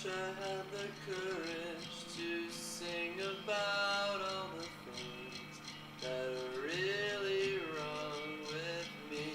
wish I had the courage to sing about all the things that are really wrong with me.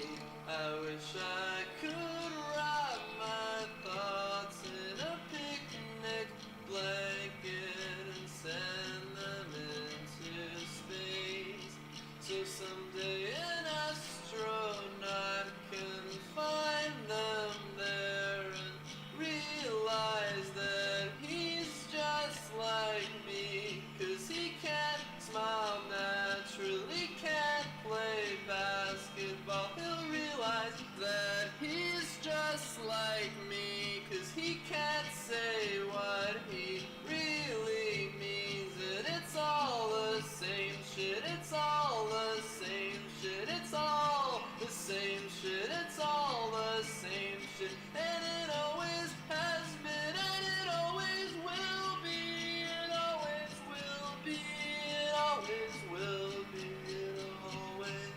I wish I could wrap my thoughts in a picnic blanket and send them into space, so someday an astronaut can find them there and realize that he's just like me, 'cause he can't smile naturally, can't play basketball. He'll realize that he's just like me, 'cause he can't say what he really means. And it's all the same shit, it's all the same shit, it's all the same shit, it's all the same shit. And it always has been, and it always will be, it always will be, it always will be, it always.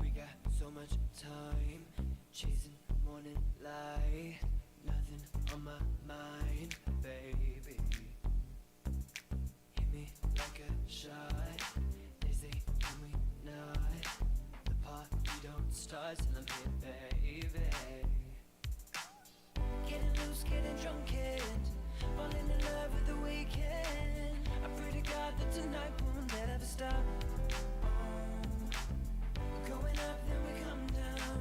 We got so much time, chasing morning light, nothing on my mind, baby. Hit me like a shot, they say can we not? The party don't start till I'm here, baby. Getting loose, getting drunk, and falling in love with the weekend. I pray to God that tonight won't ever stop. Going up, then we come down.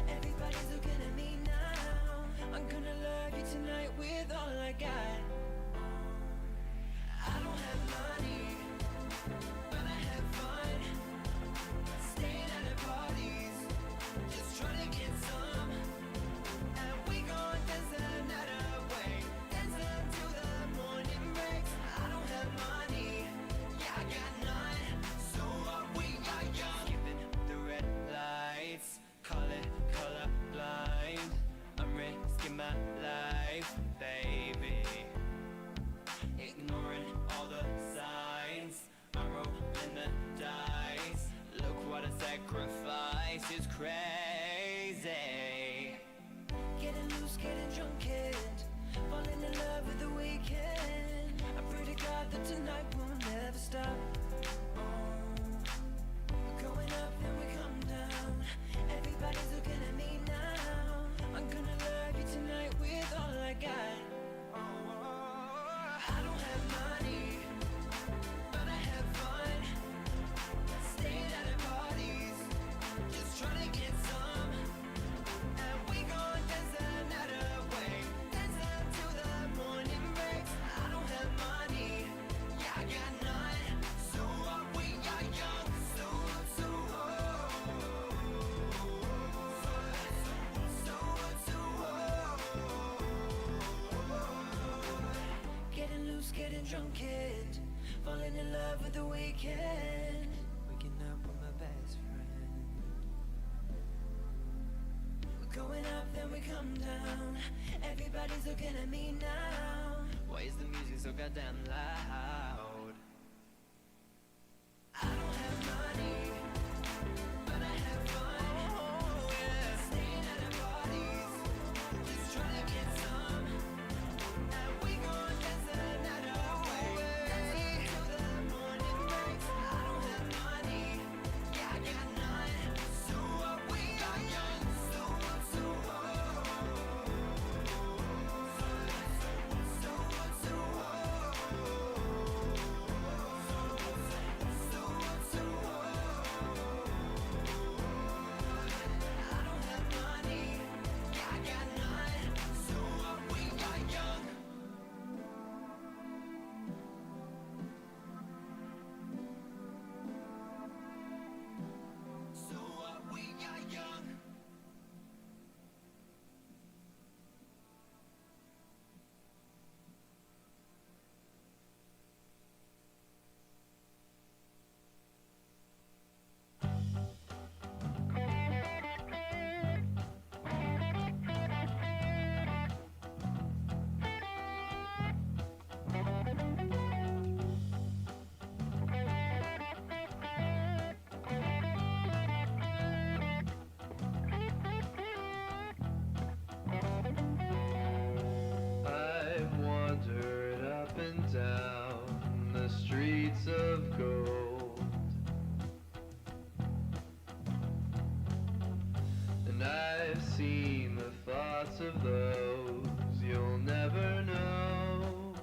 Everybody's looking at me now. I'm gonna love you tonight with all I got. I don't have money, but I have fun. Staying at the parties, just trying to get some. And we gon' dance the night away, dance until the morning breaks. I don't have money, yeah, I got none. So we are young. Skipping the red lights, call it color blind. I'm risking my life, baby. Ignoring all the signs, I'm rolling the dice. Look what a sacrifice, it's crazy. Getting loose, getting drunk, and falling in love with the weekend. I pray to God that tonight won't ever stop. Going up, then we come down. Everybody's looking at me now. I'm gonna love you tonight with all I got. I don't have money, but I have fun. Staying at the parties, just trying to get some. And we gon' dance the night away, dance until the morning breaks. I don't have money, yeah, I got none. So we are young, so getting loose, getting drunk, and falling in love with the weekend. Waking up with my best friend. We're going up, then we come down. Everybody's looking at me now. Why is the music so goddamn loud? I don't have money, but I have fun. Oh, yeah. Staying at the parties, just trying to get some. And we gon' dance the night away, dance until the morning breaks. I don't have money, yeah, I got none. So we are young, so I've seen the thoughts of those you'll never know.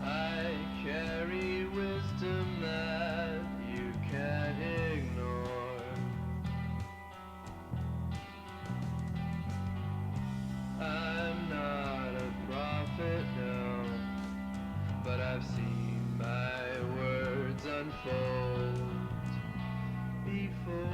I carry wisdom that you can't ignore. I'm not a prophet, no, but I've seen my words unfold before.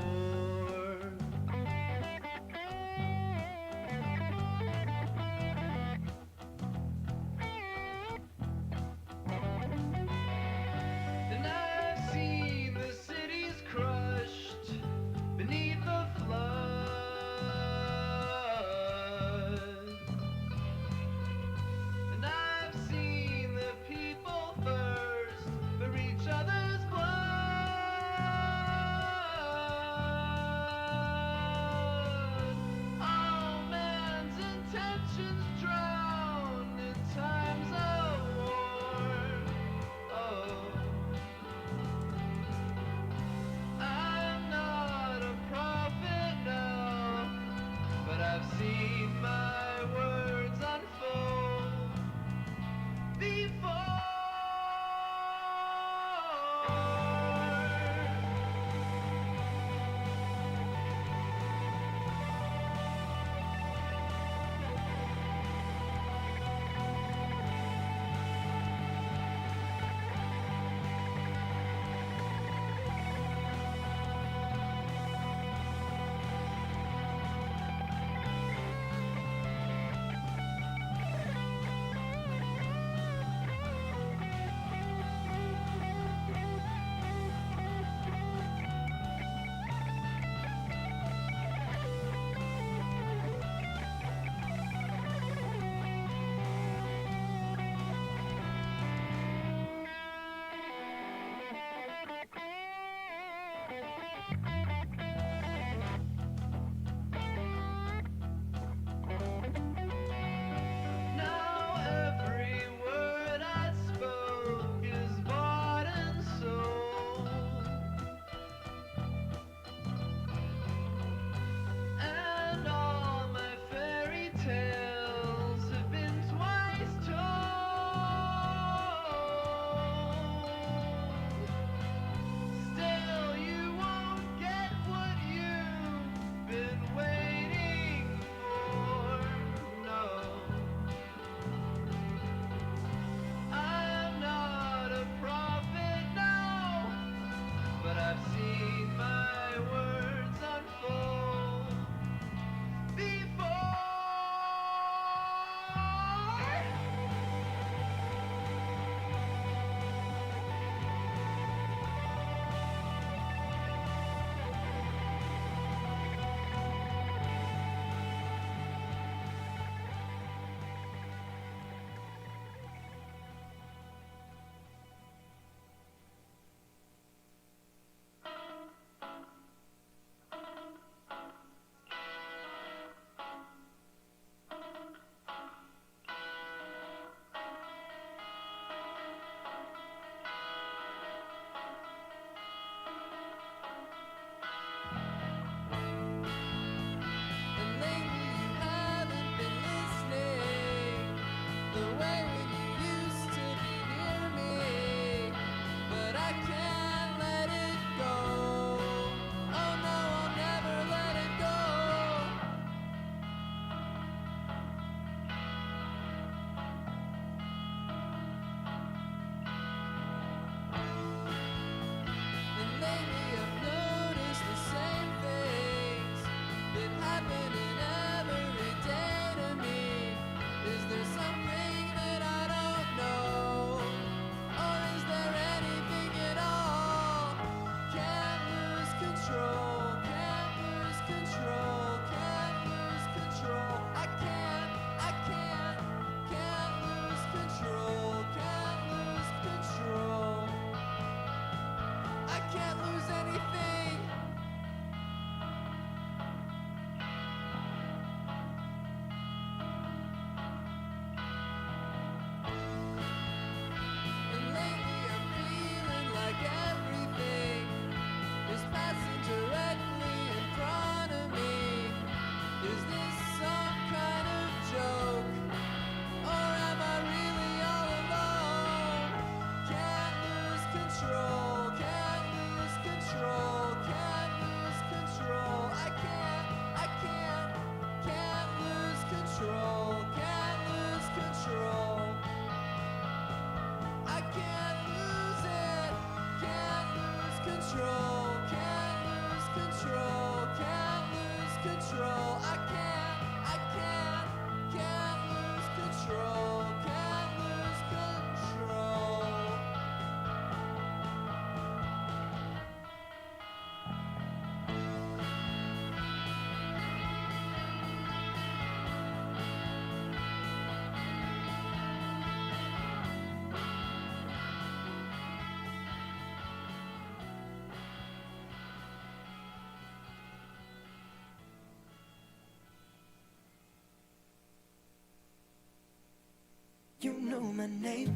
You know my name,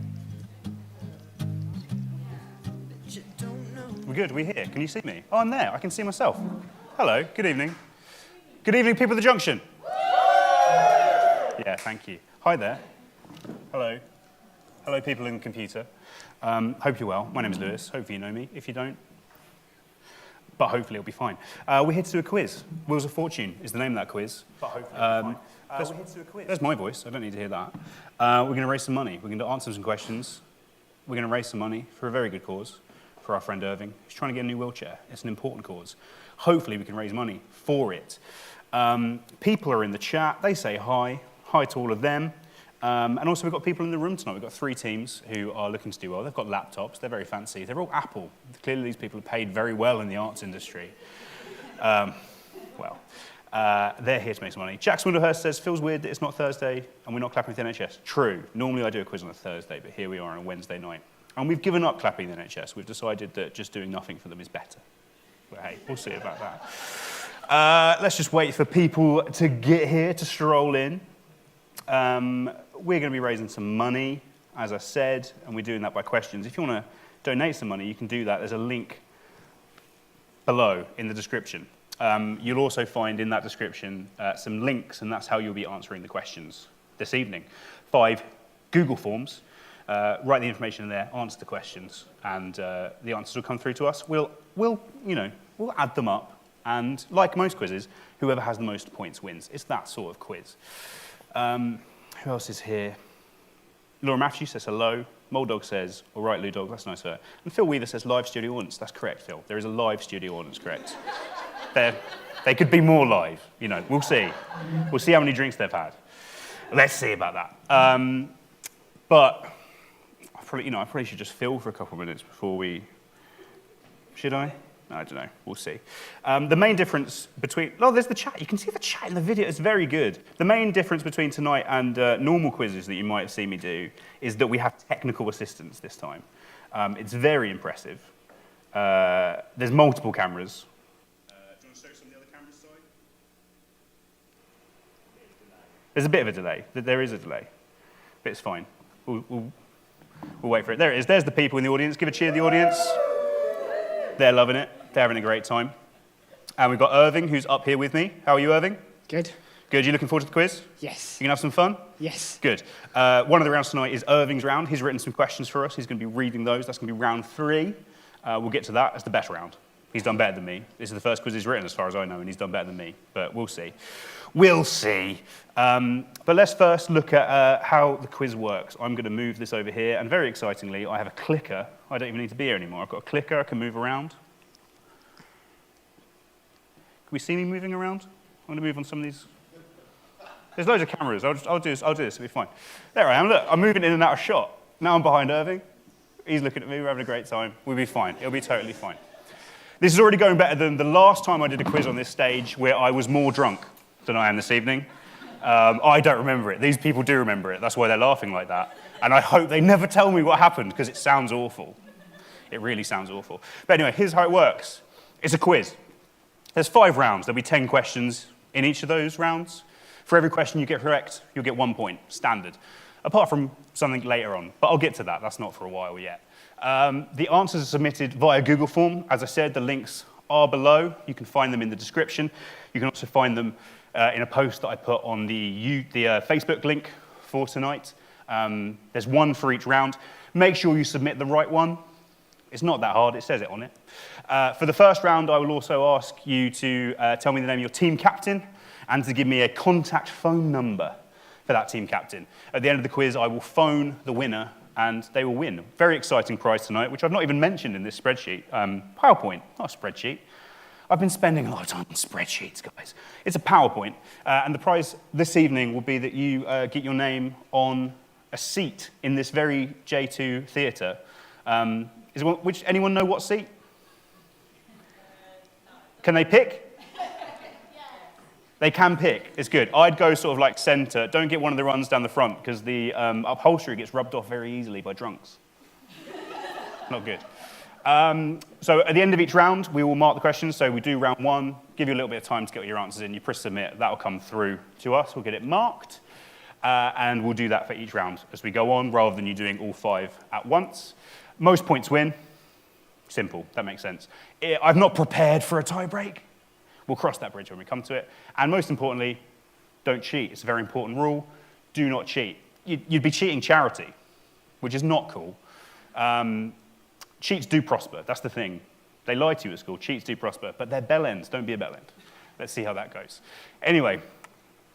but you don't know. We're good, we're here. Can you see me? Oh, I'm there, I can see myself. Hello, good evening. Good evening, people of the Junction. Yeah, thank you. Hi there. Hello. Hello, people in the computer. Hope you're well. My name is Lewis. Hopefully you know me. If you don't, but hopefully it'll be fine. We're here to do a quiz. Wheels of Fortune is the name of that quiz. But hopefully it'll be fine. We're here to do a quiz. There's my voice. I don't need to hear that. We're going to raise some money. We're going to answer some questions. We're going to raise some money for a very good cause, for our friend Irving. He's trying to get a new wheelchair. It's an important cause. Hopefully we can raise money for it. People are in the chat. They say hi. Hi to all of them. And also we've got people in the room tonight. We've got 3 teams who are looking to do well. They've got laptops. They're very fancy. They're all Apple. Clearly these people are paid very well in the arts industry. They're here to make some money. Jack Swindlehurst says, feels weird that it's not Thursday and we're not clapping with the NHS. True. Normally I do a quiz on a Thursday, but here we are on a Wednesday night. And we've given up clapping the NHS. We've decided that just doing nothing for them is better. But hey, we'll see about that. Let's just wait for people to get here, to stroll in. We're going to be raising some money, as I said, and we're doing that by questions. If you want to donate some money, you can do that. There's a link below in the description. You'll also find in that description some links, and that's how you'll be answering the questions this evening. 5 Google forms. Write the information in there, answer the questions, and the answers will come through to us. We'll add them up, and like most quizzes, whoever has the most points wins. It's that sort of quiz. Who else is here? Laura Matthews says hello. Moldog says, all right, Lou Dog, that's nice of her. And Phil Weaver says live studio audience. That's correct, Phil. There is a live studio audience, correct. They could be more live, we'll see. We'll see how many drinks they've had. Let's see about that. But I probably should just fill for a couple of minutes before we, should I? I don't know, we'll see. The main difference between, there's the chat. You can see the chat in the video, it's very good. The main difference between tonight and normal quizzes that you might have seen me do is that we have technical assistance this time. It's very impressive. There's multiple cameras. Do you want to show some of the other cameras, sorry? There's a bit of a delay. There is a delay, but it's fine. We'll wait for it. There it is. There's the people in the audience. Give a cheer to the audience. They're loving it. They're having a great time. And we've got Irving, who's up here with me. How are you, Irving? Good. Good. You looking forward to the quiz? Yes. You gonna have some fun? Yes. Good. One of the rounds tonight is Irving's round. He's written some questions for us. He's going to be reading those. That's going to be round 3. We'll get to that. That's the best round. He's done better than me. This is the first quiz he's written, as far as I know, and he's done better than me. But we'll see. We'll see. But let's first look at how the quiz works. I'm going to move this over here, and very excitingly, I have a clicker. I don't even need to be here anymore. I've got a clicker. I can move around. Can we see me moving around? I'm going to move on some of these. There's loads of cameras. I'll do this. It'll be fine. There I am. Look, I'm moving in and out of shot. Now I'm behind Irving. He's looking at me. We're having a great time. We'll be fine. It'll be totally fine. This is already going better than the last time I did a quiz on this stage where I was more drunk than I am this evening. I don't remember it. These people do remember it. That's why they're laughing like that. And I hope they never tell me what happened, because it sounds awful. It really sounds awful. But anyway, here's how it works. It's a quiz. There's 5 rounds. There'll be 10 questions in each of those rounds. For every question you get correct, you'll get 1 point, standard. Apart from something later on. But I'll get to that. That's not for a while yet. The answers are submitted via Google form. As I said, the links are below. You can find them in the description. You can also find them in a post that I put on the Facebook link for tonight. There's 1 for each round. Make sure you submit the right one. It's not that hard. It says it on it. For the first round, I will also ask you to tell me the name of your team captain and to give me a contact phone number for that team captain. At the end of the quiz, I will phone the winner and they will win. Very exciting prize tonight, which I've not even mentioned in this spreadsheet. PowerPoint, not a spreadsheet. I've been spending a lot of time on spreadsheets, guys. It's a PowerPoint, and the prize this evening will be that you get your name on a seat in this very J2 theatre. Anyone know what seat? Can they pick? They can pick. It's good. I'd go sort of like centre. Don't get one of the runs down the front, because the upholstery gets rubbed off very easily by drunks. Not good. So at the end of each round, we will mark the questions. So we do round 1, give you a little bit of time to get your answers in. You press submit. That'll come through to us. We'll get it marked. and we'll do that for each round as we go on, rather than you doing all 5 at once. Most points win. Simple, that makes sense. I've not prepared for a tie break. We'll cross that bridge when we come to it. And most importantly, don't cheat. It's a very important rule. Do not cheat. You'd be cheating charity, which is not cool. Cheats do prosper, that's the thing. They lie to you at school, cheats do prosper, but they're bellends, don't be a bellend. Let's see how that goes. Anyway,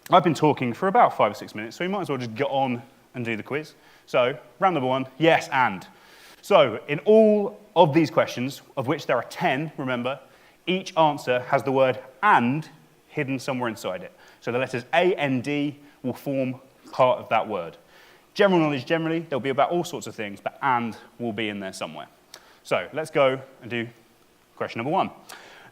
I've been talking for about 5 or 6 minutes, so we might as well just get on and do the quiz. So, round number 1, yes and. So, in all of these questions, of which there are 10, remember, each answer has the word and hidden somewhere inside it. So the letters A and D will form part of that word. General knowledge generally, there'll be about all sorts of things, but and will be in there somewhere. So let's go and do question number 1.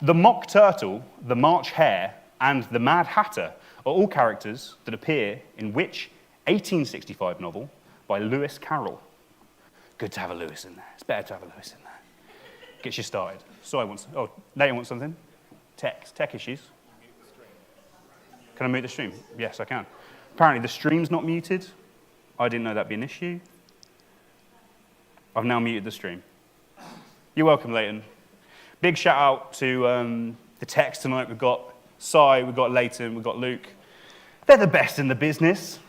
The Mock Turtle, the March Hare, and the Mad Hatter are all characters that appear in which 1865 novel by Lewis Carroll? Good to have a Lewis in there. It's better to have a Lewis in there. Gets you started. So Nathan wants something? Tech issues. Can I mute the stream? Yes, I can. Apparently the stream's not muted. I didn't know that'd be an issue. I've now muted the stream. You're welcome, Leighton. Big shout out to the techs tonight. We've got Sai, we've got Leighton, we've got Luke. They're the best in the business.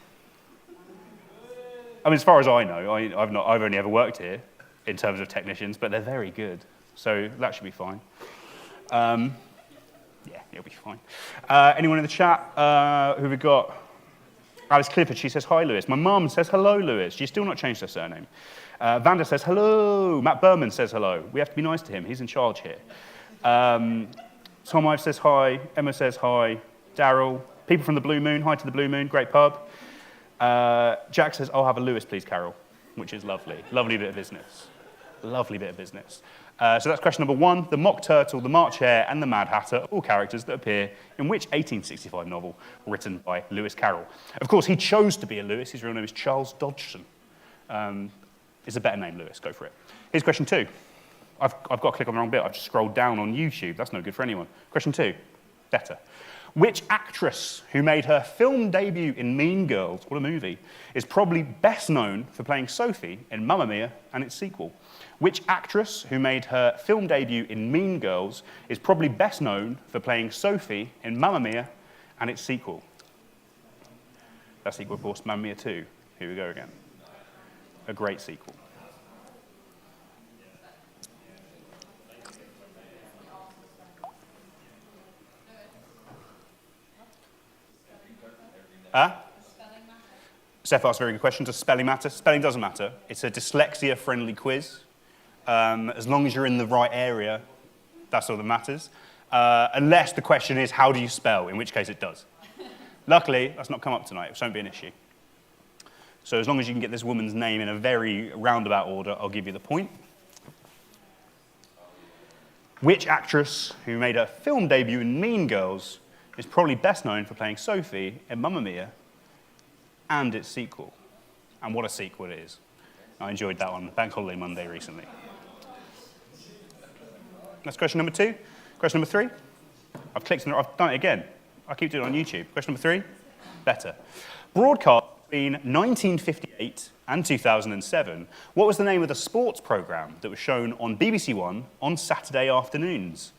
I mean, as far as I know, I've only ever worked here in terms of technicians, but they're very good. So that should be fine. Yeah, it'll be fine. Anyone in the chat? Who have we got? Alice Clifford, she says, hi, Lewis. My mum says, hello, Lewis. She's still not changed her surname. Vanda says, hello. Matt Berman says hello. We have to be nice to him. He's in charge here. Tom Ive says hi. Emma says hi. Daryl. People from the Blue Moon. Hi to the Blue Moon. Great pub. Jack says, I'll have a Lewis, please, Carol, which is lovely. Lovely bit of business. Lovely bit of business. So that's question number 1. The Mock Turtle, the March Hare, and the Mad Hatter are all characters that appear in which 1865 novel written by Lewis Carroll? Of course, he chose to be a Lewis. His real name is Charles Dodgson. It's a better name, Lewis. Go for it. Here's question 2. I've got to click on the wrong bit. I've just scrolled down on YouTube. That's no good for anyone. Question 2. Better. Which actress who made her film debut in Mean Girls, what a movie, is probably best known for playing Sophie in Mamma Mia and its sequel? Which actress who made her film debut in Mean Girls is probably best known for playing Sophie in Mamma Mia and its sequel? That sequel, of course, Mamma Mia 2. Here we go again. A great sequel. Seth asked a very good question. Does spelling matter? Spelling doesn't matter. It's a dyslexia-friendly quiz. As long as you're in the right area, that's all that matters. Unless the question is, how do you spell? In which case it does. Luckily, that's not come up tonight. It won't be an issue. So as long as you can get this woman's name in a very roundabout order, I'll give you the point. Which actress who made her film debut in Mean Girls is probably best known for playing Sophie in Mamma Mia and its sequel? And what a sequel it is. I enjoyed that on Bank Holiday Monday recently. That's question number 2. Question number 3. I've clicked on it, I've done it again. I keep doing it on YouTube. Question number 3. Better. Broadcast between 1958 and 2007, what was the name of the sports programme that was shown on BBC One on Saturday afternoons?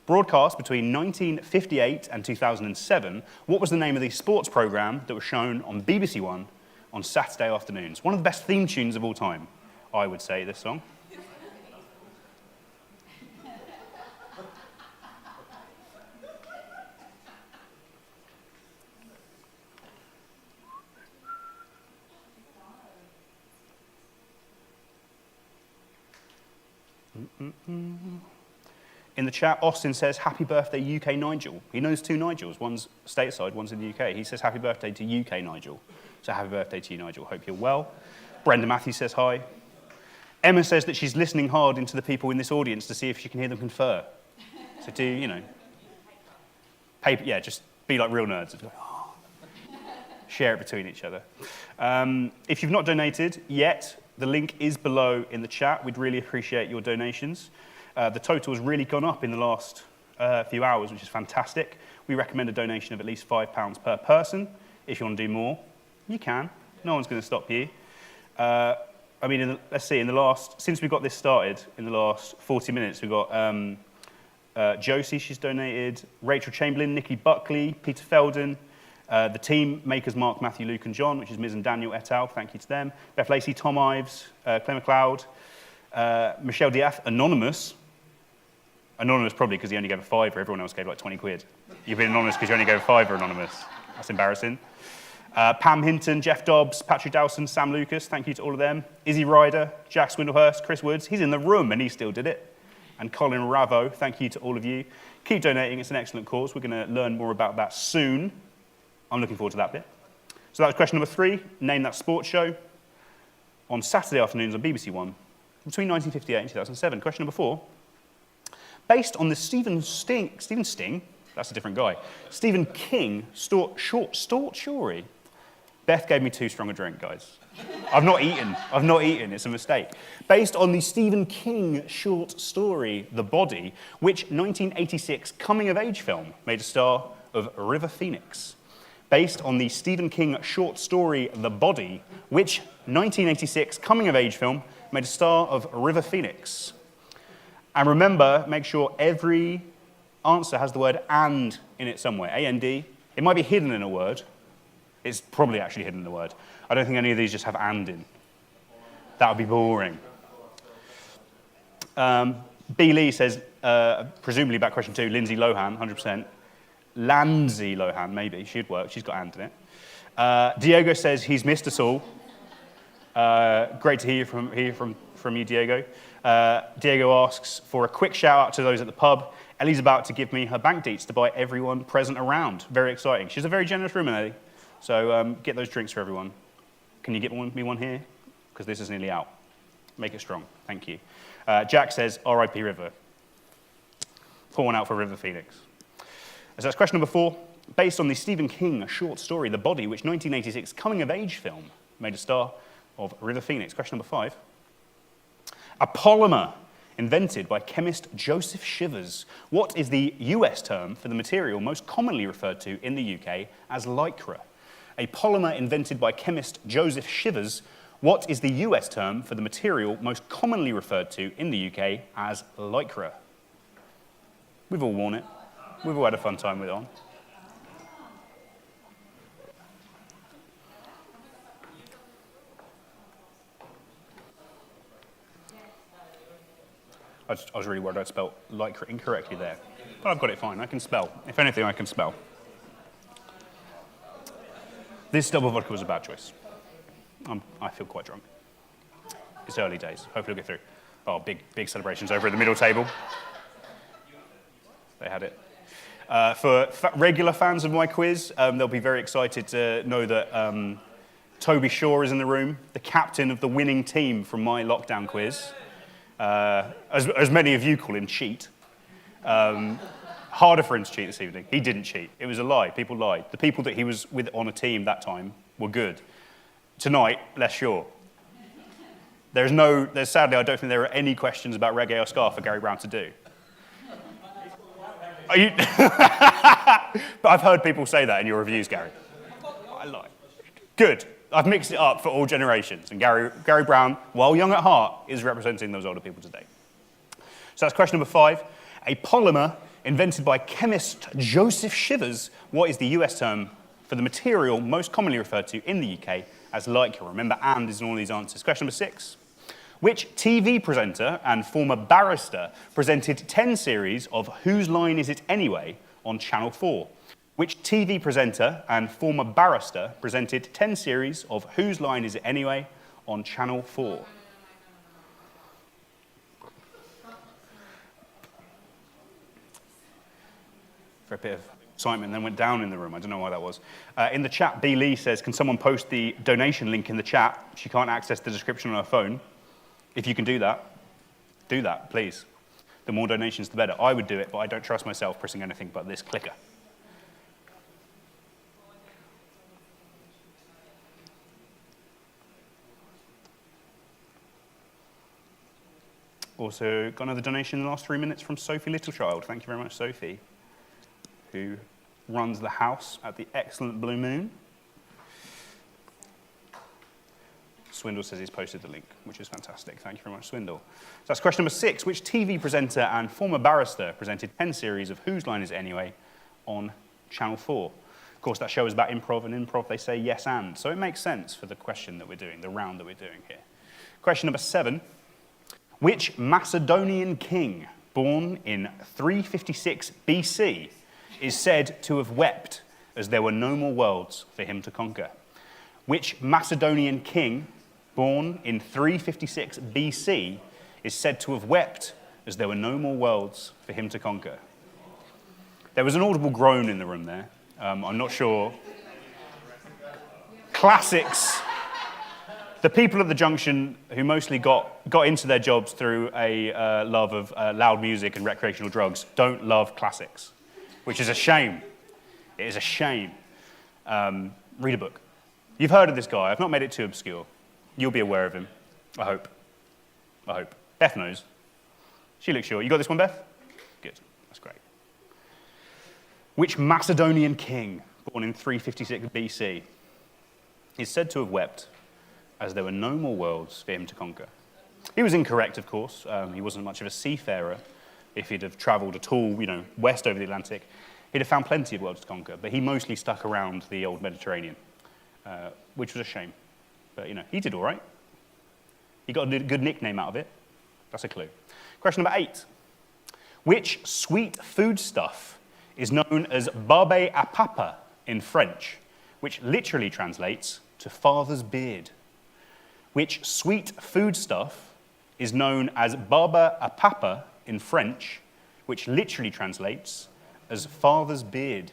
Broadcast between 1958 and 2007, what was the name of the sports programme that was shown on BBC One on Saturday afternoons? One of the best theme tunes of all time, I would say, this song. In the chat, Austin says, happy birthday, UK Nigel. He knows 2 Nigels. One's stateside, one's in the UK. He says, happy birthday to UK Nigel. So happy birthday to you, Nigel. Hope you're well. Brenda Matthews says hi. Emma says that she's listening hard into the people in this audience to see if she can hear them confer. So do, you know, just be like real nerds. Share it between each other. If you've not donated yet, the link is below in the chat. We'd really appreciate your donations. The total has really gone up in the last few hours, which is fantastic. We recommend a donation of at least £5 per person. If you want to do more, You can. No one's going to stop you. I mean, let's see, since we got this started, in the last 40 minutes, we've got Josie, she's donated, Rachel Chamberlain, Nikki Buckley, Peter Felden, the team makers Mark, Matthew, Luke, and John, which is Ms. and Daniel et al. Thank you to them. Beth Lacey, Tom Ives, Claire McLeod, Michelle Diath, Anonymous. Anonymous probably because he only gave a fiver, everyone else gave like 20 quid. You've been anonymous because you only gave a fiver, Anonymous. That's embarrassing. Pam Hinton, Jeff Dobbs, Patrick Dowson, Sam Lucas, thank you to all of them. Izzy Ryder, Jack Swindlehurst, Chris Woods, he's in the room and he still did it. And Colin Ravo, thank you to all of you. Keep donating, it's an excellent cause. We're going to learn more about that soon. I'm looking forward to that bit. So that was question number 3, name that sports show on Saturday afternoons on BBC One between 1958 and 2007. Question number 4, based on the Stephen Sting, that's a different guy, Stephen King short story. Beth gave me too strong a drink, guys. I've not eaten, it's a mistake. Based on the Stephen King short story, The Body, which 1986 coming-of-age film made a star of River Phoenix. Based on the Stephen King short story, The Body, which 1986 coming-of-age film made a star of River Phoenix. And remember, make sure every answer has the word and in it somewhere, A-N-D. It might be hidden in a word. It's probably actually hidden in a word. I don't think any of these just have and in. That would be boring. B. Lee says, presumably about question 2, Lindsay Lohan, 100%. Landsey Lohan, maybe, she'd work, she's got and in it. Diego says he's missed us all. Great to hear from you, Diego. Diego asks for a quick shout out to those at the pub. Ellie's about to give me her bank deets to buy everyone present around. Very exciting. She's a very generous woman, Ellie. So get those drinks for everyone. Can you get me one here? Because this is nearly out. Make it strong. Thank you. Jack says, R.I.P. River. Pour one out for River Phoenix. So that's question number 4. Based on the Stephen King short story, The Body, which 1986 coming-of-age film made a star of River Phoenix. Question number 5. A polymer invented by chemist Joseph Shivers. What is the US term for the material most commonly referred to in the UK as lycra? A polymer invented by chemist Joseph Shivers. What is the US term for the material most commonly referred to in the UK as lycra? We've all worn it. We've all had a fun time with it on. I was really worried I'd spelled lycra incorrectly there. But I've got it fine. I can spell. If anything, I can spell. This double vodka was a bad choice. I feel quite drunk. It's early days. Hopefully we'll get through. Oh, big celebrations over at the middle table. They had it. For regular fans of my quiz, they'll be very excited to know that Toby Shaw is in the room, the captain of the winning team from my lockdown quiz. As many of you call him, cheat. Harder for him to cheat this evening. He didn't cheat. It was a lie. People lied. The people that he was with on a team that time were good. Tonight, less sure. Sadly, I don't think there are any questions about reggae or ska for Gary Brown to do. But I've heard people say that in your reviews, Gary. I lie. Good. I've mixed it up for all generations, and Gary Brown, while young at heart, is representing those older people today. So that's question number 5. A polymer invented by chemist Joseph Shivers. What is the US term for the material most commonly referred to in the UK as lycra? Remember, and is in all these answers. Question number 6. Which TV presenter and former barrister presented 10 series of Whose Line Is It Anyway on Channel 4? Which TV presenter and former barrister presented 10 series of Whose Line Is It Anyway on Channel 4? For a bit of excitement, then went down in the room. I don't know why that was. In the chat, B. Lee says, can someone post the donation link in the chat? She can't access the description on her phone. If you can do that, please. The more donations, the better. I would do it, but I don't trust myself pressing anything but this clicker. Also got another donation in the last 3 minutes from Sophie Littlechild. Thank you very much, Sophie, who runs the house at the excellent Blue Moon. Swindle says he's posted the link, which is fantastic. Thank you very much, Swindle. So that's question number 6. Which TV presenter and former barrister presented 10 series of Whose Line Is It Anyway on Channel 4? Of course, that show is about improv, and improv, they say yes and. So it makes sense for the question that we're doing, the round that we're doing here. Question number 7. Which Macedonian king, born in 356 BC, is said to have wept as there were no more worlds for him to conquer? Which Macedonian king, born in 356 BC, is said to have wept as there were no more worlds for him to conquer? There was an audible groan in the room there. I'm not sure. Classics. The people at the Junction who mostly got into their jobs through a love of loud music and recreational drugs don't love classics, which is a shame. It is a shame. Read a book. You've heard of this guy. I've not made it too obscure. You'll be aware of him. I hope. Beth knows. She looks sure. You got this one, Beth? Good. That's great. Which Macedonian king, born in 356 BC, is said to have wept as there were no more worlds for him to conquer? He was incorrect, of course. He wasn't much of a seafarer. If he'd have travelled at all, west over the Atlantic, he'd have found plenty of worlds to conquer. But he mostly stuck around the old Mediterranean, which was a shame. But, he did all right. He got a good nickname out of it. That's a clue. Question number 8. Which sweet foodstuff is known as barbe à papa in French, which literally translates to father's beard? Which sweet foodstuff is known as barbe à papa in French, which literally translates as father's beard?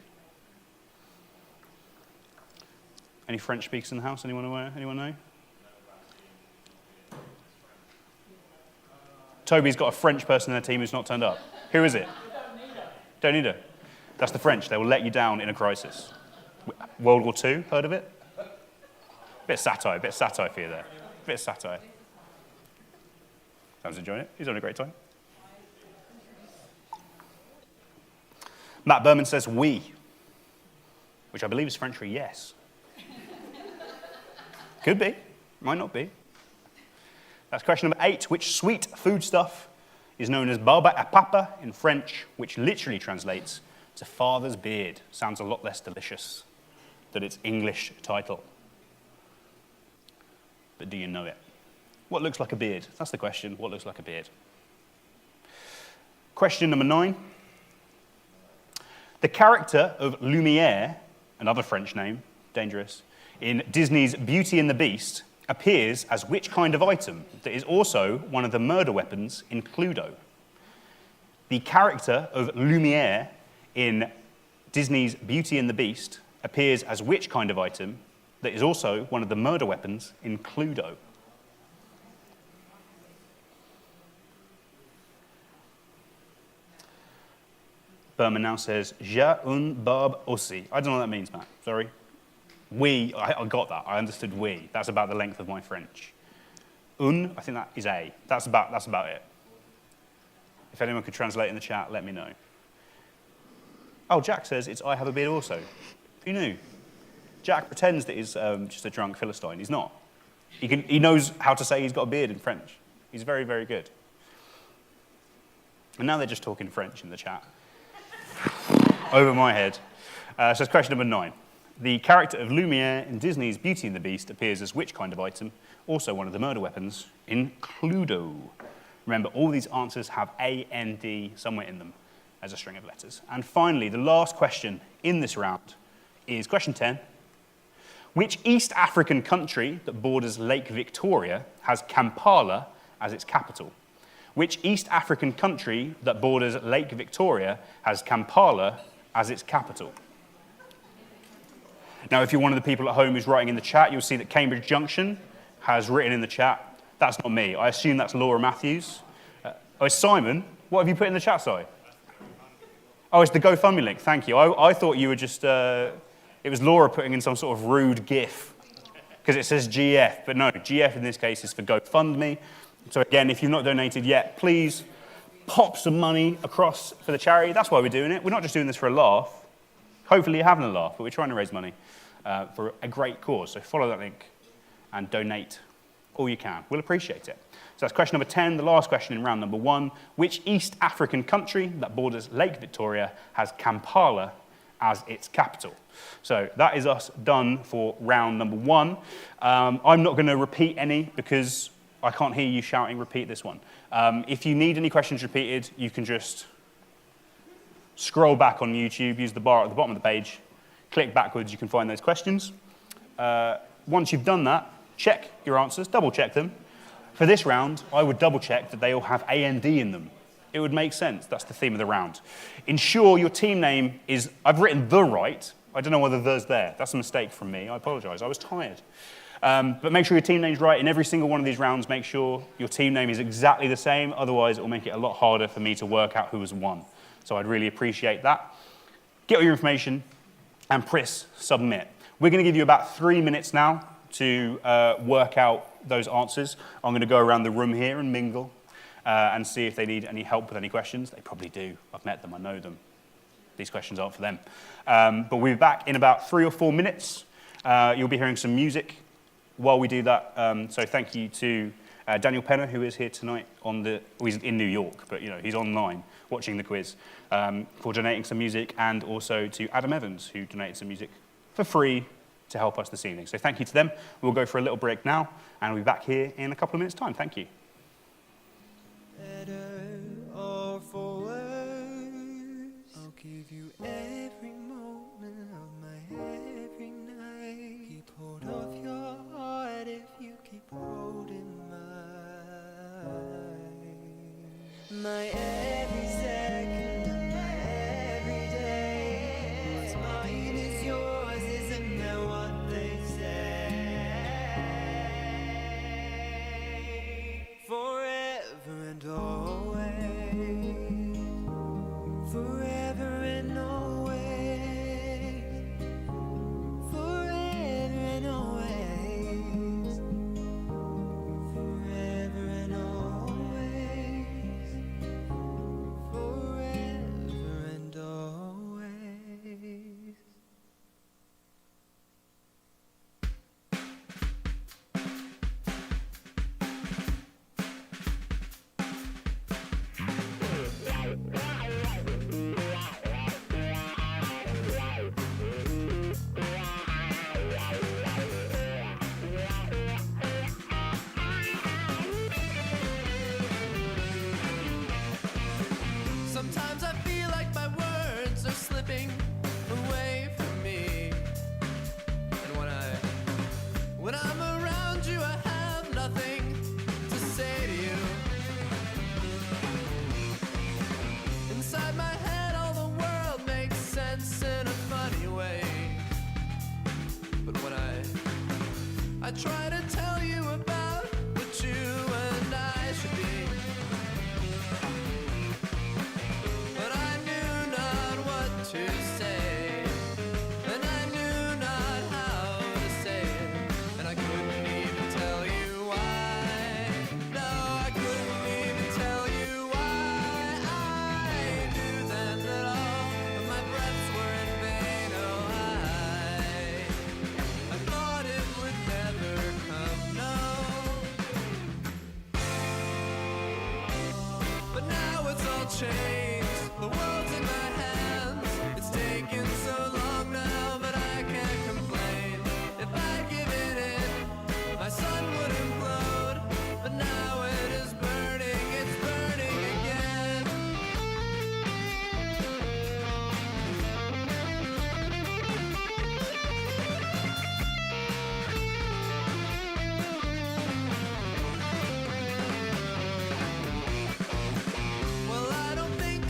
Any French speakers in the house? Anyone aware? Anyone know? Toby's got a French person in their team who's not turned up. Who is it? Don't need her. That's the French. They will let you down in a crisis. World War II, heard of it? Bit of satire for you there. Bit of satire. Sam's enjoying it. He's having a great time. Matt Berman says oui, which I believe is French for yes. Could be, might not be. That's question number 8. Which sweet foodstuff is known as barbe à papa in French, which literally translates to father's beard? Sounds a lot less delicious than its English title. But do you know it? What looks like a beard? That's the question. What looks like a beard? Question number 9. The character of Lumière, another French name, dangerous, in Disney's Beauty and the Beast, appears as which kind of item that is also one of the murder weapons in Cluedo? The character of Lumière in Disney's Beauty and the Beast appears as which kind of item that is also one of the murder weapons in Cluedo? Berman now says, j'ai une barbe aussi. I don't know what that means, Matt. Sorry. Oui, I got that. I understood oui. That's about the length of my French. Un, I think that is a. That's about it. If anyone could translate in the chat, let me know. Oh, Jack says it's I have a beard also. Who knew? Jack pretends that he's just a drunk Philistine. He's not. He knows how to say he's got a beard in French. He's very, very good. And now they're just talking French in the chat. Over my head. So it's question number 9. The character of Lumière in Disney's Beauty and the Beast appears as which kind of item? Also one of the murder weapons in Cluedo. Remember, all these answers have A, N, D somewhere in them as a string of letters. And finally, the last question in this round is question 10. Which East African country that borders Lake Victoria has Kampala as its capital? Which East African country that borders Lake Victoria has Kampala as its capital? Now, if you're one of the people at home who's writing in the chat, you'll see that Cambridge Junction has written in the chat. That's not me. I assume that's Laura Matthews. Oh, it's Simon. What have you put in the chat, sorry? Oh, it's the GoFundMe link. Thank you. I thought you were just... it was Laura putting in some sort of rude GIF because it says GF. But no, GF in this case is for GoFundMe. So again, if you've not donated yet, please pop some money across for the charity. That's why we're doing it. We're not just doing this for a laugh. Hopefully you're having a laugh, but we're trying to raise money for a great cause. So follow that link and donate all you can. We'll appreciate it. So that's question number 10, the last question in round number 1. Which East African country that borders Lake Victoria has Kampala as its capital? So that is us done for round number 1. I'm not going to repeat any because I can't hear you shouting, repeat this one. If you need any questions repeated, you can just scroll back on YouTube, use the bar at the bottom of the page, click backwards, you can find those questions. Once you've done that, check your answers, double check them. For this round, I would double check that they all have A and D in them. It would make sense, that's the theme of the round. Ensure your team name is, I've written the right, I don't know whether the's there, that's a mistake from me, I apologise, I was tired. But make sure your team name's right in every single one of these rounds, make sure your team name is exactly the same, otherwise it will make it a lot harder for me to work out who has won. So I'd really appreciate that. Get all your information and press submit. We're going to give you about 3 minutes now to work out those answers. I'm going to go around the room here and mingle and see if they need any help with any questions. They probably do. I've met them, I know them. These questions aren't for them. But we'll be back in about 3 or 4 minutes. You'll be hearing some music while we do that. So thank you to Daniel Penner, who is here tonight he's in New York, but he's online watching the quiz, for donating some music, and also to Adam Evans, who donated some music for free to help us this evening. So thank you to them. We'll go for a little break now, and we'll be back here in a couple of minutes' time. Thank you. Better or for worse, I'll give you every moment of my every night. Keep hold of your heart if you keep holding mine. My every second of my every day. What's mine is yours, isn't that what they say? Forever and always, forever and always, forever and always, forever and always, forever and always. Sometimes I feel like my words are slipping away from me. And when I'm around you, I have nothing to say to you. Inside my head, all the world makes sense in a funny way. But when I try to tell you about what you and I should be, but I knew not what to say, and I knew not how to say it, and I couldn't even tell you why. No, I couldn't even tell you why. I knew then that all of my breaths were in vain. Oh, I thought it would never come, no. But now it's all changed. The world's in my hands. It's taken so long now, but I can't complain. If I'd given in, my sun would implode. But now it is burning, it's burning again. Well, I don't think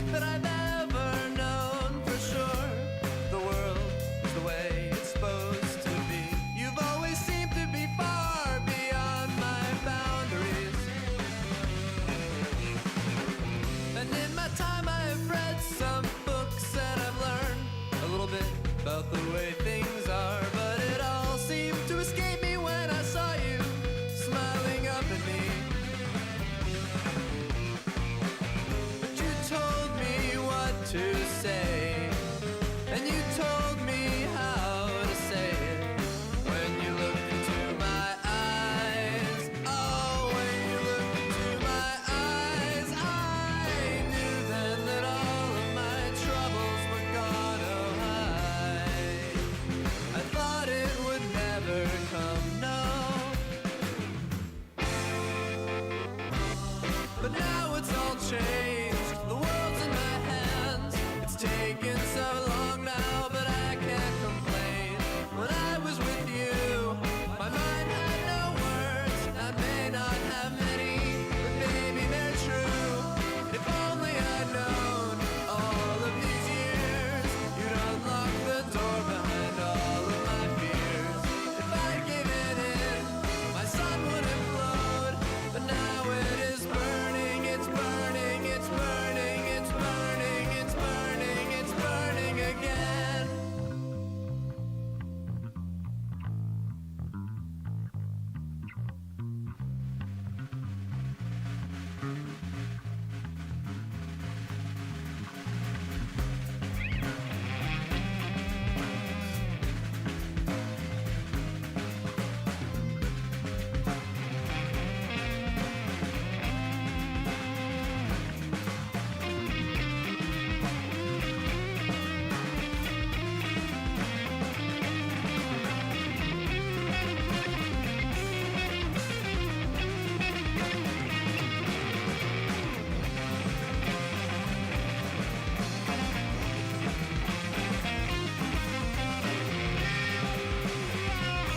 changed. The world's in my hands. It's taken so long now, but I can't complain. When I was with you, my mind had no words. I may not have many, but maybe they're true. If only I'd known all of these years, you'd unlock the door behind all of my fears. If I'd given in, my sun would implode. But now it is burning, it's burning, it's burning, it's burning, it's burning, it's burning again.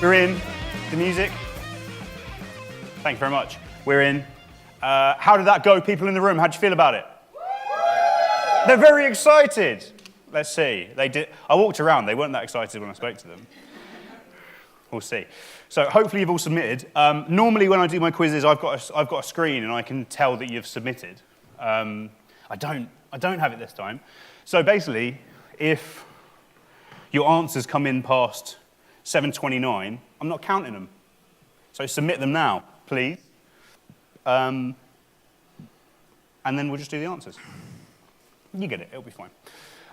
We're in. The music. Thank you very much. We're in. How did that go, people in the room? How'd you feel about it? They're very excited. Let's see. They did. I walked around. They weren't that excited when I spoke to them. We'll see. So hopefully you've all submitted. Normally when I do my quizzes, I've got a screen and I can tell that you've submitted. I don't have it this time. So basically, if your answers come in past 7:29, I'm not counting them. So submit them now, please. And then we'll just do the answers. You get it, it'll be fine.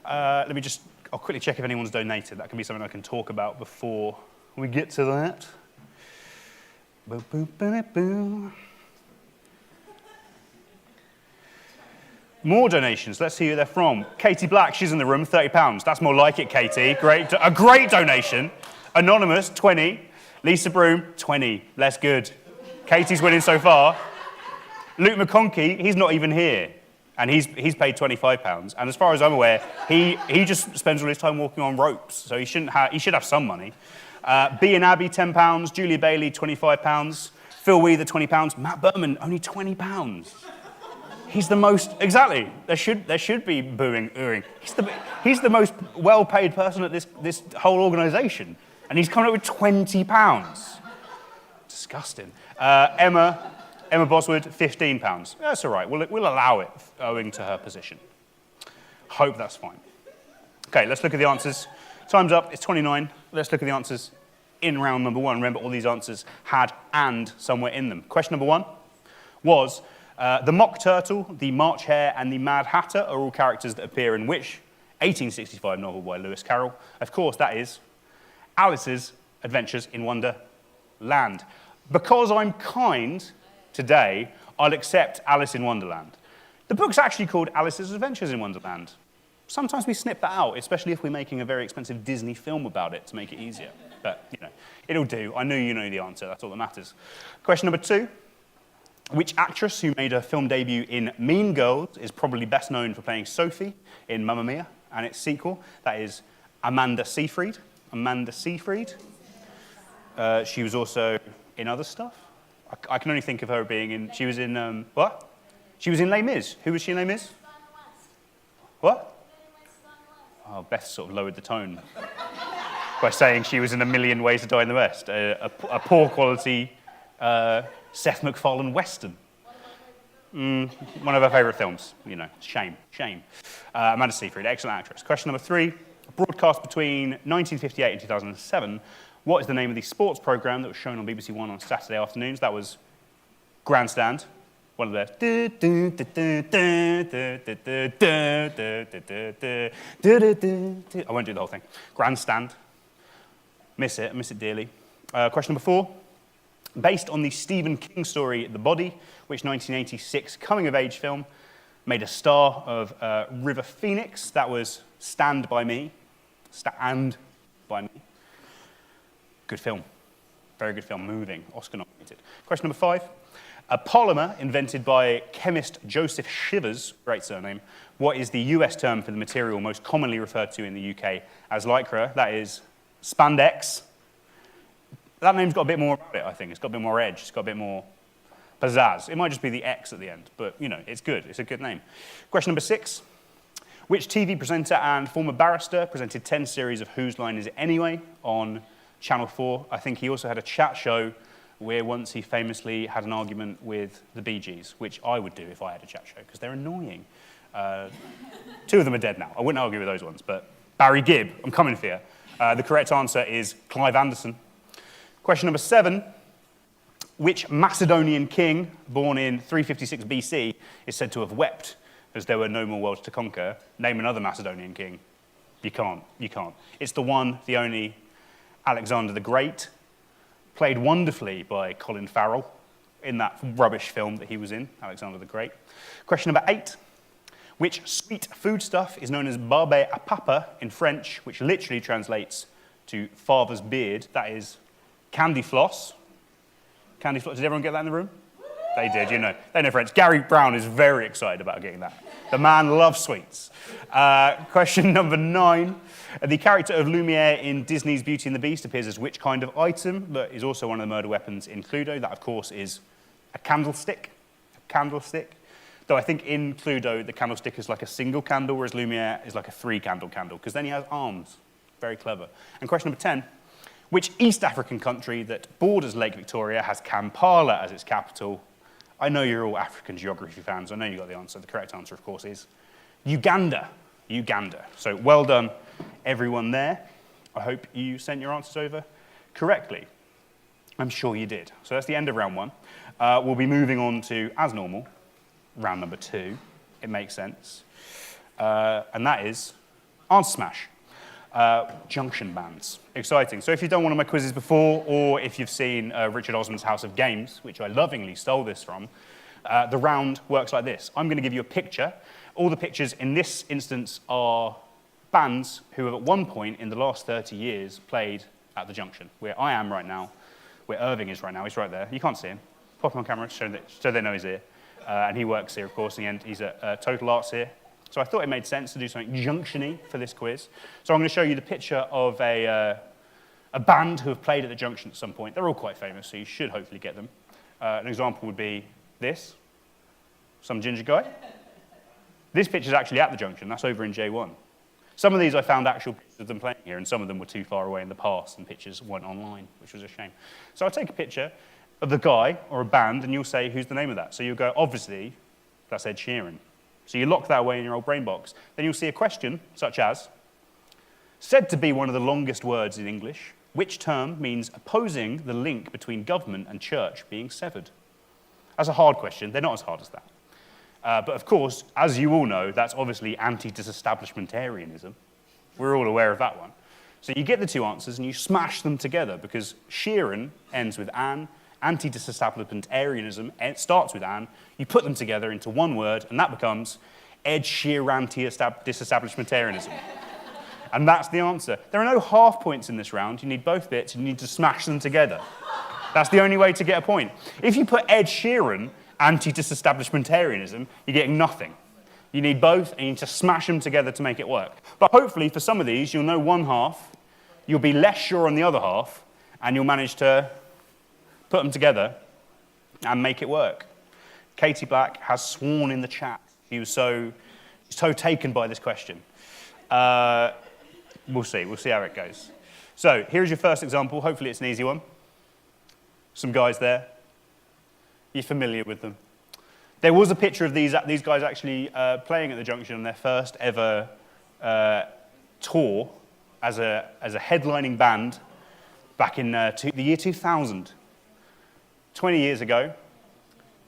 I'll quickly check if anyone's donated. That can be something I can talk about before we get to that. Boo, boo, boo, boo. More donations. Let's see who they're from. Katie Black, she's in the room, £30. That's more like it, Katie. Great, a great donation. Anonymous, 20. Lisa Broom, 20. Less good. Katie's winning so far. Luke McConkie, he's not even here. And he's paid £25. And as far as I'm aware, he just spends all his time walking on ropes. So he should have some money. B and Abby, £10. Julia Bailey, £25. Phil Weather, £20. Matt Berman, only £20. He's the most, exactly, there should be booing, oohing. He's the most well-paid person at this whole organisation. And he's coming up with £20. Disgusting. Emma Boswood, £15. That's all right, we'll allow it owing to her position. Hope that's fine. Okay, let's look at the answers. Time's up, it's 29. Let's look at the answers in round number one. Remember, all these answers had "and" somewhere in them. Question number one was, the Mock Turtle, the March Hare, and the Mad Hatter are all characters that appear in which 1865 novel by Lewis Carroll? Of course, that is Alice's Adventures in Wonderland. Because I'm kind today, I'll accept Alice in Wonderland. The book's actually called Alice's Adventures in Wonderland. Sometimes we snip that out, especially if we're making a very expensive Disney film about it to make it easier. But, you know, it'll do. I know you know the answer. That's all that matters. Question number two. Which actress who made her film debut in Mean Girls is probably best known for playing Sophie in Mamma Mia and its sequel? That is Amanda Seyfried. Amanda Seyfried. She was also in other stuff. I can only think of her being in... She was in... what? She was in Les Mis. Who was she in Les Mis? What? Oh, Beth sort of lowered the tone by saying she was in A Million Ways to Die in the West, a poor quality Seth MacFarlane Western. One of her favourite films, you know, shame. Amanda Seyfried, excellent actress. Question number three, broadcast between 1958 and 2007, what is the name of the sports programme that was shown on BBC One on Saturday afternoons? That was Grandstand. One of their... I won't do the whole thing. Grandstand. Miss it dearly. Question number four. Based on the Stephen King story The Body, which 1986 coming-of-age film made a star of River Phoenix. That was Stand By Me. Stand By Me. Good film. Very good film. Moving. Oscar nominated. Question number five. A polymer invented by chemist Joseph Shivers, great surname. What is the US term for the material most commonly referred to in the UK as lycra? That is spandex. That name's got a bit more about it, I think. It's got a bit more edge. It's got a bit more pizzazz. It might just be the X at the end, but, you know, it's good. It's a good name. Question number 6. Which TV presenter and former barrister presented 10 series of Whose Line Is It Anyway on Channel 4? I think he also had a chat show where once he famously had an argument with the Bee Gees, which I would do if I had a chat show, because they're annoying. 2 of them are dead now. I wouldn't argue with those ones, but Barry Gibb, I'm coming for you. The correct answer is Clive Anderson. Question number 7. Which Macedonian king, born in 356 BC, is said to have wept as there were no more worlds to conquer? Name another Macedonian king. You can't. It's the one, the only, Alexander the Great, played wonderfully by Colin Farrell in that rubbish film that he was in, Alexander the Great. Question number 8. Which sweet foodstuff is known as barbe à papa in French, which literally translates to father's beard? That is candy floss. Candy floss. Did everyone get that in the room? They did, you know. They know French. Gary Brown is very excited about getting that. The man loves sweets. Question number 9. The character of Lumiere in Disney's Beauty and the Beast appears as which kind of item that is also one of the murder weapons in Cluedo? That, of course, is a candlestick. A candlestick. Though I think in Cluedo, the candlestick is like a single candle, whereas Lumiere is like a 3-candle candle, because then he has arms. Very clever. And question number 10. Which East African country that borders Lake Victoria has Kampala as its capital? I know you're all African geography fans. I know you got the answer. The correct answer, of course, is Uganda. Uganda. So well done, everyone there. I hope you sent your answers over correctly. I'm sure you did. So that's the end of round 1. We'll be moving on to, as normal, round number 2. It makes sense. And that is Answer Smash. Junction bands. Exciting. So if you've done one of my quizzes before, or if you've seen Richard Osman's House of Games, which I lovingly stole this from, the round works like this. I'm going to give you a picture. All the pictures in this instance are bands who have at one point in the last 30 years played at the Junction, where I am right now, where Irving is right now. He's right there. You can't see him. Pop him on camera so they know he's here. And he works here, of course, in the end. He's at Total Arts here. So I thought it made sense to do something junction-y for this quiz. So I'm going to show you the picture of a band who have played at the Junction at some point. They're all quite famous, so you should hopefully get them. An example would be this. Some ginger guy. This picture's actually at the Junction. That's over in J1. Some of these I found actual pictures of them playing here, and some of them were too far away in the past, and pictures weren't online, which was a shame. So I'll take a picture of the guy or a band, and you'll say, who's the name of that? So you'll go, obviously, that's Ed Sheeran. So you lock that away in your old brain box. Then you'll see a question, such as, said to be one of the longest words in English, which term means opposing the link between government and church being severed? That's a hard question. They're not as hard as that. But of course, as you all know, that's obviously anti-disestablishmentarianism. We're all aware of that one. So you get the 2 answers and you smash them together, because Sheeran ends with an, anti-disestablishmentarianism starts with an. You put them together into one word, and that becomes Ed Sheeran-disestablishmentarianism. And that's the answer. There are no half points in this round. You need both bits, and you need to smash them together. That's the only way to get a point. If you put Ed Sheeran, anti-disestablishmentarianism, you're getting nothing. You need both, and you need to smash them together to make it work. But hopefully, for some of these, you'll know one half, you'll be less sure on the other half, and you'll manage to put them together and make it work. Katie Black has sworn in the chat. She's so taken by this question. We'll see how it goes. So here's your first example. Hopefully it's an easy one. Some guys there. You're familiar with them. There was a picture of these guys actually playing at the Junction on their first ever tour as a headlining band back in the year 2000. 20 years ago,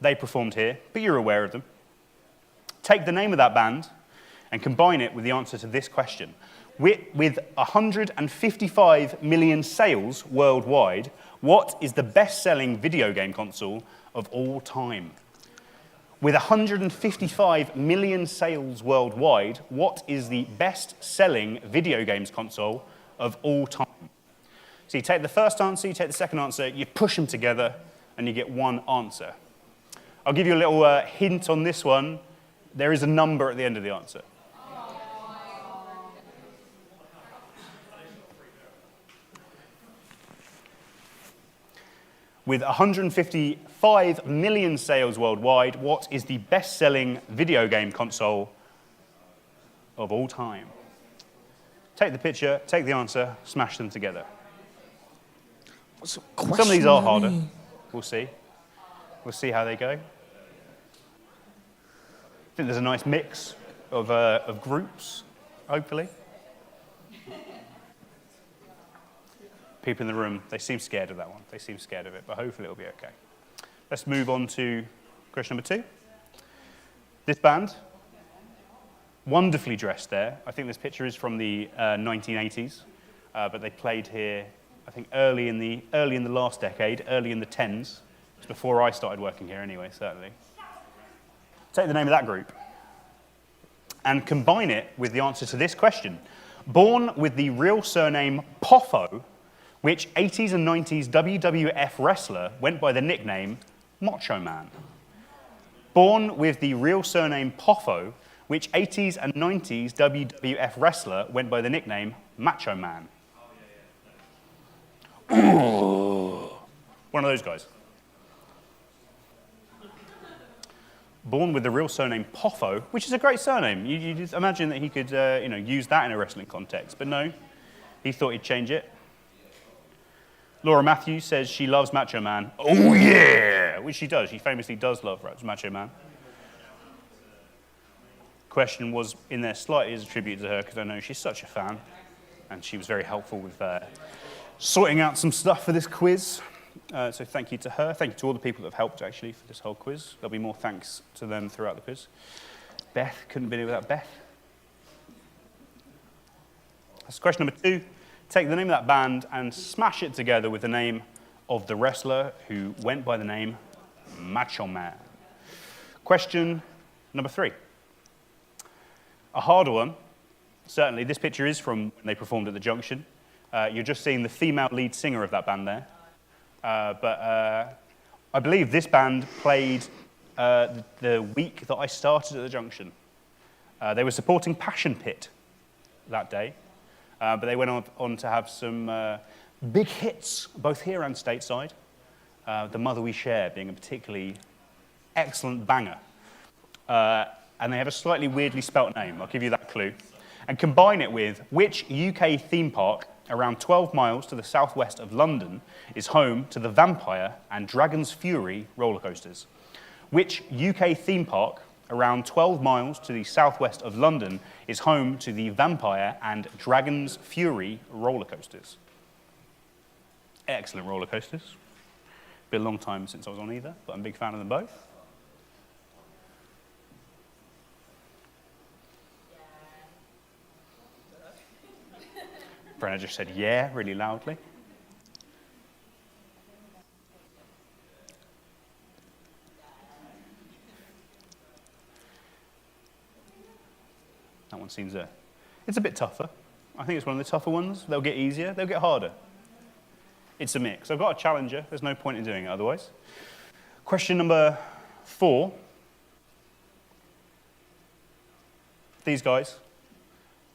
they performed here, but you're aware of them. Take the name of that band and combine it with the answer to this question. With 155 million sales worldwide, what is the best-selling video game console of all time? With 155 million sales worldwide, what is the best-selling video games console of all time? So you take the first answer, you take the second answer, you push them together, and you get one answer. I'll give you a little hint on this one. There is a number at the end of the answer. With 155 million sales worldwide, what is the best-selling video game console of all time? Take the picture, take the answer, smash them together. What's the Some of question, these are harder. Annie? We'll see. We'll see how they go. I think there's a nice mix of groups, hopefully. People in the room, they seem scared of that one. They seem scared of it, but hopefully it'll be okay. Let's move on to question number 2. This band, wonderfully dressed there. I think this picture is from the 1980s, but they played here, I think, early in the last decade, early in the 10s. It's before I started working here anyway, certainly. Take the name of that group and combine it with the answer to this question. Born with the real surname Poffo, which 80s and 90s WWF wrestler went by the nickname Macho Man? Born with the real surname Poffo, which 80s and 90s WWF wrestler went by the nickname Macho Man? One of those guys. Born with the real surname Poffo, which is a great surname. You just imagine that he could use that in a wrestling context, but no, he thought he'd change it. Laura Matthews says she loves Macho Man. Oh yeah, which she does. She famously does love Macho Man. Question was in there slightly as a tribute to her because I know she's such a fan, and she was very helpful with sorting out some stuff for this quiz. So thank you to her. Thank you to all the people that have helped actually for this whole quiz. There'll be more thanks to them throughout the quiz. Beth, couldn't be here without Beth. That's question number 2. Take the name of that band and smash it together with the name of the wrestler who went by the name Macho Man. Question number 3. A harder one. Certainly, this picture is from when they performed at the Junction. You're just seeing the female lead singer of that band there. But I believe this band played the week that I started at the Junction. They were supporting Passion Pit that day. But they went on to have some big hits, both here and stateside. The Mother We Share being a particularly excellent banger. And they have a slightly weirdly spelt name. I'll give you that clue. And combine it with which UK theme park around 12 miles to the southwest of London is home to the Vampire and Dragon's Fury roller coasters. Which UK theme park around 12 miles to the southwest of London is home to the Vampire and Dragon's Fury roller coasters? Excellent roller coasters. Been a long time since I was on either, but I'm a big fan of them both. Brenna just said yeah really loudly. That one seems it's a bit tougher. I think it's one of the tougher ones. They'll get easier, they'll get harder. It's a mix. I've got a challenger. There's no point in doing it otherwise. Question number 4. These guys.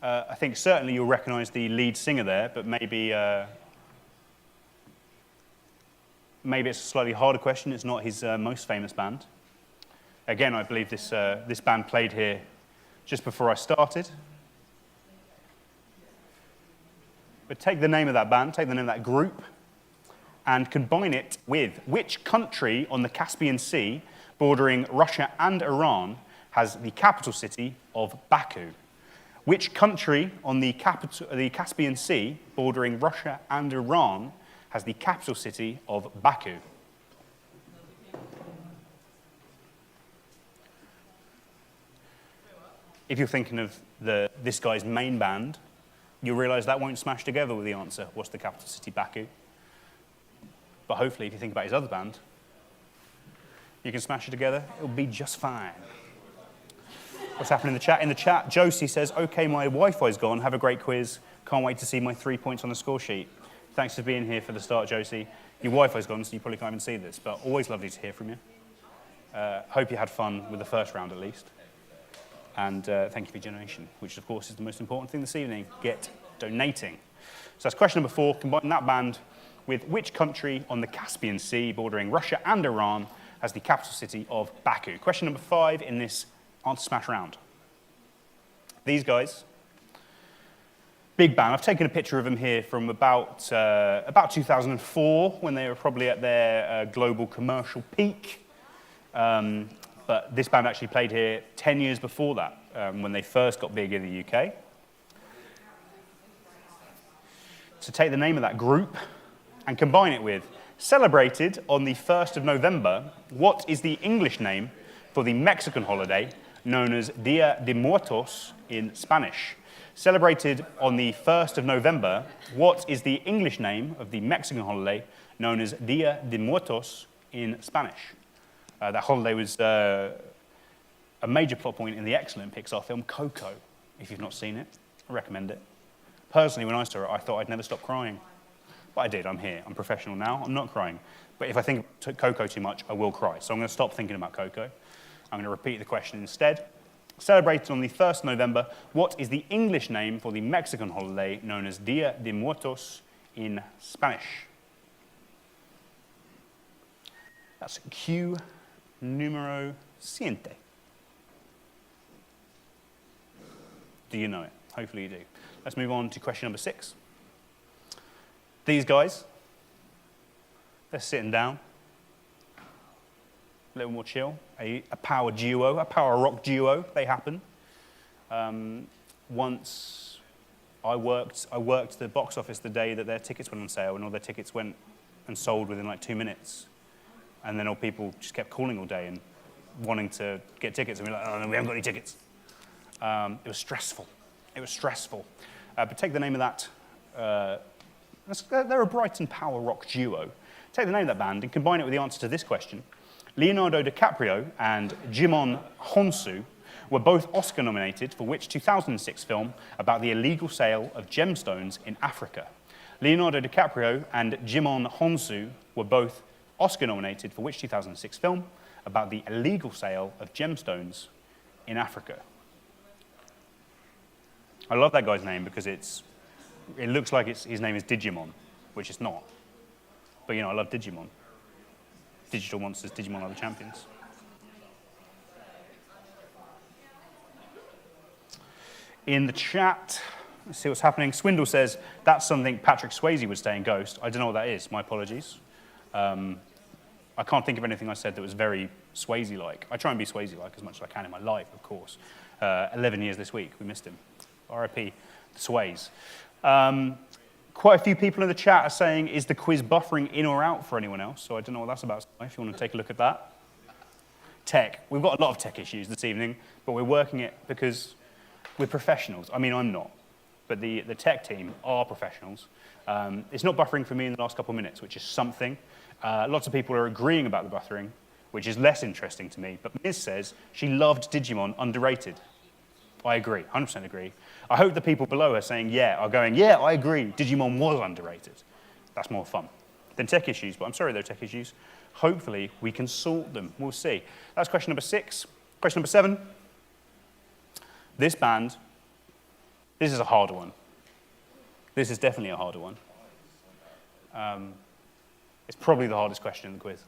I think certainly you'll recognize the lead singer there, but maybe it's a slightly harder question. It's not his most famous band. Again, I believe this band played here just before I started. But take the name of that band, take the name of that group, and combine it with which country on the Caspian Sea, bordering Russia and Iran, has the capital city of Baku? Which country on the Caspian Sea, bordering Russia and Iran, has the capital city of Baku? If you're thinking of this guy's main band, you'll realize that won't smash together with the answer, what's the capital city, Baku? But hopefully, if you think about his other band, you can smash it together, it'll be just fine. What's happening in the chat? In the chat, Josie says, okay, my Wi-Fi's gone, have a great quiz, can't wait to see my 3 points on the score sheet. Thanks for being here for the start, Josie. Your Wi-Fi's gone, so you probably can't even see this, but always lovely to hear from you. Hope you had fun with the first round at least. And thank you for your donation, which of course is the most important thing this evening. Get donating. So that's question number 4. Combine that band with which country on the Caspian Sea bordering Russia and Iran has the capital city of Baku? Question number 5 in this Answer Smash round. These guys, big band. I've taken a picture of them here from about 2004 when they were probably at their global commercial peak. But this band actually played here 10 years before that, when they first got big in the UK. So take the name of that group and combine it with celebrated on the 1st of November. What is the English name for the Mexican holiday known as Dia de Muertos in Spanish? Celebrated on the 1st of November, what is the English name of the Mexican holiday known as Dia de Muertos in Spanish? That holiday was a major plot point in the excellent Pixar film Coco. If you've not seen it, I recommend it. Personally, when I saw it, I thought I'd never stop crying. But I did. I'm here. I'm professional now. I'm not crying. But if I think of Coco too much, I will cry. So I'm going to stop thinking about Coco. I'm going to repeat the question instead. Celebrated on the 1st of November, what is the English name for the Mexican holiday known as Dia de Muertos in Spanish? That's Q numero siete. Do you know it? Hopefully you do. Let's move on to question number 6. These guys, they're sitting down, a little more chill, a power duo, a power rock duo, they happen. Once I worked the box office the day that their tickets went on sale, and all their tickets went and sold within like 2 minutes. And then all people just kept calling all day and wanting to get tickets, and we're like, oh, no, we haven't got any tickets. It was stressful. It was stressful. But take the name of that. They're a Brighton power rock duo. Take the name of that band and combine it with the answer to this question. Leonardo DiCaprio and Jimon Honsu were both Oscar nominated for which 2006 film about the illegal sale of gemstones in Africa? Leonardo DiCaprio and Jimon Honsu were both Oscar nominated for which 2006 film about the illegal sale of gemstones in Africa? I love that guy's name because it looks like his name is Digimon, which it's not. But you know, I love Digimon. Digital monsters, Digimon are the champions. In the chat, let's see what's happening. Swindle says, that's something Patrick Swayze would say in Ghost. I don't know what that is, my apologies. I can't think of anything I said that was very Swayze-like. I try and be Swayze-like as much as I can in my life, of course. 11 years this week, we missed him. R.I.P. Swayze. Quite a few people in the chat are saying, is the quiz buffering in or out for anyone else? So I don't know what that's about, if you want to take a look at that. Tech. We've got a lot of tech issues this evening, but we're working it because we're professionals. I mean, I'm not, but the tech team are professionals. It's not buffering for me in the last couple of minutes, which is something. Lots of people are agreeing about the buffering, which is less interesting to me. But Miz says she loved Digimon, underrated. I agree, 100% agree. I hope the people below her saying yeah are going, yeah, I agree, Digimon was underrated. That's more fun than tech issues, but I'm sorry they're tech issues. Hopefully we can sort them, we'll see. That's question number 6. Question number 7. This band, this is a harder one. This is definitely a harder one. It's probably the hardest question in the quiz.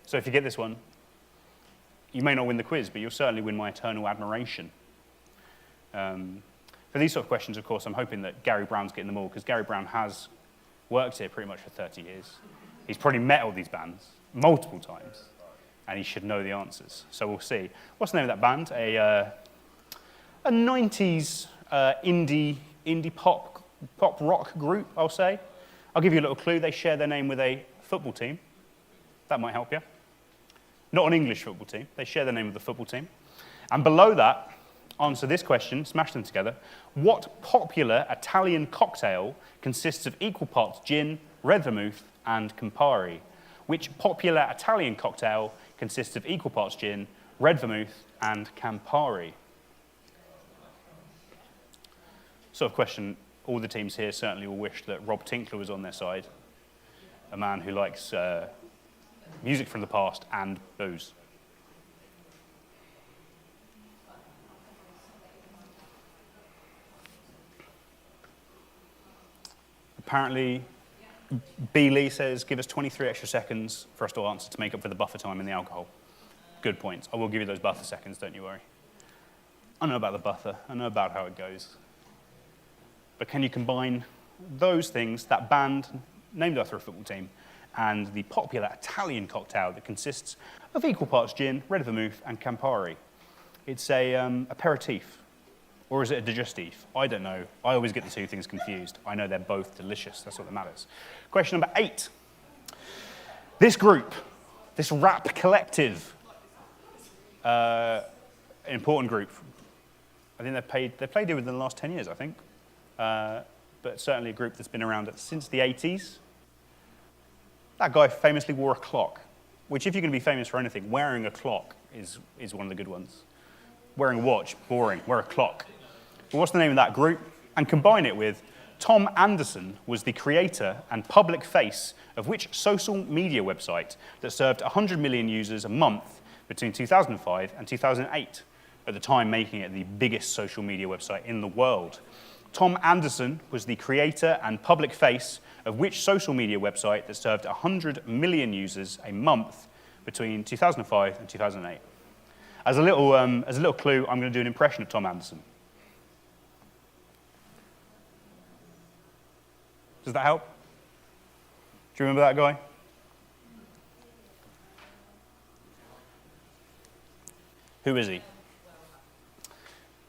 So if you get this one, you may not win the quiz, but you'll certainly win my eternal admiration. For these sort of questions, of course, I'm hoping that Gary Brown's getting them all, because Gary Brown has worked here pretty much for 30 years. He's probably met all these bands multiple times, and he should know the answers. So we'll see. What's the name of that band? A 90s indie pop rock group, I'll say. I'll give you a little clue. They share their name with a football team. That might help you. Not an English football team. They share their name with the football team. And below that, answer this question, smash them together. What popular Italian cocktail consists of equal parts gin, red vermouth, and Campari? Which popular Italian cocktail consists of equal parts gin, red vermouth, and Campari? Sort of question all the teams here certainly will wish that Rob Tinkler was on their side, a man who likes music from the past and booze. Apparently, B. Lee says, give us 23 extra seconds for us to answer to make up for the buffer time in the alcohol. Good points. I will give you those buffer seconds, don't you worry. I know about the buffer. I know about how it goes. But can you combine those things, that band named after a football team, and the popular Italian cocktail that consists of equal parts gin, red vermouth, and Campari? It's a aperitif. Or is it a digestif? I don't know. I always get the two things confused. I know they're both delicious. That's what that matters. Question number 8. This group, this rap collective, important group. I think they've played here within the last 10 years, I think. But certainly a group that's been around since the 80s. That guy famously wore a clock, which if you're going to be famous for anything, wearing a clock is one of the good ones. Wearing a watch, boring. Wear a clock. But what's the name of that group? And combine it with Tom Anderson was the creator and public face of which social media website that served 100 million users a month between 2005 and 2008, at the time making it the biggest social media website in the world. Tom Anderson was the creator and public face of which social media website that served 100 million users a month between 2005 and 2008. As a little clue, I'm going to do an impression of Tom Anderson. Does that help? Do you remember that guy? Who is he?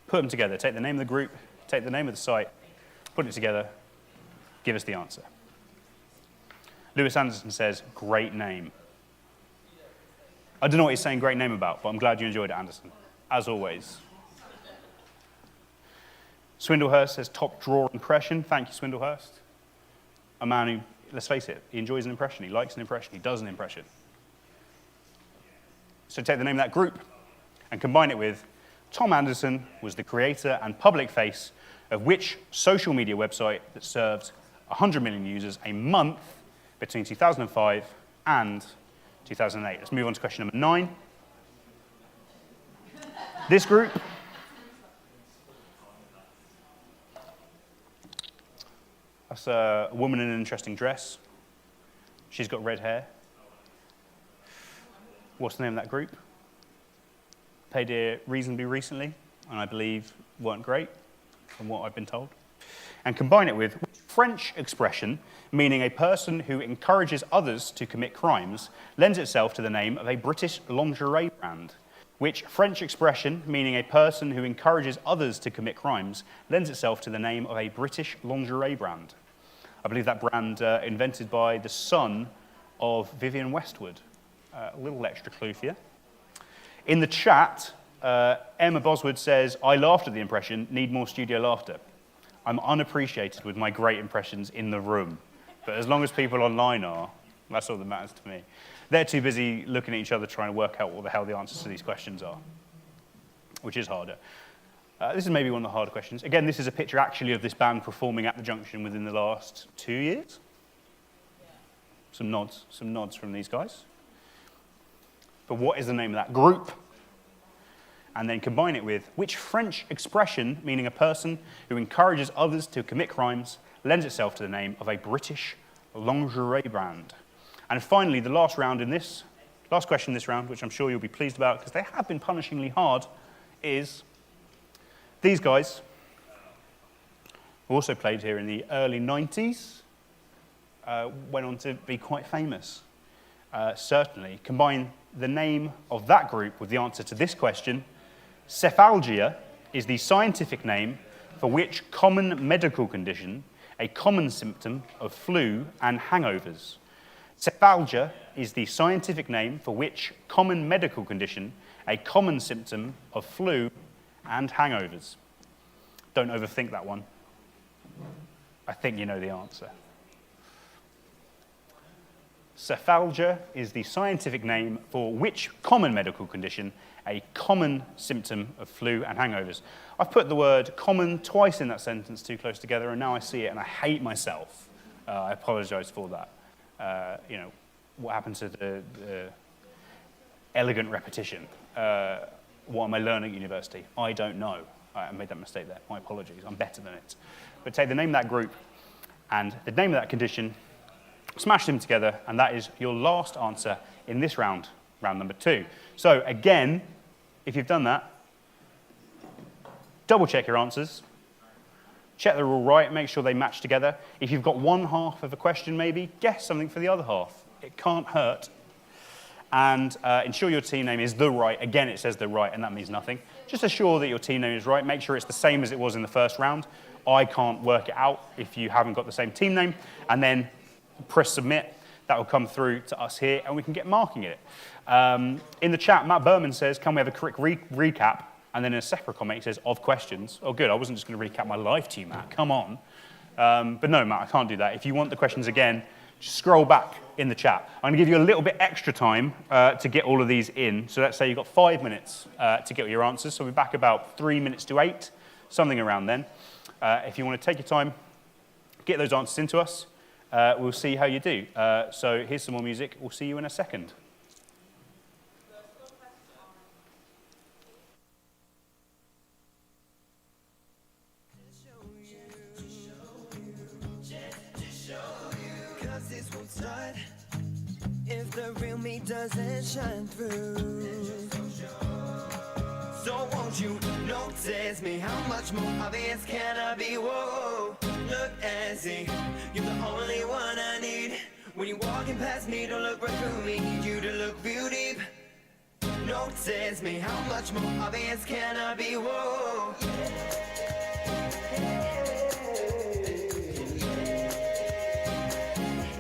Put them together. Take the name of the group, take the name of the site, put it together, give us the answer. Lewis Anderson says, great name. I don't know what he's saying great name about, but I'm glad you enjoyed it, Anderson, as always. Swindlehurst says, top drawer impression. Thank you, Swindlehurst. A man who, let's face it, he enjoys an impression, he likes an impression, he does an impression. So take the name of that group and combine it with Tom Anderson was the creator and public face of which social media website that served 100 million users a month between 2005 and 2008. Let's move on to question number 9. This group that's a woman in an interesting dress. She's got red hair. What's the name of that group? Played here reasonably recently, and I believe weren't great, from what I've been told. And combine it with French expression, meaning a person who encourages others to commit crimes, lends itself to the name of a British lingerie brand. Which French expression, meaning a person who encourages others to commit crimes, lends itself to the name of a British lingerie brand. I believe that brand invented by the son of Vivienne Westwood. A little extra clue for you. In the chat, Emma Boswood says, I laughed at the impression, need more studio laughter. I'm unappreciated with my great impressions in the room. But as long as people online are, that's all that matters to me. They're too busy looking at each other trying to work out what the hell the answers to these questions are, which is harder. This is maybe one of the harder questions. Again, this is a picture actually of this band performing at the Junction within the last 2 years. Some nods from these guys. But what is the name of that group? And then combine it with which French expression, meaning a person who encourages others to commit crimes, lends itself to the name of a British lingerie brand. And finally, the last question in this round, which I'm sure you'll be pleased about because they have been punishingly hard, is these guys, who also played here in the early 90s, went on to be quite famous. Certainly, combine the name of that group with the answer to this question. Cephalgia is the scientific name for which common medical condition, a common symptom of flu and hangovers. Cephalgia is the scientific name for which common medical condition, a common symptom of flu and hangovers. Don't overthink that one. I think you know the answer. Cephalgia is the scientific name for which common medical condition, a common symptom of flu and hangovers. I've put the word common twice in that sentence too close together, and now I see it and I hate myself. I apologize for that. What happened to the elegant repetition? What am I learning at university? I don't know. I made that mistake there. My apologies. I'm better than it. But take the name of that group and the name of that condition, smash them together, and that is your last answer in this round, round number 2. So again, if you've done that, double check your answers, check they're all right, make sure they match together. If you've got one half of a question maybe, guess something for the other half. It can't hurt. And ensure your team name is the right. Again, it says the right, and that means nothing. Just assure that your team name is right. Make sure it's the same as it was in the first round. I can't work it out if you haven't got the same team name. And then press submit. That will come through to us here, and we can get marking it. In the chat, Matt Berman says, can we have a quick recap? And then in a separate comment, he says, of questions. Oh, good. I wasn't just going to recap my life to you, Matt. Come on. But no, Matt, I can't do that. If you want the questions again, just scroll back in the chat. I'm going to give you a little bit extra time to get all of these in. So let's say you've got 5 minutes to get your answers. So we're back about 3 minutes to 8, something around then. If you want to take your time, get those answers into us. We'll see how you do. So here's some more music. We'll see you in a second. If the real me doesn't shine through, so won't you notice me? How much more obvious can I be? Whoa, look and see, you're the only one I need. When you're walking past me, don't look right through me. Need you to look real deep. Notice me. How much more obvious can I be? Whoa.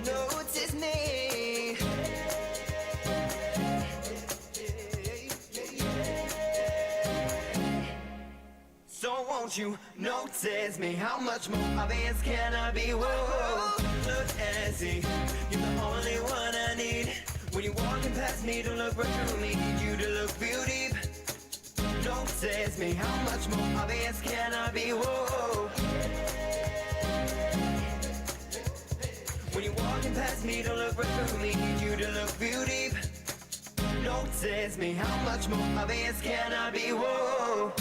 Notice me. So won't you notice me? How much more obvious can I be? Whoa, look and see, you're the only one I need. When you're walking past me, don't look right through me. Need you to look real deep. Notice me. How much more obvious can I be? Whoa. When you're walking past me, don't look right through me. Need you to look real deep. Notice me. How much more obvious can I be? Whoa.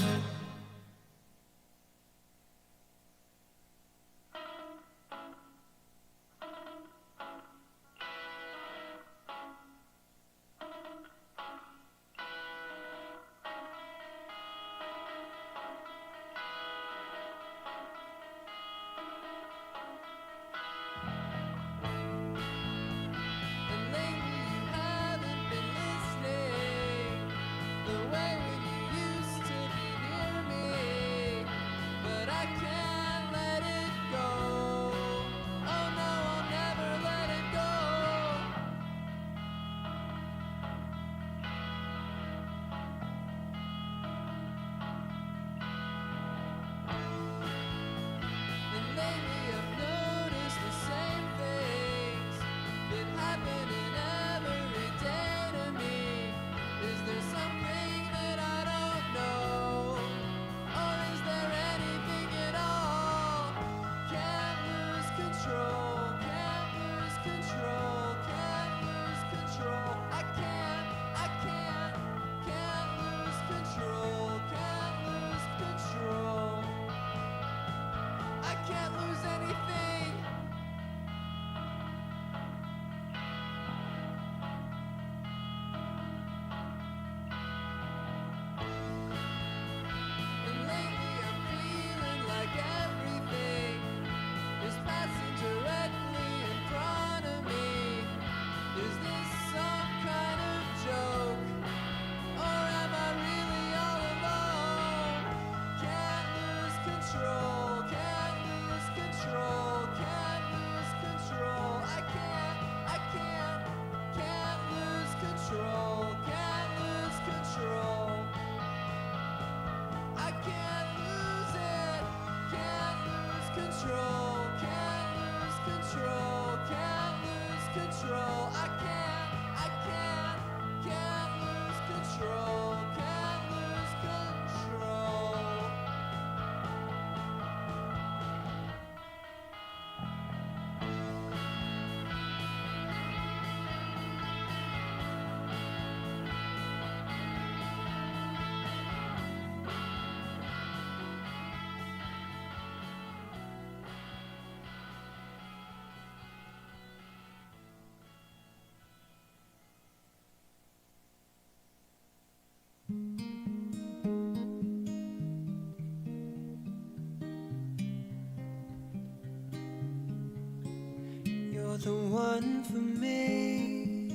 You're the one for me.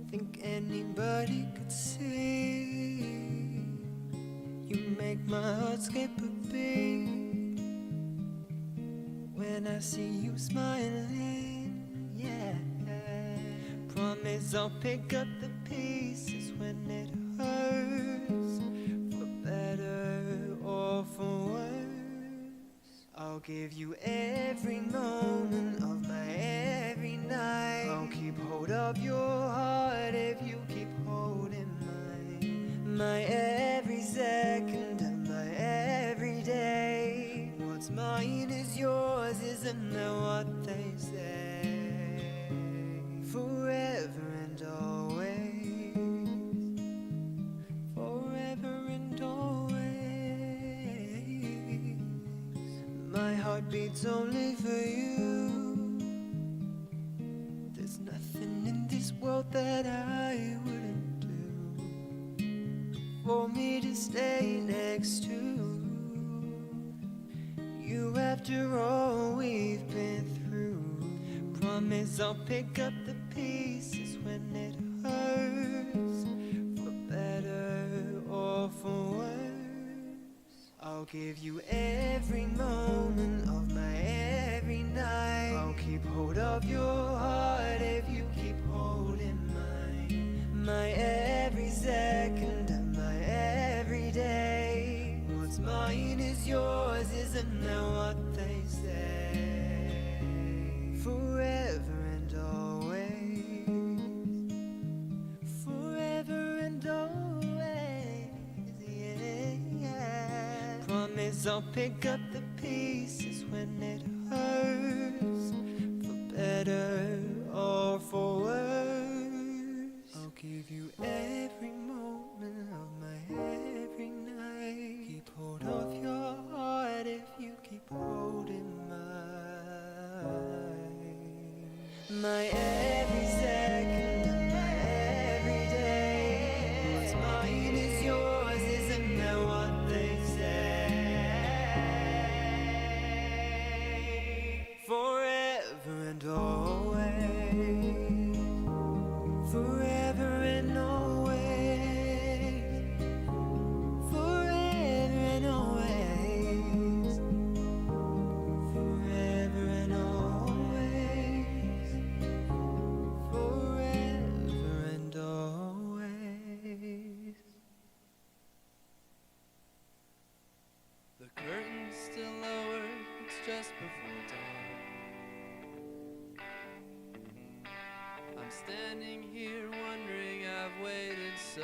Think anybody could see. You make my heart skip a beat when I see you smiling, yeah. Promise I'll pick up the pieces when it hurts, for better or for worse. I'll give you every moment of my every night. I'll keep hold of your heart if you keep holding mine. My every second of my every day. What's mine is yours, isn't that what they say? Forever and always, forever and always. My heart beats only for you. There's nothing in this world that I wouldn't do for me to stay next to you after all we've been through. Promise I'll pick up the pieces when it hurts, for better or for worse. I'll give you every moment of my every night. I'll keep hold of your heart if you keep holding mine. My every second of my every day. What's mine is yours, isn't that what they say? Forever and always, forever and always, yeah. Promise I'll pick up the pieces when it hurts, for better or for worse. I'll give you every moment of my every night. Keep hold of your heart if you keep holding mine. My every second of my every day. What's mine is yours, isn't that what they say? Forever and always, forever and always, forever and always, forever and always, forever and always. The curtain's still lowered, it's just before dawn. I'm standing here wondering I've waited so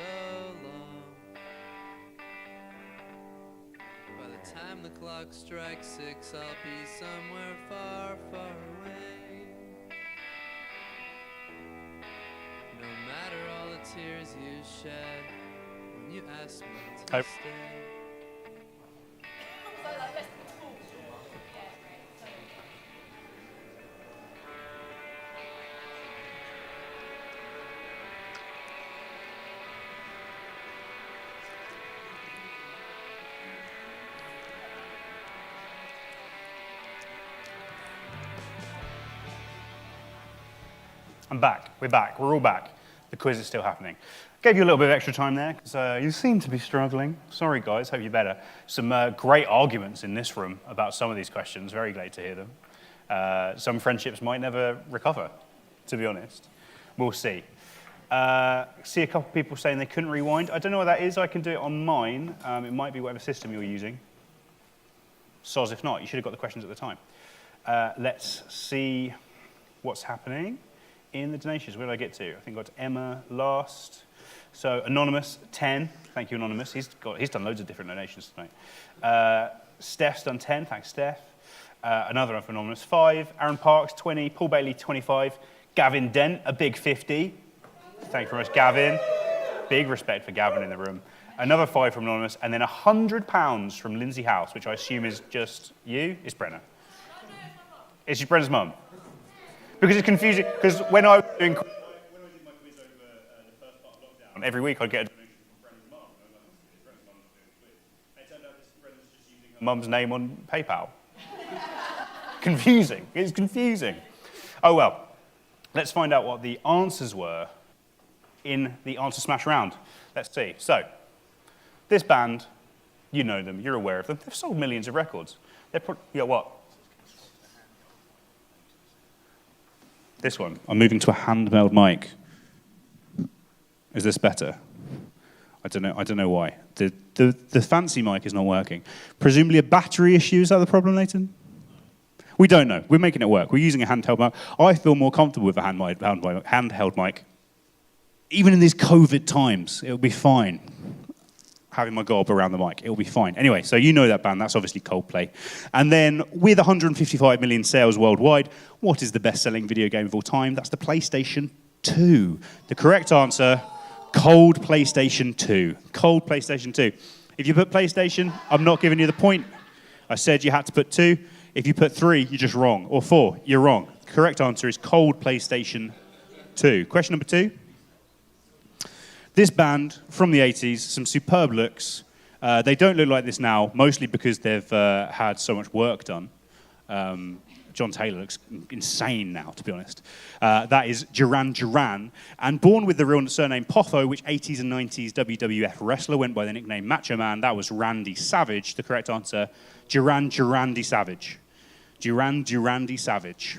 long. By the time the clock strikes 6, I'll be somewhere far, far away. No matter all the tears you shed when you asked me to Hi. stay. I'm back. We're back. We're all back. The quiz is still happening. Gave you a little bit of extra time there because you seem to be struggling. Sorry, guys. Hope you're better. Some great arguments in this room about some of these questions. Very glad to hear them. Some friendships might never recover, to be honest. We'll see. See a couple of people saying they couldn't rewind. I don't know what that is. I can do it on mine. It might be whatever system you're using. Soz if not. You should have got the questions at the time. Let's see what's happening in the donations. Where did I get to? I think I got to Emma last. So Anonymous, 10. Thank you, Anonymous. He's done loads of different donations tonight. Steph's done 10. Thanks, Steph. Another one for Anonymous, 5. Aaron Parks, 20. Paul Bailey, 25. Gavin Dent, a big 50. Thank you very much, Gavin. Big respect for Gavin in the room. Another 5 from Anonymous, and then £100 from Lindsay House, which I assume is just you. It's Brenna. It's Brenna's mum. Because it's confusing. Because when I was doing my quiz over the first part of lockdown, every week I'd get a donation from Brenna's mum. And I was like, is Brenna's mum not doing the quiz? And it turned out this Brenna's just using her mum's name on PayPal. Confusing. It's confusing. Oh, well, let's find out what the answers were in the Answer Smash round. Let's see. So, this band, you know them, you're aware of them. They've sold millions of records. Yeah, what? This one. I'm moving to a handheld mic. Is this better? I don't know why. The fancy mic is not working. Presumably a battery issue, is that the problem, Nathan? We don't know. We're making it work. We're using a handheld mic. I feel more comfortable with a handheld mic. Even in these COVID times, it'll be fine. Having my gob around the mic, it'll be fine. Anyway, so you know that band, that's obviously Coldplay. And then, with 155 million sales worldwide, what is the best-selling video game of all time? That's the PlayStation 2. The correct answer, Cold PlayStation 2. Cold PlayStation 2. If you put PlayStation, I'm not giving you the point. I said you had to put 2. If you put 3, you're just wrong. Or 4, you're wrong. Correct answer is Cold PlayStation 2. Question number 2. This band from the 80s, some superb looks. They don't look like this now, mostly because they've had so much work done. John Taylor looks insane now, to be honest. That is Duran Duran. And born with the real surname Poffo, which 80s and 90s WWF wrestler went by the nickname Macho Man, that was Randy Savage. The correct answer, Duran Durandy Savage. Duran Durandy Savage.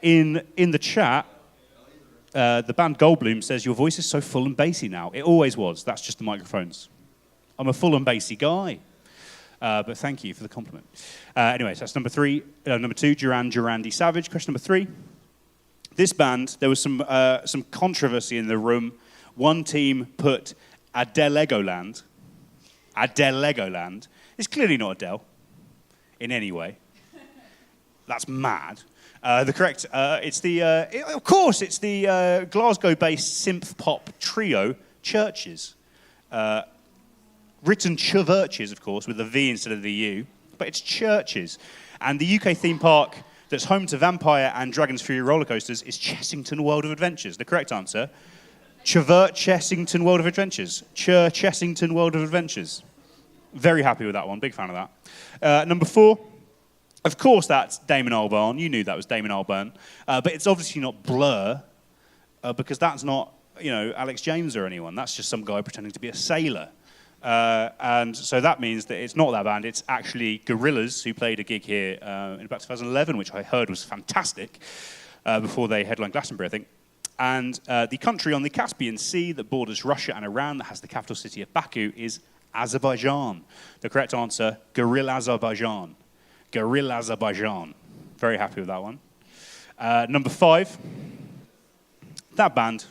In the chat, the band Goldblum says, your voice is so full and bassy now. It always was. That's just the microphones. I'm a full and bassy guy. But thank you for the compliment. Anyway, so that's number 2, Duran Durandy Savage. Question number 3. This band, there was some controversy in the room. One team put Adele Legoland. Adele Legoland. It's clearly not Adele in any way. That's mad. The correct, it's the Glasgow-based synth pop trio Churches. Written Churches, of course, with a V instead of the U, but it's Churches. And the UK theme park that's home to Vampire and Dragon's Fury roller coasters is Chessington World of Adventures. The correct answer, Chessington World of Adventures. Chessington World of Adventures. Very happy with that one, big fan of that. Number 4. Of course, that's Damon Albarn. You knew that was Damon Albarn. But it's obviously not Blur, because that's not, Alex James or anyone. That's just some guy pretending to be a sailor. And so that means that it's not that band. It's actually Gorillaz, who played a gig here in about 2011, which I heard was fantastic, before they headlined Glastonbury, I think. And the country on the Caspian Sea that borders Russia and Iran, that has the capital city of Baku, is Azerbaijan. The correct answer, Gorilla Azerbaijan. Gorilla Azerbaijan. Very happy with that one. Number 5. That band,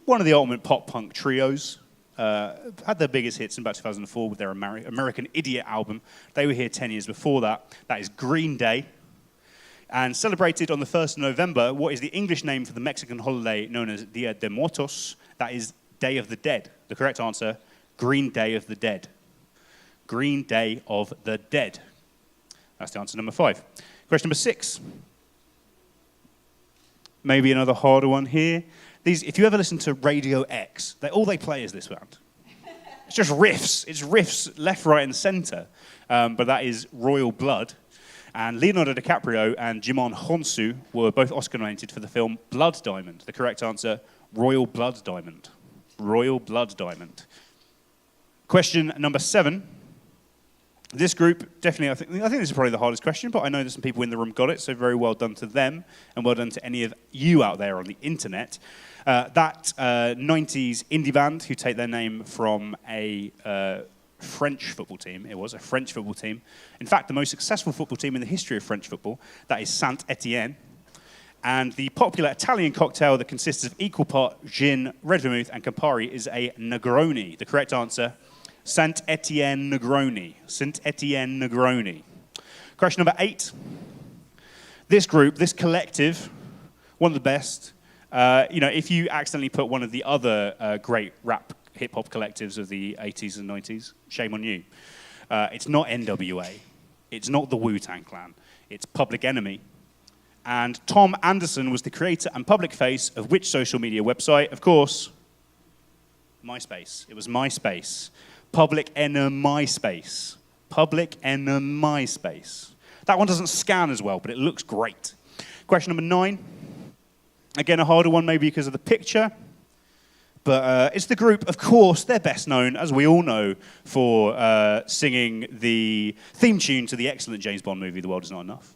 one of the ultimate pop-punk trios, had their biggest hits in about 2004 with their American Idiot album. They were here 10 years before that. That is Green Day. And celebrated on the 1st of November, what is the English name for the Mexican holiday known as Dia de Muertos? That is Day of the Dead. The correct answer, Green Day of the Dead. Green Day of the Dead. That's the answer number 5. Question number 6. Maybe another harder one here. If you ever listen to Radio X, all they play is this band. It's just riffs. It's riffs left, right, and center. But that is Royal Blood. And Leonardo DiCaprio and Jimon Honsu were both Oscar nominated for the film Blood Diamond. The correct answer, Royal Blood Diamond. Royal Blood Diamond. Question number 7. This group, definitely, I think this is probably the hardest question, but I know that some people in the room got it, so very well done to them, and well done to any of you out there on the internet. That 90s indie band, who take their name from a French football team. It was a French football team. In fact, the most successful football team in the history of French football. That is Saint-Étienne. And the popular Italian cocktail that consists of equal part gin, red vermouth, and Campari is a Negroni. The correct answer, Saint-Étienne Negroni. Saint-Étienne Negroni. Question number 8. This group, this collective, one of the best. If you accidentally put one of the other great rap hip-hop collectives of the 80s and 90s, shame on you. It's not NWA. It's not the Wu-Tang Clan. It's Public Enemy. And Tom Anderson was the creator and public face of which social media website? Of course, MySpace. It was MySpace. Public Enemy MySpace. Public Enemy MySpace. That one doesn't scan as well, but it looks great. Question number 9. Again, a harder one maybe because of the picture. But it's the group, of course, they're best known, as we all know, for singing the theme tune to the excellent James Bond movie, The World Is Not Enough.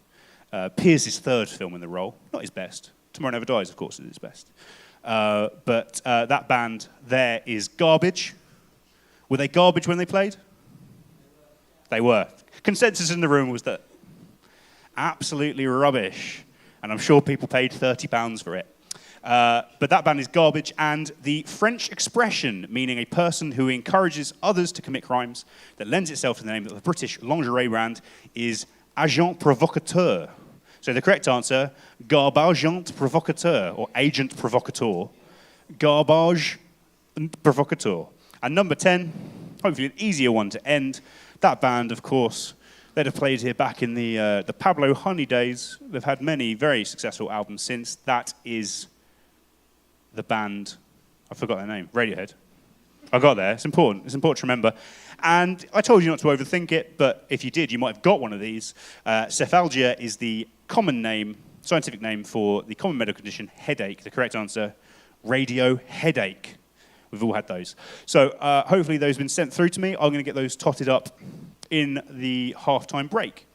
Pierce's 3rd film in the role, not his best. Tomorrow Never Dies, of course, is his best. But that band there is Garbage. Were they garbage when they played? They were. Consensus in the room was that absolutely rubbish. And I'm sure people paid £30 for it. But that band is Garbage, and the French expression meaning a person who encourages others to commit crimes that lends itself to the name of the British lingerie brand is agent provocateur. So the correct answer, garbagent provocateur, or agent provocateur. Garbage provocateur. And number 10, hopefully an easier one to end. That band, of course, they'd have played here back in the Pablo Honey days. They've had many very successful albums since. That is the band, I forgot their name, Radiohead. I got there, it's important to remember. And I told you not to overthink it, but if you did, you might have got one of these. Cephalgia is the common name, scientific name for the common medical condition, headache. The correct answer, radio headache. We've all had those. So hopefully those have been sent through to me. I'm going to get those totted up in the halftime break.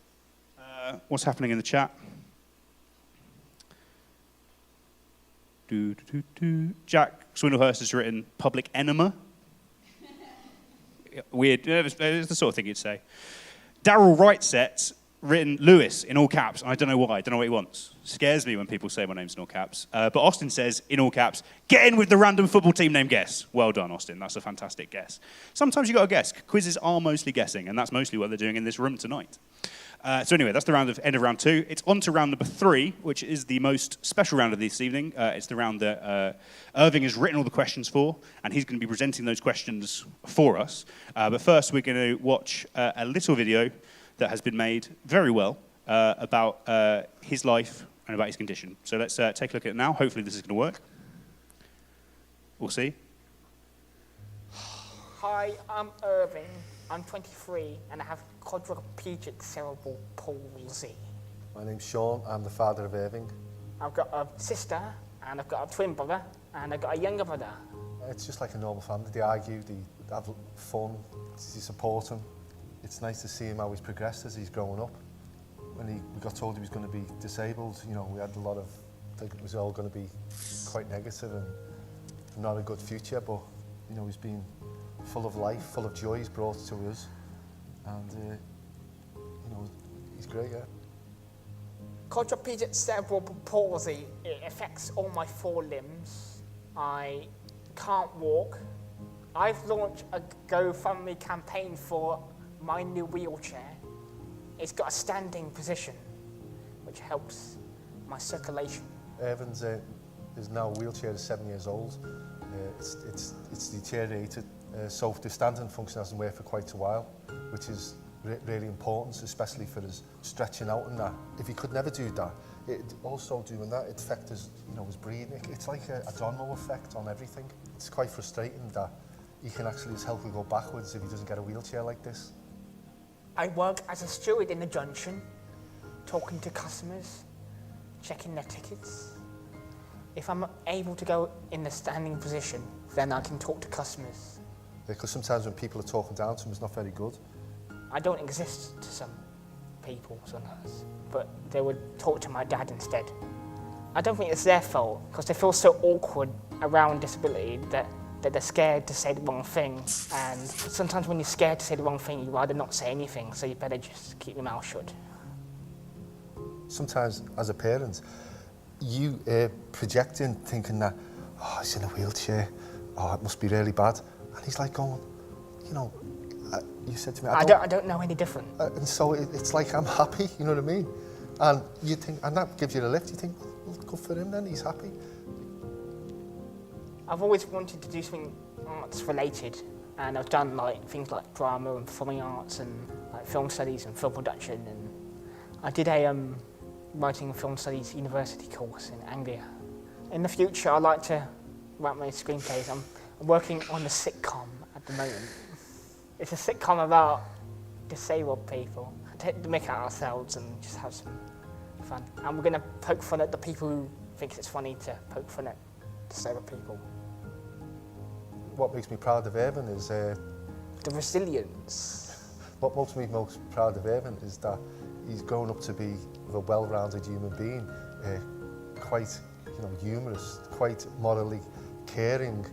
What's happening in the chat? Jack Swindlehurst has written public enema. Weird. It's the sort of thing you'd say. Daryl Wrightset's written Lewis in all caps. I don't know why. I don't know what he wants. Scares me when people say my name's in all caps. But Austin says, in all caps, get in with the random football team name guess. Well done, Austin. That's a fantastic guess. Sometimes you got to guess. Quizzes are mostly guessing, and that's mostly what they're doing in this room tonight. So anyway, that's the end of round 2. It's on to round number 3, which is the most special round of this evening. It's the round that Irving has written all the questions for, and he's going to be presenting those questions for us. But first, we're going to watch a little video that has been made very well about his life and about his condition. So let's take a look at it now. Hopefully this is going to work. We'll see. Hi, I'm Irving. I'm 23 and I have quadriplegic cerebral palsy. My name's Sean. I'm the father of Irving. I've got a sister and I've got a twin brother and I've got a younger brother. It's just like a normal family. They argue, they have fun, they support him. It's nice to see him how he's progressed as he's growing up. When we got told he was going to be disabled, you know, we had a lot of, I think it was all going to be quite negative and not a good future, but, you know, he's been full of life, full of joy he's brought to us. And, you know, he's great, yeah. Quadriplegic cerebral palsy, it affects all my 4 limbs. I can't walk. I've launched a GoFundMe campaign for my new wheelchair. It's got a standing position, which helps my circulation. Irving's is now a wheelchair, is 7 years old. It's deteriorated, so the standing function hasn't worked for quite a while, which is really important, especially for his stretching out and that. If he could never do that, it also doing that, it affects his, you know, his breathing. It's like a domino effect on everything. It's quite frustrating that he can actually, his health will go backwards if he doesn't get a wheelchair like this. I work as a steward in the junction, talking to customers, checking their tickets. If I'm able to go in the standing position, then I can talk to customers. Because sometimes when people are talking down to him, it's not very good. I don't exist to some people sometimes, but they would talk to my dad instead. I don't think it's their fault, because they feel so awkward around disability that they're scared to say the wrong thing. And sometimes when you're scared to say the wrong thing, you'd rather not say anything, so you better just keep your mouth shut. Sometimes, as a parent, you projecting, thinking that, oh, he's in a wheelchair, oh, it must be really bad. And he's like going, you know, you said to me, I don't know any different. And so it's like, I'm happy, you know what I mean? And you think, and that gives you a lift, you think, well, good for him then, he's happy. I've always wanted to do something arts related, and I've done like things like drama and performing arts and like film studies and film production, and I did a writing and film studies university course in Anglia. In the future, I'd like to write my screenplays. I'm working on a sitcom at the moment. It's a sitcom about disabled people, take the mick out ourselves and just have some fun. And we're going to poke fun at the people who think it's funny to poke fun at disabled people. What makes me proud of Irving is The resilience. what makes me most proud of Irving is that he's grown up to be a well-rounded human being, quite, humorous, quite morally caring,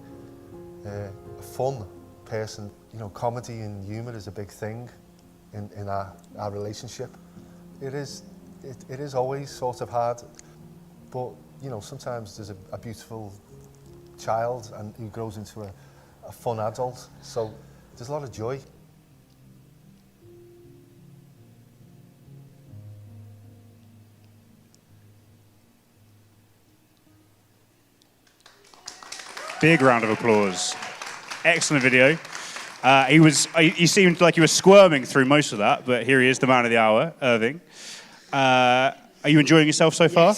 a fun person. Comedy and humour is a big thing in our relationship. It is always sort of hard, but sometimes there's a beautiful child and who grows into a fun adult. So there's a lot of joy. Big round of applause. Excellent video. He seemed like he was squirming through most of that, but here he is, the man of the hour, Irving. Are you enjoying yourself so far?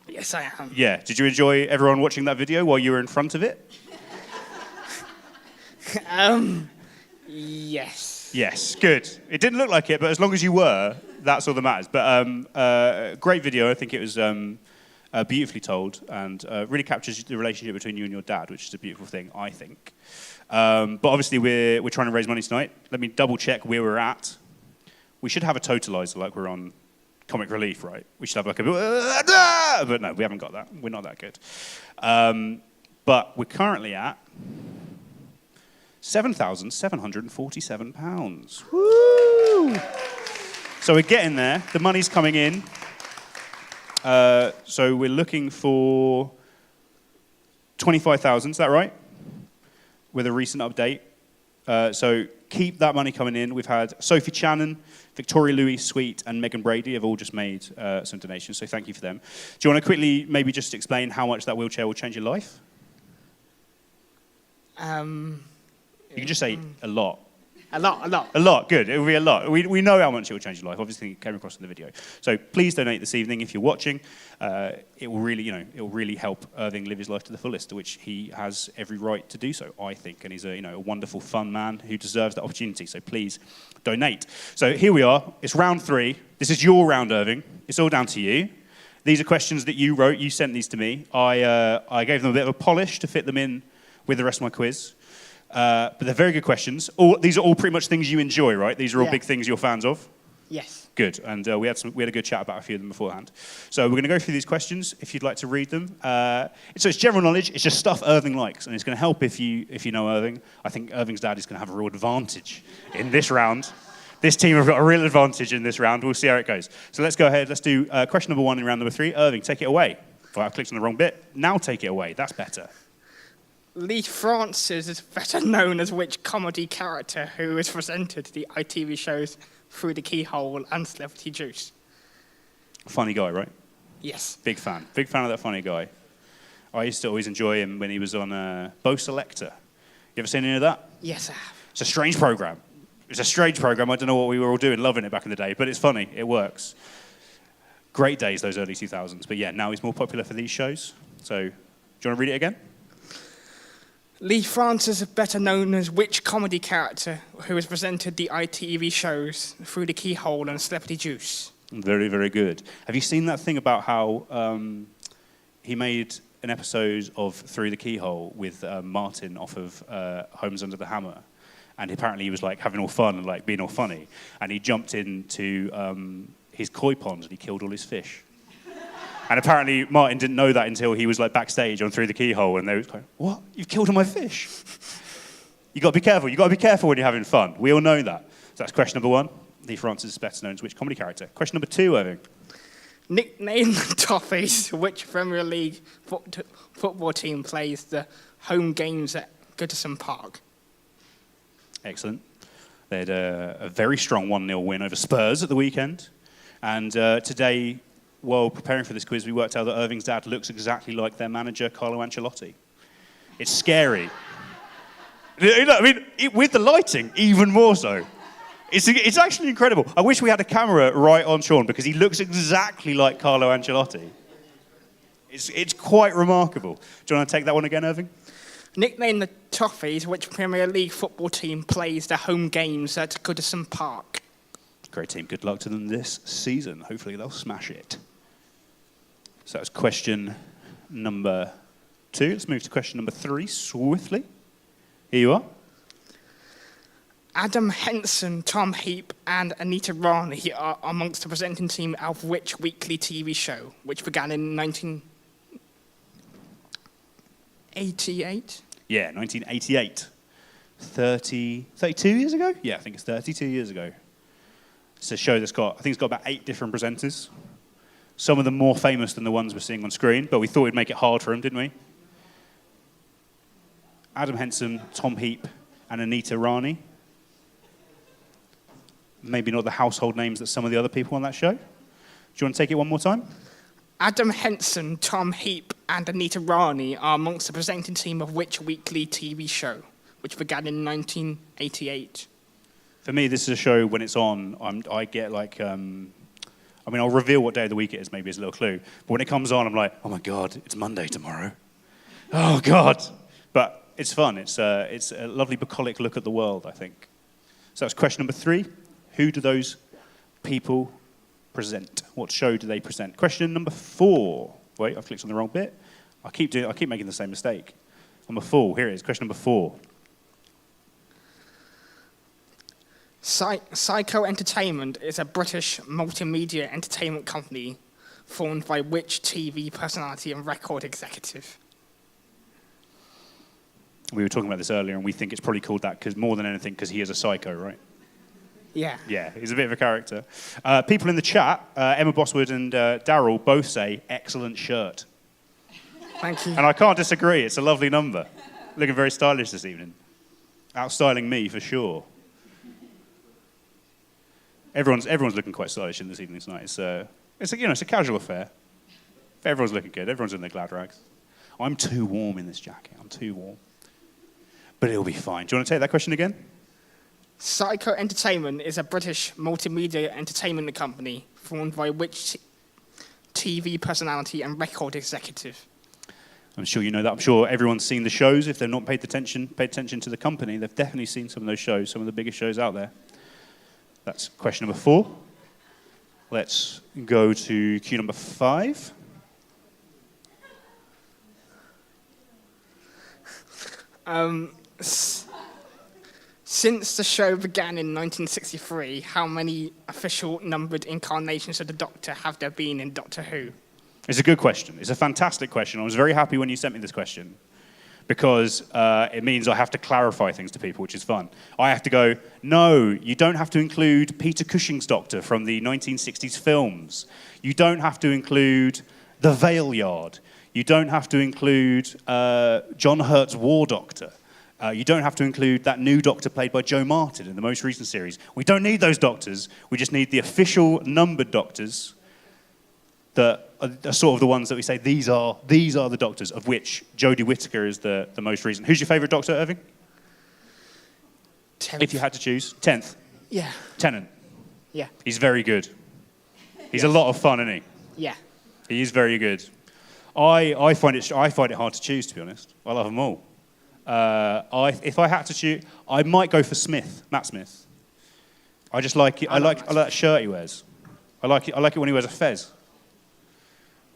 Yes, I am. Yeah. Did you enjoy everyone watching that video while you were in front of it? Yes. Yes, good. It didn't look like it, but as long as you were, that's all that matters. But great video. I think it was beautifully told and really captures the relationship between you and your dad, which is a beautiful thing, I think. But obviously, we're trying to raise money tonight. Let me double check where we're at. We should have a totalizer like we're on Comic Relief, right? We should have like a... But no, we haven't got that. We're not that good. But we're currently at £7,747. Woo! So we're getting there. The money's coming in. So we're looking for 25,000, is that right? With a recent update. So keep that money coming in. We've had Sophie Channon, Victoria Louis Sweet, and Megan Brady have all just made some donations, so thank you for them. Do you want to quickly maybe just explain how much that wheelchair will change your life? You can just say a lot. A lot. A lot, good. It will be a lot. We know how much it will change your life. Obviously, it came across in the video. So please donate this evening if you're watching. It will really help Irving live his life to the fullest, which he has every right to do so, I think. And he's a wonderful, fun man who deserves that opportunity. So please donate. So here we are. It's round 3. This is your round, Irving. It's all down to you. These are questions that you wrote. You sent these to me. I gave them a bit of a polish to fit them in with the rest of my quiz. But they're very good questions. These are all pretty much things you enjoy, right? These are all big things you're fans of? Yes. Good. And we had a good chat about a few of them beforehand. So we're going to go through these questions if you'd like to read them. So it's general knowledge. It's just stuff Irving likes. And it's going to help if you know Irving. I think Irving's dad is going to have a real advantage in this round. This team have got a real advantage in this round. We'll see how it goes. So let's go ahead. Let's do question number 1 in round number 3. Irving, take it away. Well, I clicked on the wrong bit. Now take it away. That's better. Lee Francis is better known as which comedy character who has presented the ITV shows Through the Keyhole and Celebrity Juice? Funny guy, right? Yes. Big fan. Big fan of that funny guy. I used to always enjoy him when he was on Bo Selector. You ever seen any of that? Yes, I have. It's a strange program. It's a strange program. I don't know what we were all doing, loving it back in the day, but it's funny. It works. Great days, those early 2000s. But yeah, now he's more popular for these shows. So, do you want to read it again? Lee Francis is better known as which comedy character who has presented the ITV shows Through the Keyhole and Celebrity Juice? Very, very good. Have you seen that thing about how he made an episode of Through the Keyhole with Martin off of Homes Under the Hammer? And apparently he was like having all fun and like being all funny. And he jumped into his koi pond and he killed all his fish. And apparently Martin didn't know that until he was like backstage on Through the Keyhole, and they were like, "What? You've killed all my fish?" You got to be careful. You got to be careful when you're having fun. We all know that. So that's question number 1. Lee Francis is better known as which comedy character? Question number 2, Irving. Nickname the Toffees, which Premier League football team plays the home games at Goodison Park? Excellent. They had a very strong 1-0 win over Spurs at the weekend, and today, while preparing for this quiz, we worked out that Irving's dad looks exactly like their manager, Carlo Ancelotti. It's scary. I mean, with the lighting, even more so. It's actually incredible. I wish we had a camera right on Sean, because he looks exactly like Carlo Ancelotti. It's quite remarkable. Do you want to take that one again, Irving? Nickname the Toffees, which Premier League football team plays their home games at Goodison Park? Great team. Good luck to them this season. Hopefully they'll smash it. So that's question number 2. Let's move to question number 3 swiftly. Here you are. Adam Henson, Tom Heap, and Anita Rani are amongst the presenting team of which weekly TV show, which began in 1988? Yeah, 1988. 32 years ago? Yeah, I think it's 32 years ago. It's a show that's got, I think it's got about 8 different presenters. Some of them more famous than the ones we're seeing on screen, but we thought we'd make it hard for them, didn't we? Adam Henson, Tom Heap, and Anita Rani. Maybe not the household names that some of the other people on that show. Do you want to take it one more time? Adam Henson, Tom Heap, and Anita Rani are amongst the presenting team of which weekly TV show, which began in 1988? For me, this is a show, when it's on, I get like, I'll reveal what day of the week it is, maybe as a little clue. But when it comes on, I'm like, oh my God, it's Monday tomorrow. Oh God. But it's fun. It's a lovely bucolic look at the world, I think. So that's question number 3. Who do those people present? What show do they present? Question number 4. Wait, I've clicked on the wrong bit. I keep making the same mistake. I'm a fool. Here it is. Question number 4. Psycho Entertainment is a British multimedia entertainment company formed by which TV personality and record executive? We were talking about this earlier, and we think it's probably called that because more than anything because he is a psycho, right? Yeah. Yeah, he's a bit of a character. People in the chat, Emma Boswood and Daryl both say, excellent shirt. Thank you. And I can't disagree. It's a lovely number. Looking very stylish this evening. Outstyling me, for sure. Everyone's looking quite stylish in this evening tonight. It's a casual affair. Everyone's looking good. Everyone's in their glad rags. I'm too warm in this jacket. I'm too warm. But it'll be fine. Do you want to take that question again? Psycho Entertainment is a British multimedia entertainment company formed by which TV personality and record executive? I'm sure you know that. I'm sure everyone's seen the shows. If they've not paid attention to the company, they've definitely seen some of those shows, some of the biggest shows out there. That's question number 4. Let's go to cue number 5. Since the show began in 1963, how many official numbered incarnations of the Doctor have there been in Doctor Who? It's a good question. It's a fantastic question. I was very happy when you sent me this question because it means I have to clarify things to people, which is fun. I have to go, no, you don't have to include Peter Cushing's Doctor from the 1960s films. You don't have to include The Veil Yard. You don't have to include John Hurt's War Doctor. You don't have to include that new Doctor played by Joe Martin in the most recent series. We don't need those Doctors. We just need the official numbered Doctors that are sort of the ones that we say, these are the Doctors, of which Jodie Whittaker is the most recent. Who's your favourite Doctor, Irving? 10th. If you had to choose. 10th. Yeah. Tennant. Yeah. He's very good. He's a lot of fun, isn't he? Yeah. He is very good. I find it hard to choose, to be honest. I love them all. If I had to choose, I might go for Smith, Matt Smith. I just like it. I like that shirt he wears. I like it when he wears a fez.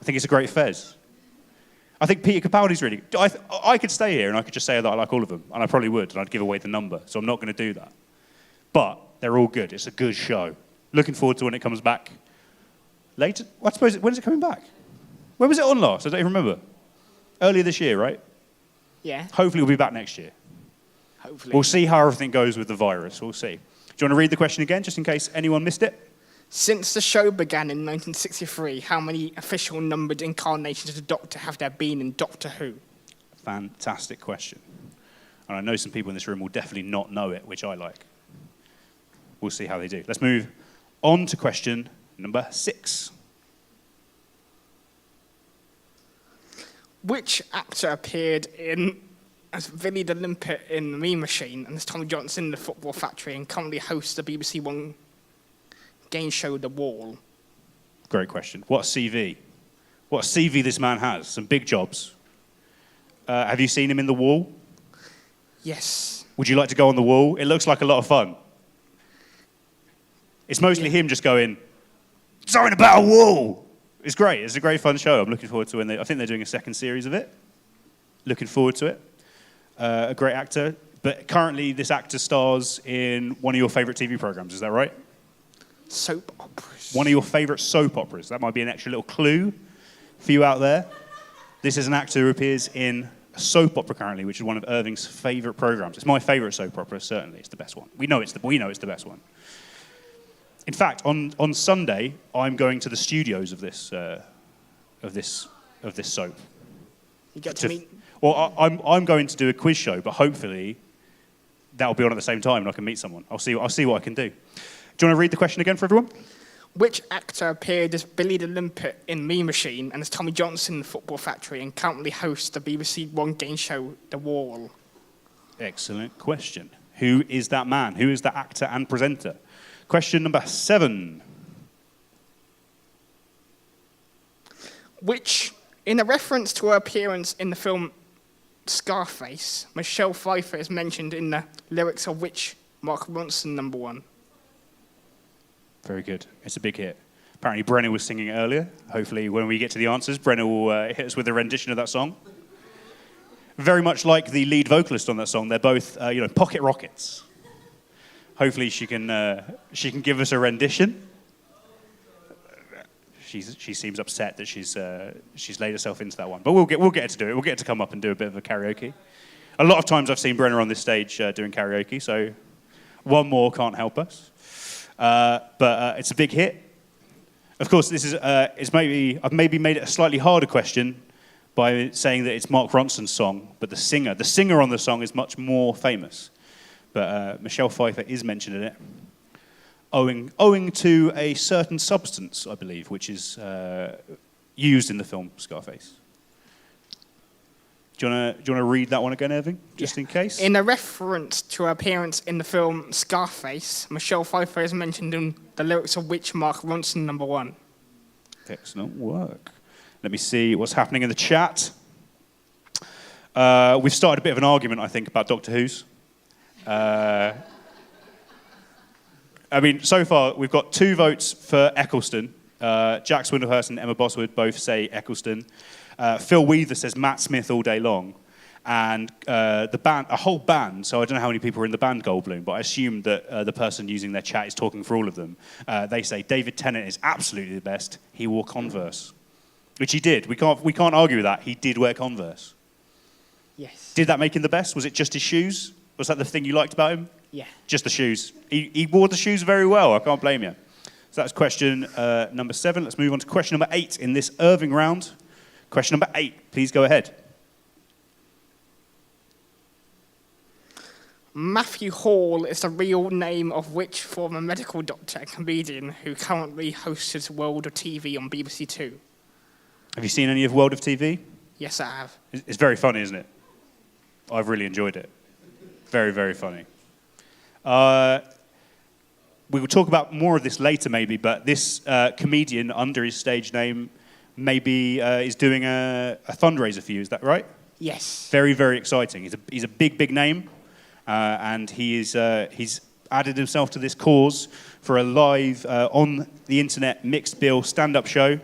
I think it's a great fez. I think Peter Capaldi's really good. I could stay here and I could just say that I like all of them, and I probably would, and I'd give away the number, so I'm not going to do that. But they're all good. It's a good show. Looking forward to when it comes back later. I suppose, when is it coming back? When was it on last? I don't even remember. Earlier this year, right? Yeah. Hopefully we'll be back next year. Hopefully. We'll see how everything goes with the virus. We'll see. Do you want to read the question again, just in case anyone missed it? Since the show began in 1963, how many official numbered incarnations of the Doctor have there been in Doctor Who? Fantastic question. And I know some people in this room will definitely not know it, which I like. We'll see how they do. Let's move on to question number 6. Which actor appeared as Billy the Limpet in The Mean Machine and as Tommy Johnson in The Football Factory and currently hosts the BBC One game show The Wall? Great question. What a CV. What a CV this man has. Some big jobs. Have you seen him in The Wall? Yes. Would you like to go on The Wall? It looks like a lot of fun. It's mostly him just going, something about a wall. It's great. It's a great fun show. I'm looking forward to I think they're doing a second series of it. Looking forward to it. A great actor. But currently, this actor stars in one of your favourite TV programmes. Is that right? Soap operas. One of your favourite soap operas. That might be an extra little clue for you out there. This is an actor who appears in a soap opera currently, which is one of Irving's favourite programmes. It's my favourite soap opera, certainly. It's the best one. We know it's the best one. In fact, on Sunday, I'm going to the studios of this soap. You get to meet. Well, I'm going to do a quiz show, but hopefully that'll be on at the same time and I can meet someone. I'll see what I can do. Do you want to read the question again for everyone? Which actor appeared as Billy the Limpet in Mean Machine and as Tommy Johnson in The Football Factory and currently hosts the BBC One game show The Wall? Excellent question. Who is that man? Who is that actor and presenter? Question number 7. Which, in a reference to her appearance in the film Scarface, Michelle Pfeiffer is mentioned in the lyrics of which Mark Ronson #1? Very good. It's a big hit. Apparently Brenner was singing it earlier. Hopefully when we get to the answers, Brenner will hit us with a rendition of that song. Very much like the lead vocalist on that song. They're both, pocket rockets. Hopefully she can give us a rendition. She seems upset that she's laid herself into that one. But we'll get her to do it. We'll get her to come up and do a bit of a karaoke. A lot of times I've seen Brenner on this stage doing karaoke, so one more can't help us. But it's a big hit. Of course, this is I've maybe made it a slightly harder question by saying that it's Mark Ronson's song, but the singer on the song is much more famous. But Michelle Pfeiffer is mentioned in it, owing to a certain substance, I believe, which is used in the film Scarface. Do you want to read that one again, Irving, just in case? In a reference to her appearance in the film Scarface, Michelle Pfeiffer is mentioned in the lyrics of which Mark Ronson #1? Excellent work. Let me see what's happening in the chat. We've started a bit of an argument, I think, about Doctor Who's. So far, we've got 2 votes for Eccleston. Jack Swindlehurst and Emma Bosworth both say Eccleston. Phil Weaver says Matt Smith all day long. And the band, a whole band, so I don't know how many people are in the band Goldblum, but I assume that the person using their chat is talking for all of them. They say David Tennant is absolutely the best. He wore Converse. Which he did. We can't argue with that. He did wear Converse. Yes. Did that make him the best? Was it just his shoes? Was that the thing you liked about him? Yeah. Just the shoes. He wore the shoes very well. I can't blame you. So that's question number 7. Let's move on to question number 8 in this Irving round. Question number 8. Please go ahead. Matthew Hall is the real name of which former medical doctor and comedian who currently hosts World of TV on BBC Two? Have you seen any of World of TV? Yes, I have. It's very funny, isn't it? I've really enjoyed it. Very, very funny. We will talk about more of this later, maybe, but this comedian under his stage name maybe is doing a fundraiser for you. Is that right? Yes. Very, very exciting. He's a big, big name, and he's added himself to this cause for a live on the internet mixed bill stand-up show.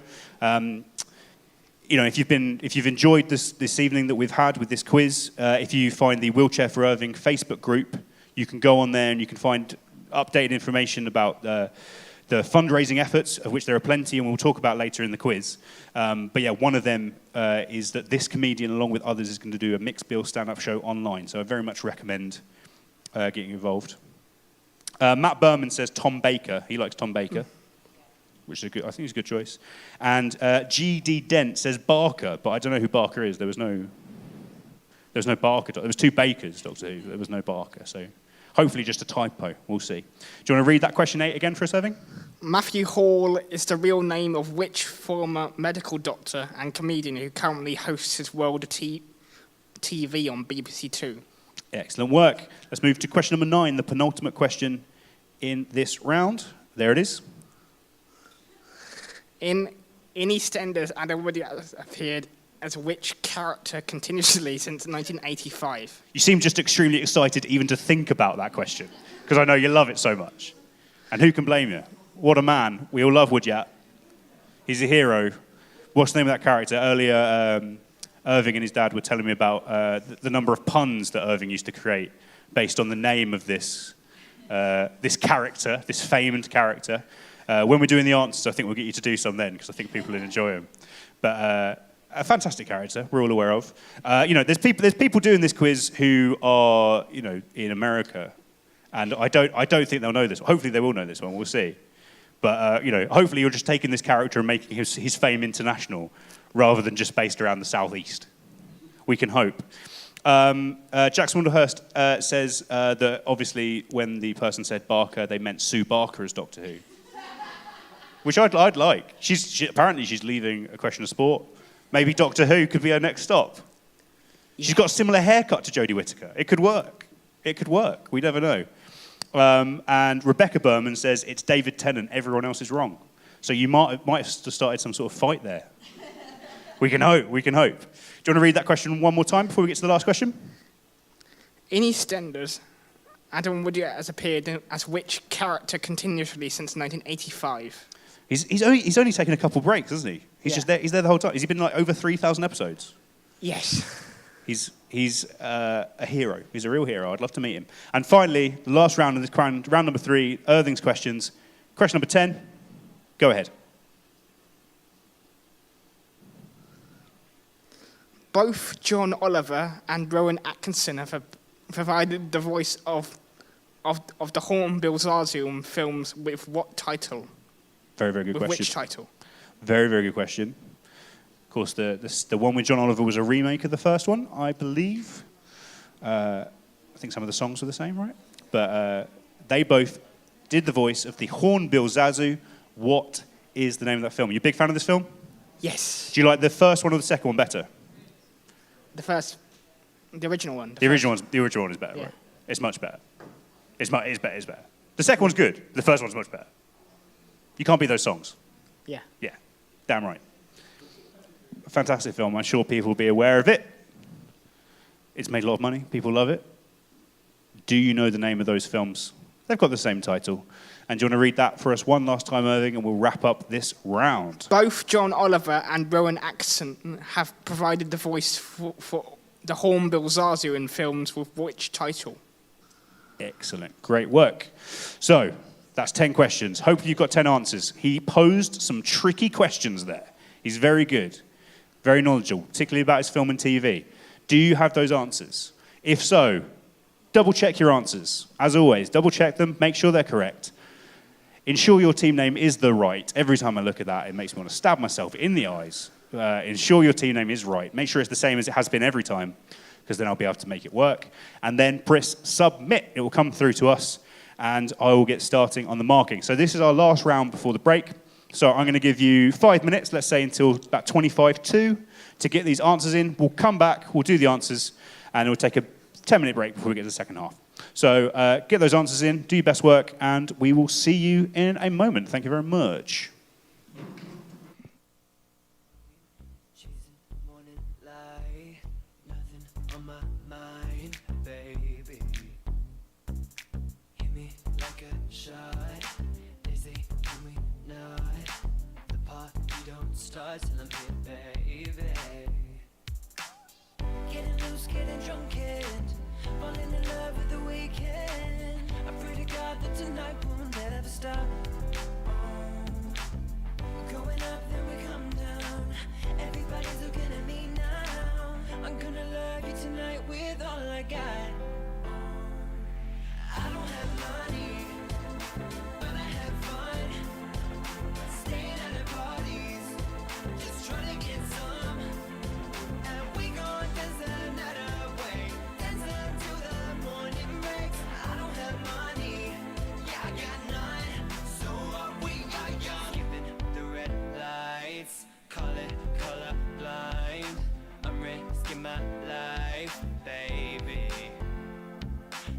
If you've enjoyed this evening that we've had with this quiz, if you find the Wheelchair for Irving Facebook group, you can go on there and you can find updated information about the fundraising efforts, of which there are plenty, and we'll talk about later in the quiz. But yeah, one of them is that this comedian, along with others, is going to do a mixed bill stand-up show online. So I very much recommend getting involved. Matt Berman says Tom Baker. He likes Tom Baker. Which is I think is a good choice. And G.D. Dent says Barker, but I don't know who Barker is. There was no Barker. There was 2 Bakers, Doctor Who. There was no Barker. So hopefully just a typo. We'll see. Do you want to read that question 8 again for us, Irving? Matthew Hall is the real name of which former medical doctor and comedian who currently hosts his World of TV on BBC Two? Excellent work. Let's move to question number 9, the penultimate question in this round. There it is. In EastEnders, Adam Woody has appeared as which character continuously since 1985? You seem just extremely excited even to think about that question, because I know you love it so much. And who can blame you? What a man. We all love Woodyat. He's a hero. What's the name of that character? Earlier, Irving and his dad were telling me about the number of puns that Irving used to create based on the name of this character, this famed character. When we're doing the answers, I think we'll get you to do some then, because I think people will enjoy them. But a fantastic character, we're all aware of. There's people doing this quiz who are, in America, and I don't think they'll know this. Hopefully they will know this one, we'll see. But, hopefully you're just taking this character and making his fame international, rather than just based around the southeast. We can hope. Jack Swindlehurst says that obviously when the person said Barker, they meant Sue Barker as Doctor Who. Which I'd like. Apparently she's leaving A Question of Sport. Maybe Doctor Who could be her next stop. She's got a similar haircut to Jodie Whittaker. It could work. We never know. And Rebecca Berman says it's David Tennant. Everyone else is wrong. So you might have started some sort of fight there. We can hope. Do you want to read that question one more time before we get to the last question? In EastEnders, Adam Woodyat has appeared as which character continuously since 1985? He's only taken a couple breaks, hasn't he? He's just there. He's there the whole time. Has he been like over 3,000 episodes? Yes. He's a hero. He's a real hero. I'd love to meet him. And finally, the last round of this round number 3, Irving's questions. Question number 10. Go ahead. Both John Oliver and Rowan Atkinson have provided the voice of the Hornbill Zazoom films with what title? Very, very good with question. Which title? Very, very good question. Of course, the one with John Oliver was a remake of the first one, I believe. I think some of the songs were the same, right? But they both did the voice of the Hornbill Zazu. What is the name of that film? Are you a big fan of this film? Yes. Do you like the first one or the second one better? The original one. The original one is better, Yeah. right? It's much better. It's better. The second one's good. The first one's much better. You can't beat those songs. Yeah. Yeah, damn right. A fantastic film. I'm sure people will be aware of it. It's made a lot of money. People love it. Do you know the name of those films? They've got the same title. And do you want to read that for us one last time, Irving, and we'll wrap up this round. Both John Oliver and Rowan Atkinson have provided the voice for the Hornbill Zazu in films with which title? Excellent. Great work. So, that's 10 questions. Hopefully you've got 10 answers. He posed some tricky questions there. He's very good, very knowledgeable, particularly about his film and TV. Do you have those answers? If so, double check your answers. As always, double check them, make sure they're correct. Ensure your team name is the right. Every time I look at that, it makes me want to stab myself in the eyes. Ensure your team name is right. Make sure it's the same as it has been every time, because then I'll be able to make it work. And then press submit. It will come through to us, and I will get starting on the marking. So this is our last round before the break. So I'm going to give you 5 minutes, let's say until about 25 to get these answers in. We'll come back, we'll do the answers, and we'll take a 10-minute break before we get to the second half. So get those answers in, do your best work, and we will see you in a moment. Thank you very much. Morning light, nothing on my mind, baby. Hit me like a shot. They say can we not? The party don't start till I'm here, baby. Getting loose, getting drunk, and falling in love with the weekend. I pray to God that tonight will never stop. Going up, then we come down. Everybody's looking at me now. I'm gonna love you tonight with all I got. I don't have money, but I have fun. Staying at the parties, just trying to get some. And we gon' dance the night away, dance until the morning breaks. I don't have money, yeah, I got none. So what we got young, skipping the red lights, call it color blind. I'm risking my life, baby.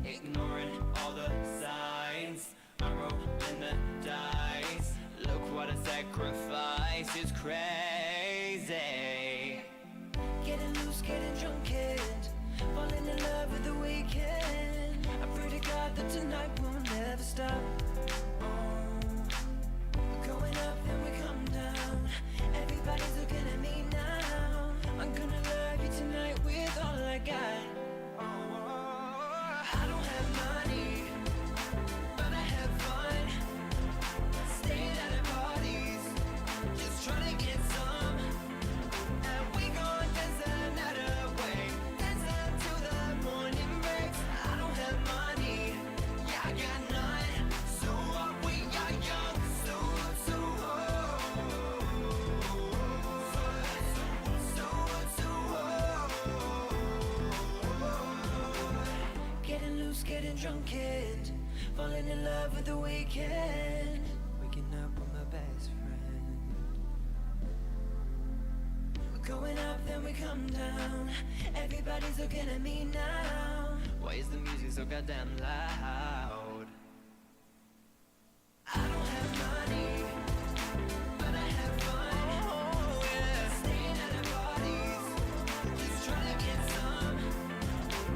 Ignoring all the signs, I'm rolling the dice. Look what a sacrifice, it's crazy. Getting loose, getting drunk, and falling in love with the weekend. I pray to God that tonight will never stop. drunk kid, falling in love with the weekend, waking up with my best friend. We're going up, then we come down. Everybody's looking at me now. Why is the music so goddamn loud? I don't have money, but I have fun. Oh, yeah. Staying at the parties, just trying to get some.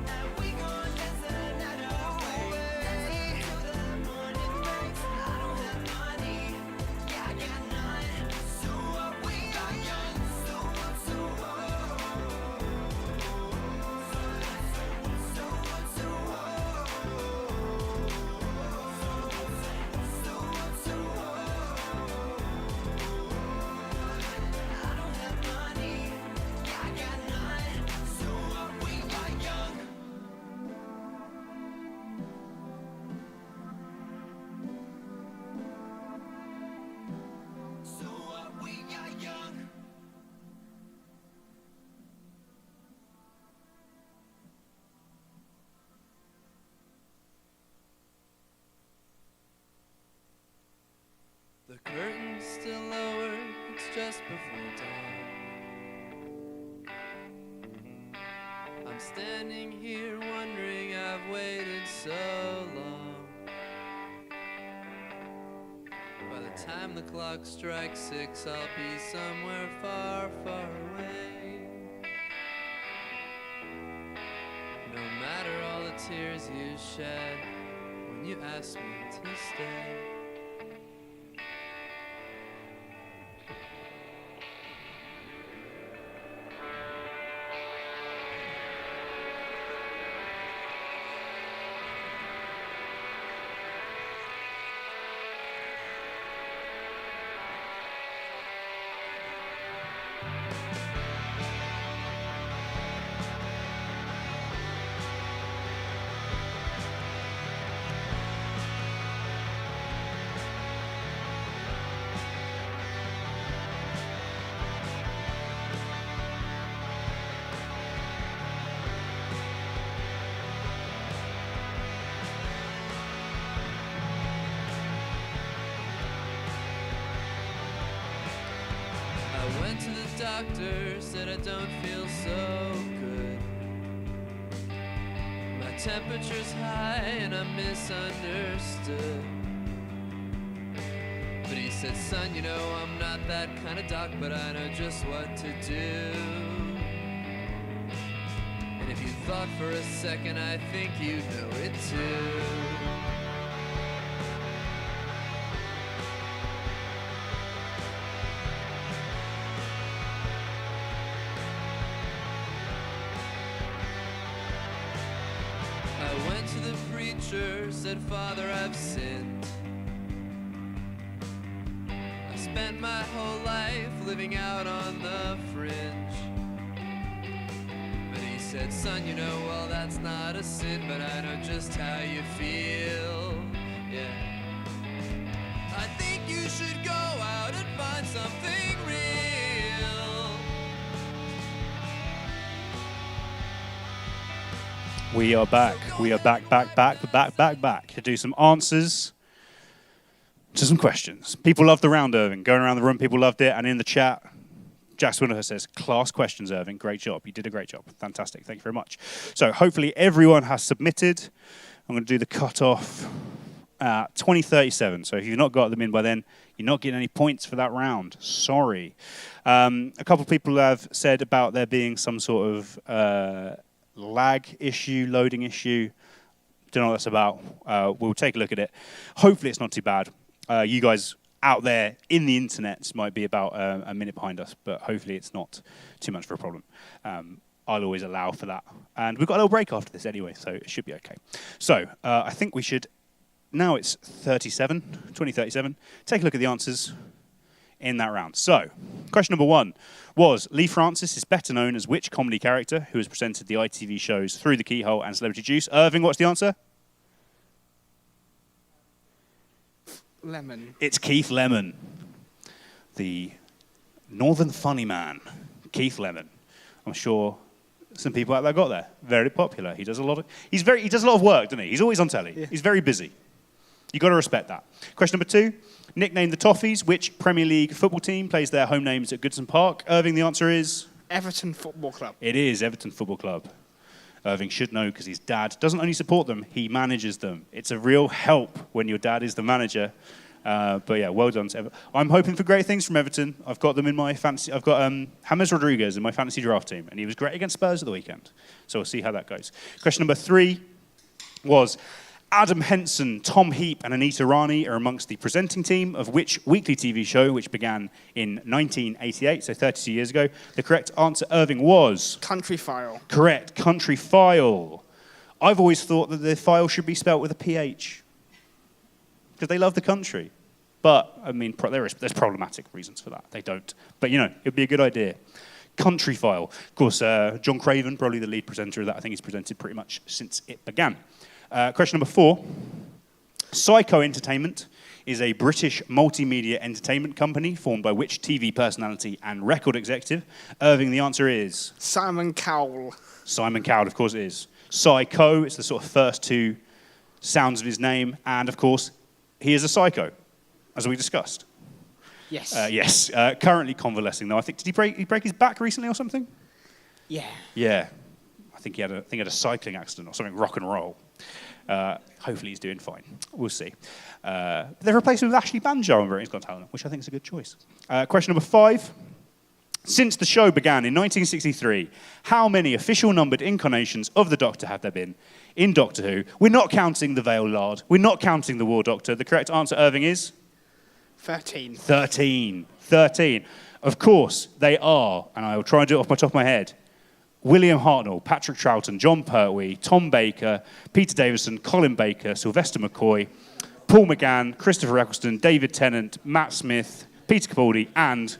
And we gon' dance the night away. Dancing till the morning breaks. I don't have money, yeah, I got none. So what, we are young. So what, so what? So what, so what? So what, so what? I don't have money, yeah, I got none. So what, we are young. So what, we are young. The curtain's still lowered, it's just before dawn. I'm standing here wondering I've waited so long. By the time the clock strikes 6, I'll be somewhere far, far away. No matter all the tears you shed when you asked me to stay. I went to the doctor, said I don't feel so good. My temperature's high and I'm misunderstood. But he said, son, you know I'm not that kind of doc, but I know just what to do. And if you thought for a second, I think you know it too. I went to the preacher, said, Father, I've sinned. I spent my whole life living out on the fringe. But he said, son, you know, well, that's not a sin, but I know just how you feel. Yeah. I think you should go out and find something real. We are back. We are back to do some answers to some questions. People loved the round, Irving. Going around the room, people loved it. And in the chat, Jack Swinnerher says, class questions, Irving. Great job. You did a great job. Fantastic. Thank you very much. So hopefully everyone has submitted. I'm going to do the cut-off at 20:37. So if you've not got them in by then, you're not getting any points for that round. Sorry. A couple of people have said about there being some sort of lag issue, loading issue. Don't know what that's about. We'll take a look at it. Hopefully it's not too bad. You guys out there in the internet might be about a minute behind us, but hopefully it's not too much of a problem. I'll always allow for that. And we've got a little break after this anyway, so it should be okay. So I think we should, now it's 20:37, take a look at the answers in that round. So, question number 1 was, Lee Francis is better known as which comedy character who has presented the ITV shows Through the Keyhole and Celebrity Juice? Irving, what's the answer? Lemon. It's Keith Lemon, the Northern funny man, Keith Lemon. I'm sure some people out there got there. Very popular. He does a lot of work, doesn't he? He's always on telly. Yeah. He's very busy. You've got to respect that. Question number 2. Nicknamed the Toffees, which Premier League football team plays their home names at Goodson Park? Irving, the answer is? Everton Football Club. It is Everton Football Club. Irving should know because his dad doesn't only support them, he manages them. It's a real help when your dad is the manager. But yeah, well done to Everton. I'm hoping for great things from Everton. I've got them in my fantasy. I've got James Rodriguez in my fantasy draft team, and he was great against Spurs at the weekend. So we'll see how that goes. Question number 3 was, Adam Henson, Tom Heap, and Anita Rani are amongst the presenting team of which weekly TV show, which began in 1988, so 32 years ago? The correct answer, Irving, was? Country File. Correct, Country File. I've always thought that the file should be spelt with a PH, because they love the country. But, I mean, there's problematic reasons for that. They don't. But, it'd be a good idea. Country File. Of course, John Craven, probably the lead presenter of that. I think he's presented pretty much since it began. Question number 4. Psycho Entertainment is a British multimedia entertainment company formed by which TV personality and record executive? Irving, the answer is? Simon Cowell. Simon Cowell, of course it is. Psycho, it's the sort of first 2 sounds of his name. And, of course, he is a psycho, as we discussed. Yes. Yes. Currently convalescing, though. I think, did he break his back recently or something? Yeah. Yeah. I think he had a cycling accident or something, rock and roll. Hopefully he's doing fine. We'll see. They've replaced him with Ashley Banjo on Britain's Got Talent, which I think is a good choice. Question number 5. Since the show began in 1963, how many official numbered incarnations of the Doctor have there been in Doctor Who? We're not counting the Veil Lard. We're not counting the War Doctor. The correct answer, Irving, is? 13. 13. 13. Of course, they are, and I will try and do it off my top of my head, William Hartnell, Patrick Troughton, John Pertwee, Tom Baker, Peter Davison, Colin Baker, Sylvester McCoy, Paul McGann, Christopher Eccleston, David Tennant, Matt Smith, Peter Capaldi, and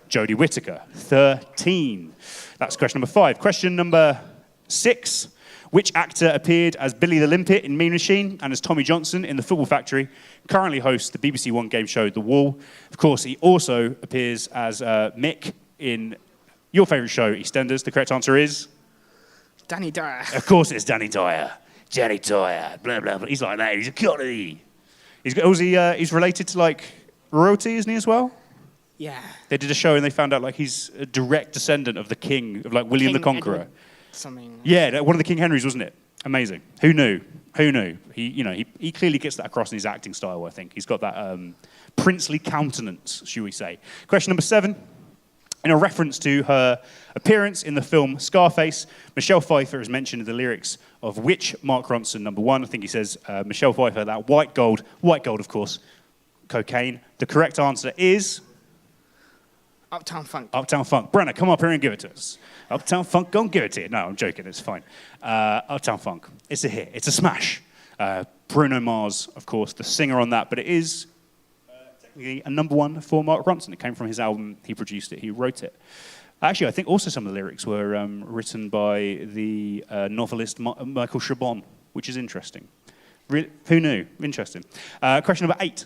Jodie Whittaker. 13. That's question number 5. Question number 6. Which actor appeared as Billy the Limpet in Mean Machine and as Tommy Johnson in The Football Factory? Currently hosts the BBC One game show The Wall. Of course, he also appears as Mick in your favourite show, EastEnders. The correct answer is? Danny Dyer. Of course it's Danny Dyer. Danny Dyer. Blah, blah, blah. He's like that. He's a Connie. He's related to, like, royalty, isn't he, as well? Yeah. They did a show and they found out, like, he's a direct descendant of the king, of, like, William the Conqueror. Edward something. Yeah, one of the King Henrys, wasn't it? Amazing. Who knew? Who knew? He clearly gets that across in his acting style, I think. He's got that princely countenance, shall we say. Question number 7. In a reference to her appearance in the film Scarface, Michelle Pfeiffer is mentioned in the lyrics of which Mark Ronson, number 1? I think he says Michelle Pfeiffer, that white gold, of course, cocaine. The correct answer is? Uptown Funk. Uptown Funk. Brenna, come up here and give it to us. Uptown Funk, go and give it to you. No, I'm joking, it's fine. Uptown Funk, it's a hit, it's a smash. Bruno Mars, of course, the singer on that, but it is technically a number 1 for Mark Ronson. It came from his album, he produced it, he wrote it. Actually, I think also some of the lyrics were written by the novelist Michael Chabon, which is interesting. Who knew? Interesting. Question number 8.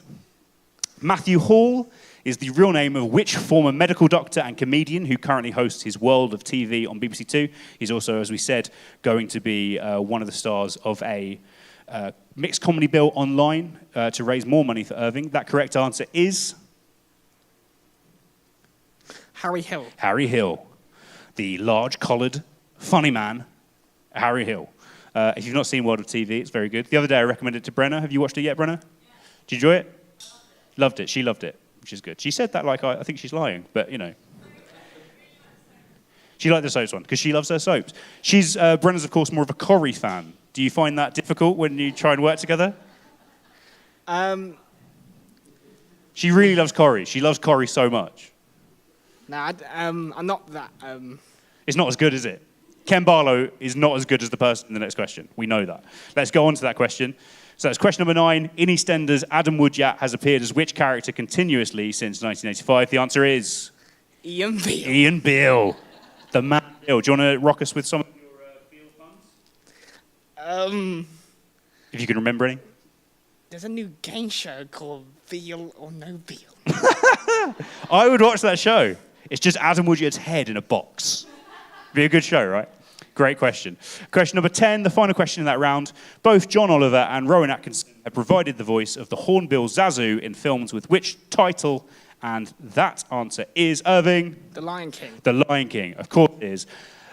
Matthew Hall is the real name of which former medical doctor and comedian who currently hosts his World of TV on BBC Two? He's also, as we said, going to be one of the stars of a mixed comedy bill online to raise more money for Irving. That correct answer is? Harry Hill. Harry Hill. The large-collared, funny man, Harry Hill. If you've not seen World of TV, it's very good. The other day I recommended it to Brenna. Have you watched it yet, Brenna? Did you enjoy it? Loved it. She loved it, which is good. She said that like I think she's lying, but, you know. She liked the soaps one, because she loves her soaps. Brenna's, of course, more of a Corrie fan. Do you find that difficult when you try and work together? She really loves Corrie. She loves Corrie so much. No, I'm not that... It's not as good, is it? Ken Barlow is not as good as the person in the next question. We know that. Let's go on to that question. So that's question number 9. In EastEnders, Adam Woodyat has appeared as which character continuously since 1985? The answer is... Ian Beale. Ian Beale. The man Beale. Do you want to rock us with some of your Beale puns? If you can remember any. There's a new game show called Beale or No Beale. I would watch that show. It's just Adam Woodyat's head in a box. Be a good show, right? Great question. Question number 10, the final question in that round. Both John Oliver and Rowan Atkinson have provided the voice of the Hornbill Zazu in films with which title? And that answer is, Irving? The Lion King. The Lion King, of course, is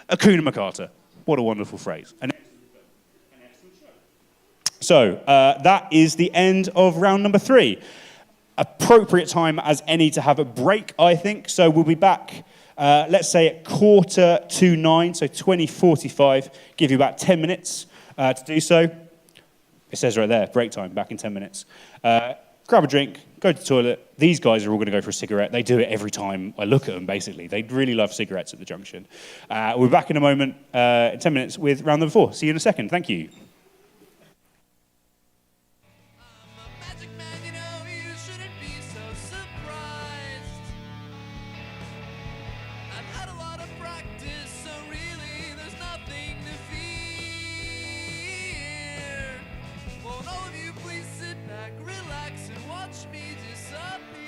Hakuna Matata. What a wonderful phrase. So that is the end of round number 3. Appropriate time as any to have a break, I think. So we'll be back, let's say, at 8:45, so 20:45. Give you about 10 minutes to do so. It says right there, break time, back in 10 minutes. Grab a drink, go to the toilet. These guys are all going to go for a cigarette. They do it every time I look at them, basically. They really love cigarettes at the junction. We'll be back in a moment, in 10 minutes, with round number 4. See you in a second. Thank you. Magic man, you know you shouldn't be so surprised. I've had a lot of practice, so really there's nothing to fear. Won't all of you please sit back, relax, and watch me disappear?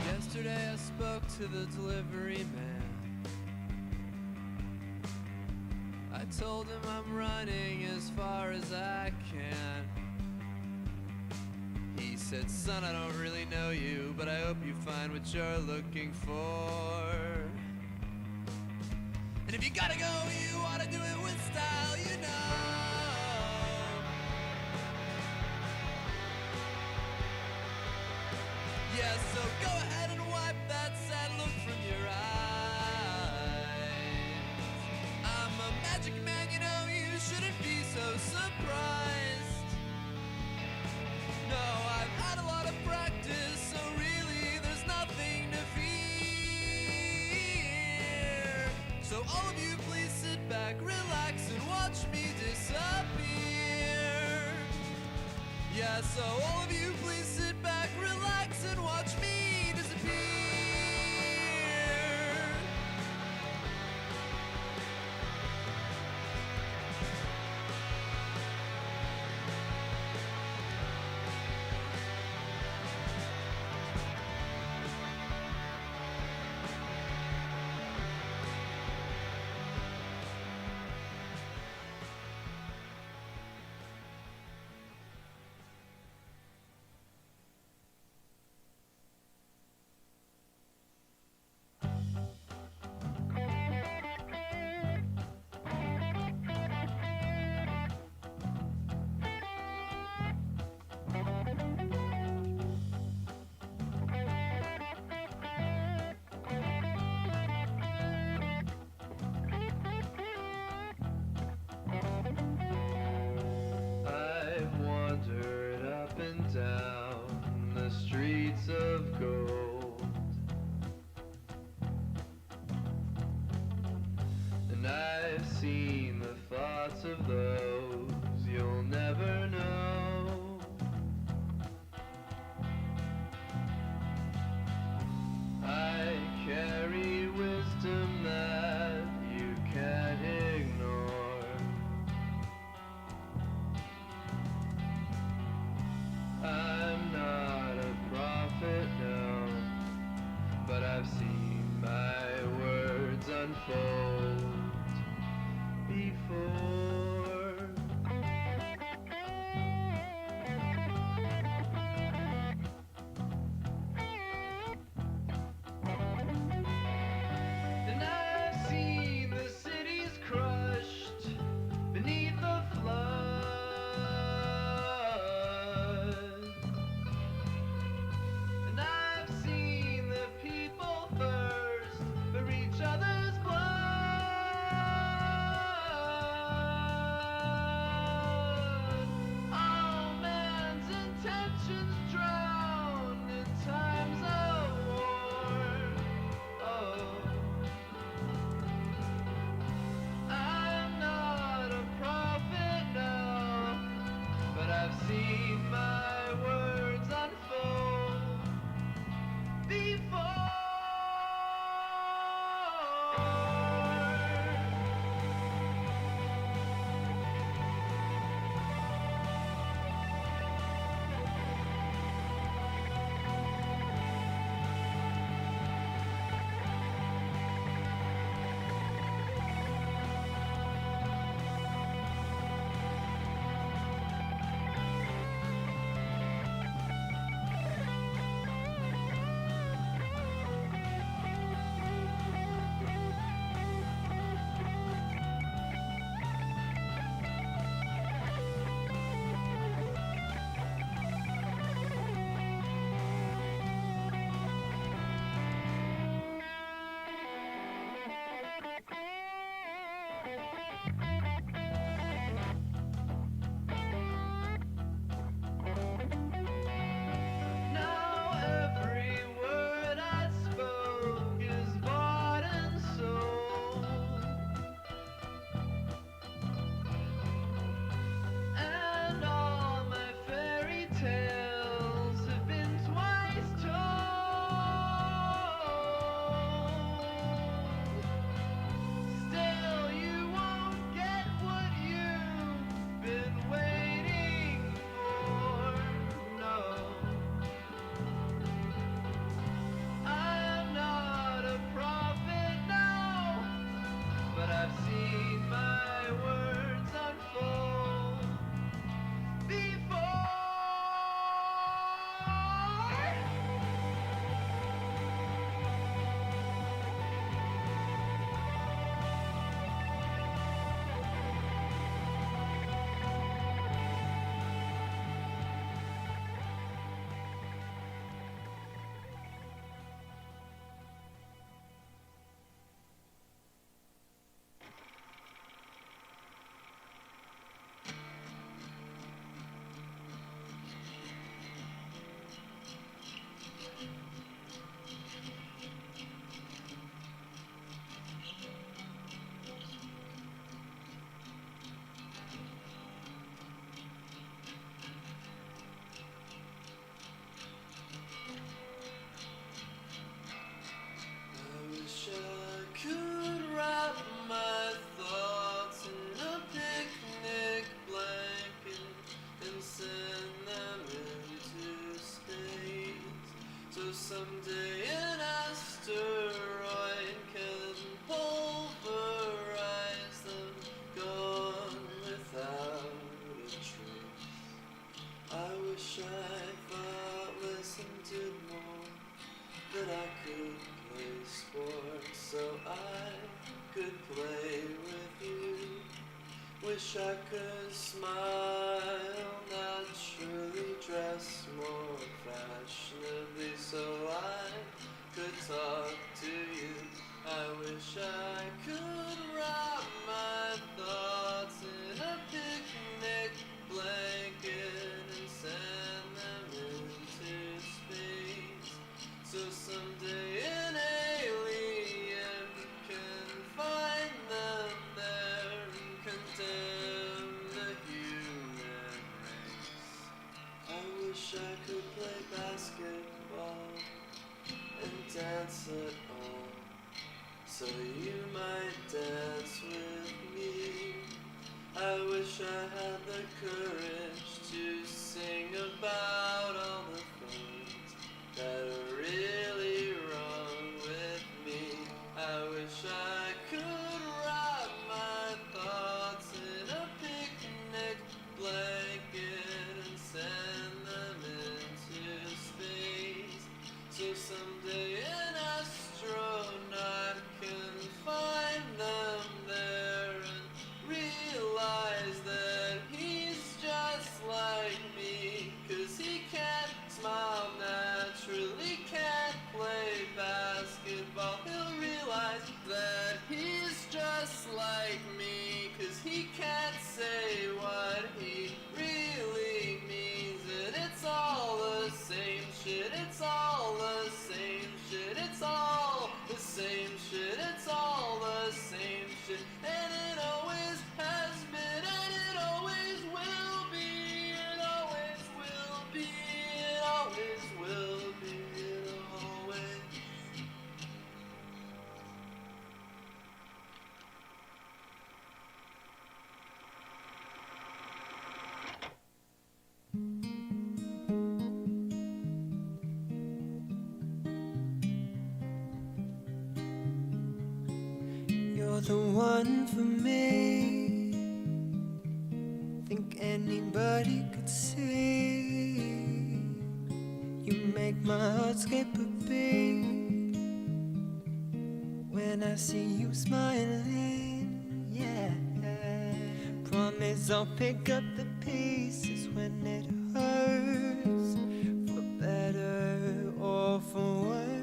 Yesterday I spoke to the delivery man. I told him I'm running as far as I can. He said, son, I don't really know you, but I hope you find what you're looking for. And if you gotta go, you ought to do it with style, you know. Yeah, so go ahead and wipe that sad look from your eyes. I'm a magic man, you know, you shouldn't be so surprised. No, I've had a lot of practice, so really there's nothing to fear. So all of you please sit back, relax, and watch me disappear. Yeah, so all of you please sit back, relax, and watch me disappear. I've wandered up and down the streets of gold, and I've seen the thoughts of those you'll never know. I carry wisdom that you can't ignore. I'm not a prophet, no, but I've seen my words unfold before. And I've seen the cities crushed beneath the flood. And I've seen the people thirst for each other's blood. I've seen my words unfold before. I wish I could wrap my thoughts in a picnic blanket and send them into space. So someday an asteroid can pulverize them, gone without a trace. I wish I thoughtless and did more, that I could play sports so I could play with you. Wish I could smile naturally, dress more fashionably so I could talk to you. I wish I could wrap my thoughts in a picnic blanket and send them into space. So someday an alien can find them there and condemn the human race. I wish I could play basketball and dance at all, so you might dance with me. I wish I had the courage to sing about all the things that are really wrong with me. I wish I could wrap my thoughts in a picnic blanket and send them into space. So someday an astronaut can find them there and realize that he's just like me, 'cause he can't smile naturally, can't play basketball. He'll realize that he's just like me, 'cause he can't say what he really means. And it's all the same shit, it's all the same shit, it's all the same shit, it's all the same shit. And it always has been, and it always will be, it always will be, it always will be, it always. You're the one for me. Think anybody could see. You make my heart skip a beat when I see you smiling. Yeah. Promise I'll pick up the pieces when it hurts, for better or for worse.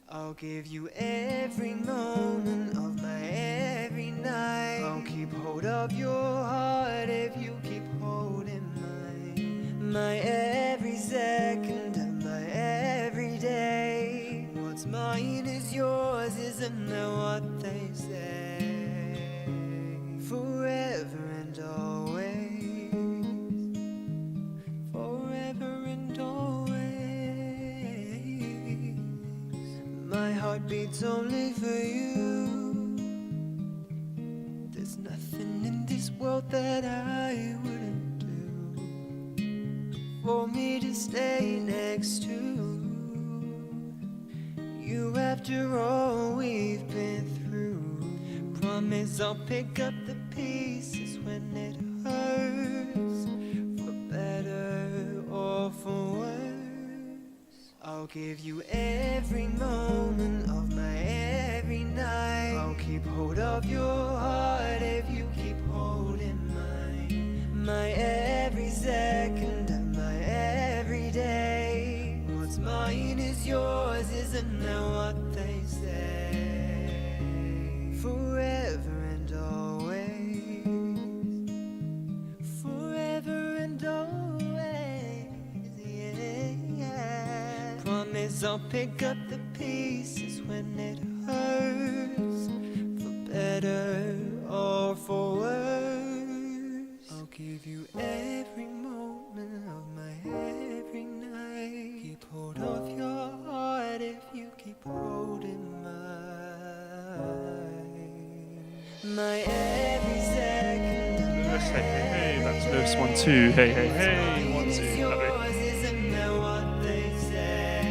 I'll give you every moment of my every night. I'll keep hold of your heart if you keep holding mine. My every second and my every day. What's mine is yours, isn't that what they say? Forever and always. Forever and always. My heart beats only for you. There's nothing in this world that I wouldn't do for me to stay next to you. After all we've been through, promise Promise I'll pick up the pieces when it hurts, for better or for worse. I'll give you every moment of my every night. I'll keep hold of your heart if you keep holding mine. My every second and my every day. What's mine is yours, isn't that what they say? Forever and always, forever and always, yeah. Promise I'll pick up the pieces when it hurts, for better or for worse. I'll give you every moment of my every night. Keep hold of your heart if you keep holding mine. My every second. Lewis, hey, hey, hey. That's Lewis 1 2. Hey, hey, hey. 1 2. Lovely. Yours, isn't that what they say?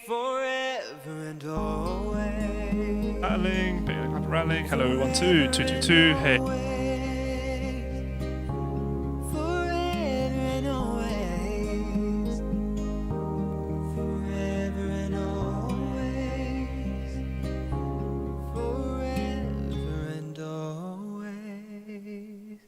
Forever and always. Rattling, bit of rattling. Hello, 1 2 2 2 2. Hey. Forever and always. Forever and always. Forever and always.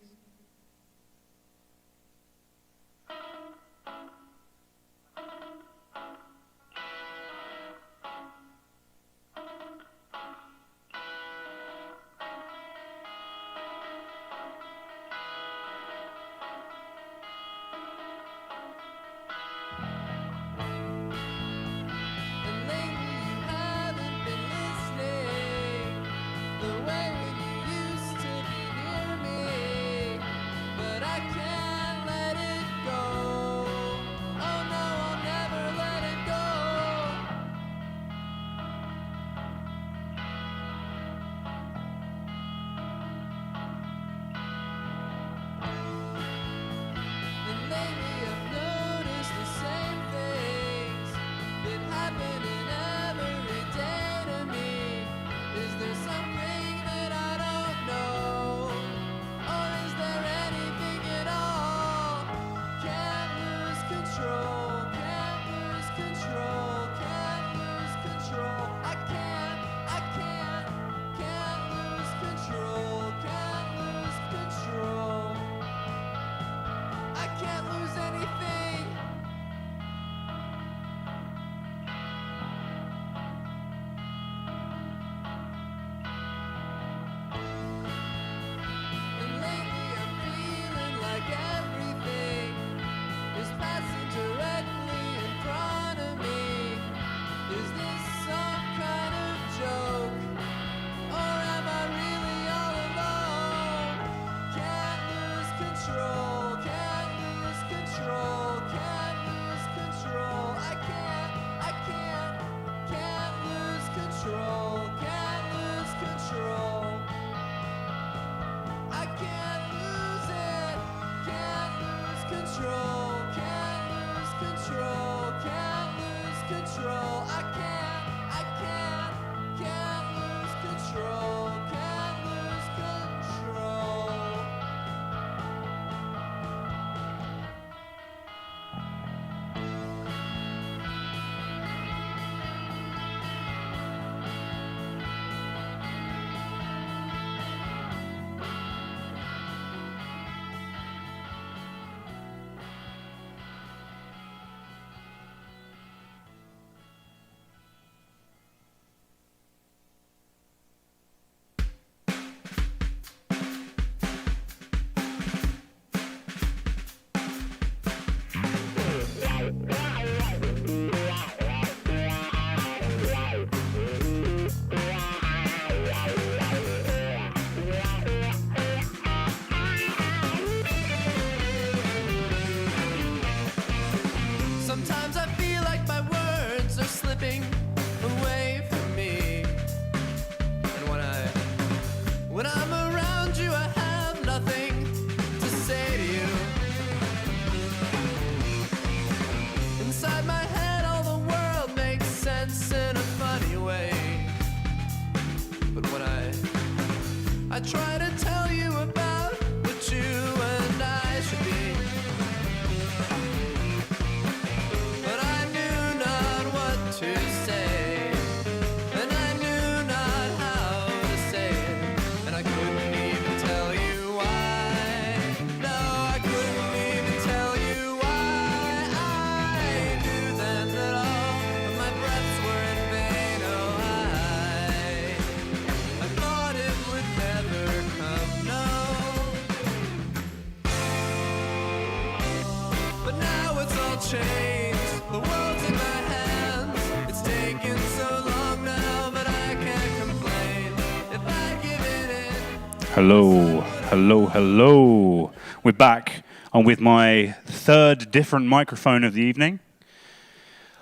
Hello, hello, hello. We're back. I'm with my third different microphone of the evening.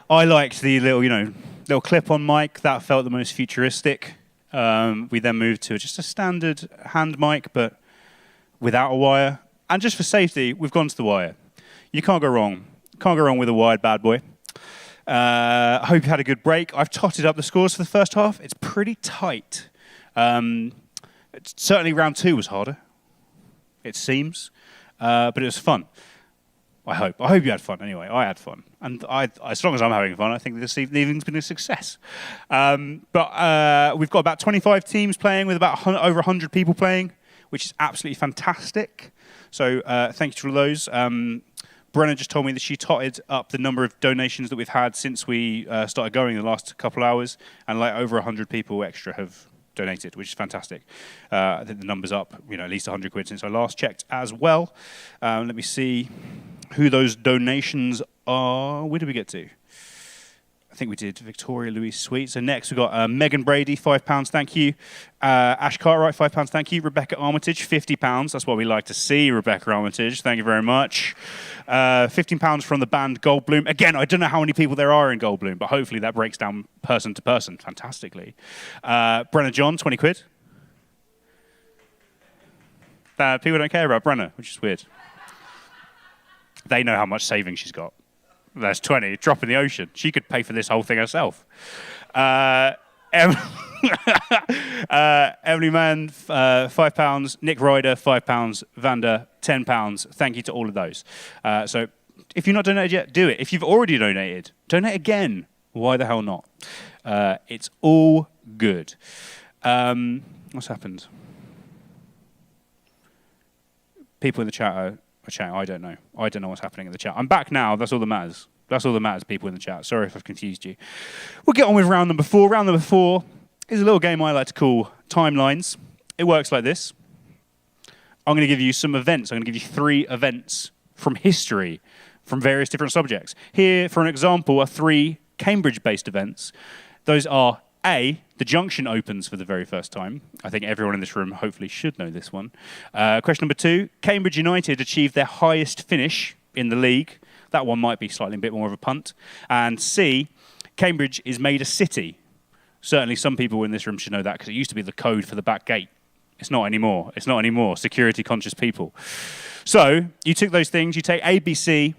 I liked the little clip-on mic. That felt the most futuristic. We then moved to just a standard hand mic, but without a wire. And just for safety, we've gone to the wire. You can't go wrong. Can't go wrong with a wired bad boy. I hope you had a good break. I've totted up the scores for the first half. It's pretty tight. Certainly round 2 was harder, it seems, but it was fun. I hope you had fun anyway. I had fun. And as long as I'm having fun, I think this evening's been a success. But we've got about 25 teams playing with about over 100 people playing, which is absolutely fantastic. So thank you to all those. Brenna just told me that she totted up the number of donations that we've had since we started going the last couple hours, and like over 100 people extra have donated, which is fantastic. I think the number's up, at least 100 quid since I last checked as well. Let me see who those donations are. Where did we get to? I think we did Victoria Louise Sweet. So next we've got Megan Brady, £5, thank you. Ash Cartwright, £5, thank you. Rebecca Armitage, £50. That's what we like to see, Rebecca Armitage. Thank you very much. £15 from the band Goldblum. Again, I don't know how many people there are in Goldblum, but hopefully that breaks down person to person fantastically. Brenna John, 20 quid. People don't care about Brenna, which is weird. They know how much savings she's got. That's 20, drop in the ocean. She could pay for this whole thing herself. Emily Mann, £5. Nick Ryder, £5. Vanda, £10. Thank you to all of those. So if you've not donated yet, do it. If you've already donated, donate again. Why the hell not? It's all good. What's happened? People in the chat are chatting. I don't know. I don't know what's happening in the chat. I'm back now. That's all that matters. That's all that matters, people in the chat. Sorry if I've confused you. We'll get on with round number 4. Round number 4 is a little game I like to call Timelines. It works like this. I'm going to give you some events. I'm going to give you 3 events from history, from various different subjects. Here, for an example, are 3 Cambridge-based events. Those are A, the Junction opens for the very first time. I think everyone in this room hopefully should know this one. Question number 2, Cambridge United achieved their highest finish in the league. That one might be slightly a bit more of a punt. And C, Cambridge is made a city. Certainly some people in this room should know that because it used to be the code for the back gate. It's not anymore. It's not anymore. Security conscious people. So you took those things, you take A, B, C,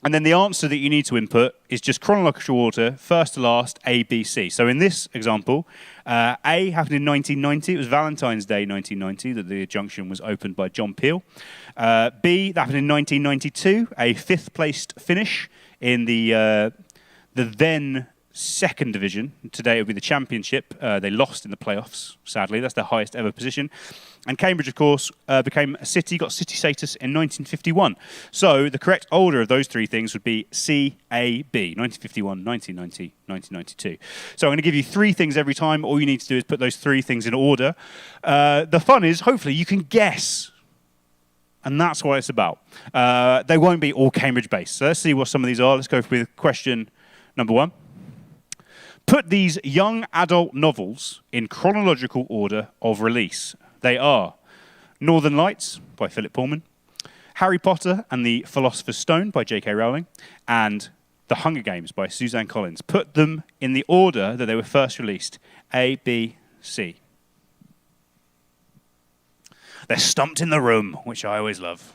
and then the answer that you need to input is just chronological order, first to last, A, B, C. So in this example, A happened in 1990. It was Valentine's Day 1990 that the Junction was opened by John Peel. B, that happened in 1992, a 5th placed finish in the then second division. Today it would be the championship. They lost in the playoffs, sadly. That's their highest ever position. And Cambridge, of course, became a city, got city status in 1951. So the correct order of those 3 things would be C, A, B, 1951, 1990, 1992. So I'm going to give you 3 things every time. All you need to do is put those 3 things in order. The fun is, hopefully, you can guess. And that's what it's about. They won't be all Cambridge-based. So let's see what some of these are. Let's go with question number 1. Put these young adult novels in chronological order of release. They are Northern Lights by Philip Pullman, Harry Potter and the Philosopher's Stone by J.K. Rowling, and The Hunger Games by Suzanne Collins. Put them in the order that they were first released. A, B, C. They're stumped in the room, which I always love.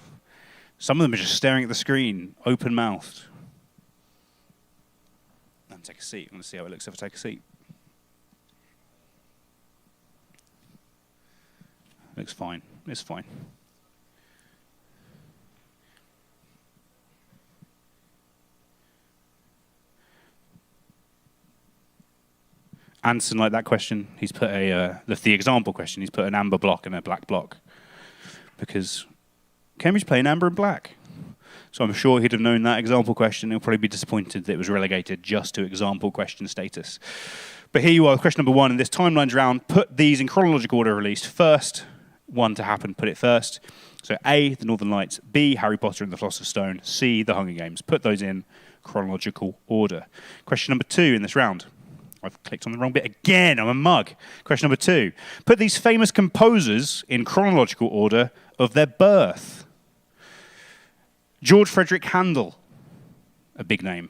Some of them are just staring at the screen, open-mouthed. And take a seat. I'm going to see how it looks if I take a seat. Looks fine. It's fine. Anson, like that question, he's put the example question, he's put an amber block and a black block. Because Cambridge play in amber and black. So I'm sure he'd have known that example question. He'll probably be disappointed that it was relegated just to example question status. But here you are, question number 1 in this timelines round. Put these in chronological order released. First one to happen, put it first. So A, The Northern Lights. B, Harry Potter and the Philosopher's Stone. C, The Hunger Games. Put those in chronological order. Question number 2 in this round. I've clicked on the wrong bit again. I'm a mug. Question number 2. Put these famous composers in chronological order of their birth. George Frederick Handel, a big name.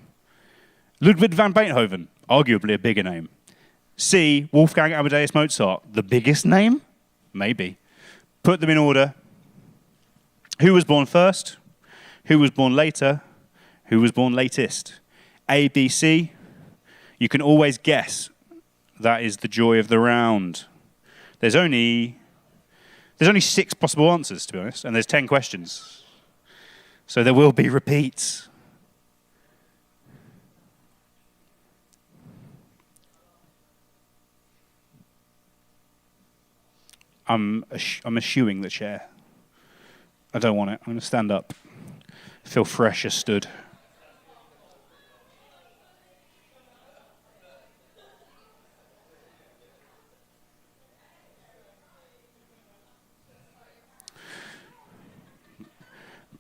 Ludwig van Beethoven, arguably a bigger name. C. Wolfgang Amadeus Mozart, the biggest name? Maybe. Put them in order. Who was born first? Who was born later? Who was born latest? A, B, C. You can always guess. That is the joy of the round. There's only 6 possible answers, to be honest, and there's 10 questions. So there will be repeats. I'm eschewing the chair. I don't want it. I'm going to stand up. Feel fresh as stood.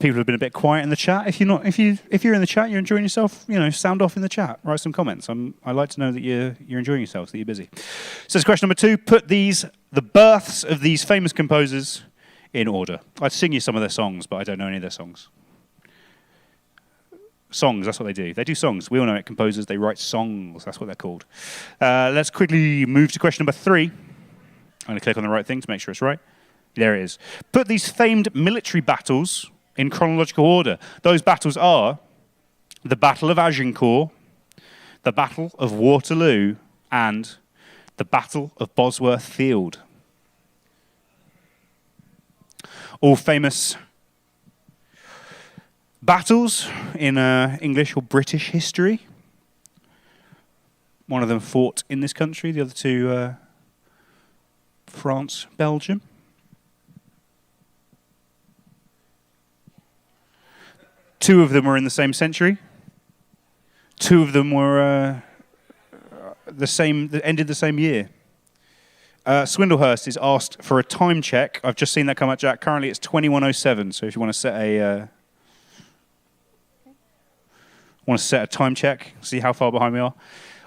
People have been a bit quiet in the chat. If you're in the chat, you're enjoying yourself, sound off in the chat. Write some comments. I like to know that you're enjoying yourselves, that you're busy. So that's question number 2. Put the births of these famous composers in order. I'd sing you some of their songs, but I don't know any of their songs. Songs, that's what they do. They do songs. We all know it. Composers, they write songs. That's what they're called. Let's quickly move to question number 3. I'm going to click on the right thing to make sure it's right. There it is. Put these famed military battles in chronological order. Those battles are the Battle of Agincourt, the Battle of Waterloo, and the Battle of Bosworth Field. All famous battles in English or British history. One of them fought in this country, the other 2 France, Belgium. Two of them were in the same century. 2 of them were ended the same year. Swindlehurst is asked for a time check. I've just seen that come out, Jack. Currently it's 21:07, so if you want to set a time check, see how far behind we are.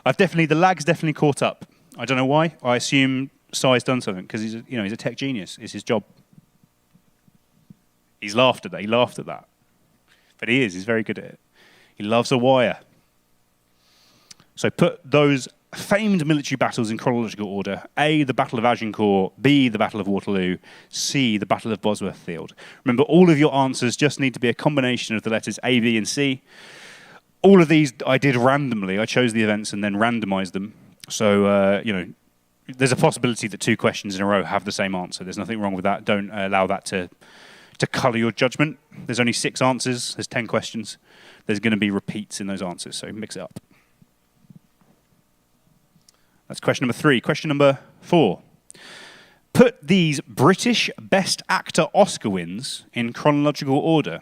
The lag's definitely caught up. I don't know why. I assume Sai's done something because he's a tech genius. It's his job. He laughed at that. But he's very good at it. He loves a wire. So put those famed military battles in chronological order. A, the Battle of Agincourt. B, the Battle of Waterloo. C, the Battle of Bosworth Field. Remember, all of your answers just need to be a combination of the letters A, B, and C. All of these I did randomly. I chose the events and then randomized them. So, there's a possibility that 2 questions in a row have the same answer. There's nothing wrong with that. Don't allow that to colour your judgment. There's only 6 answers. There's 10 questions. There's going to be repeats in those answers, so mix it up. That's question number 3. Question number 4. Put these British Best Actor Oscar wins in chronological order.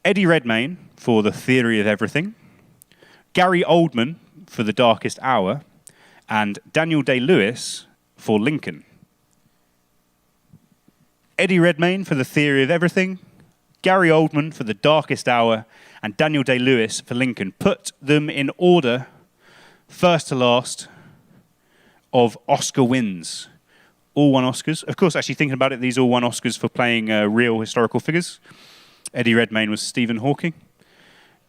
Eddie Redmayne for The Theory of Everything, Gary Oldman for The Darkest Hour, and Daniel Day-Lewis for Lincoln. Eddie Redmayne for The Theory of Everything, Gary Oldman for The Darkest Hour, and Daniel Day-Lewis for Lincoln. Put them in order, first to last, of Oscar wins. All won Oscars. Of course, actually thinking about it, these all won Oscars for playing real historical figures. Eddie Redmayne was Stephen Hawking.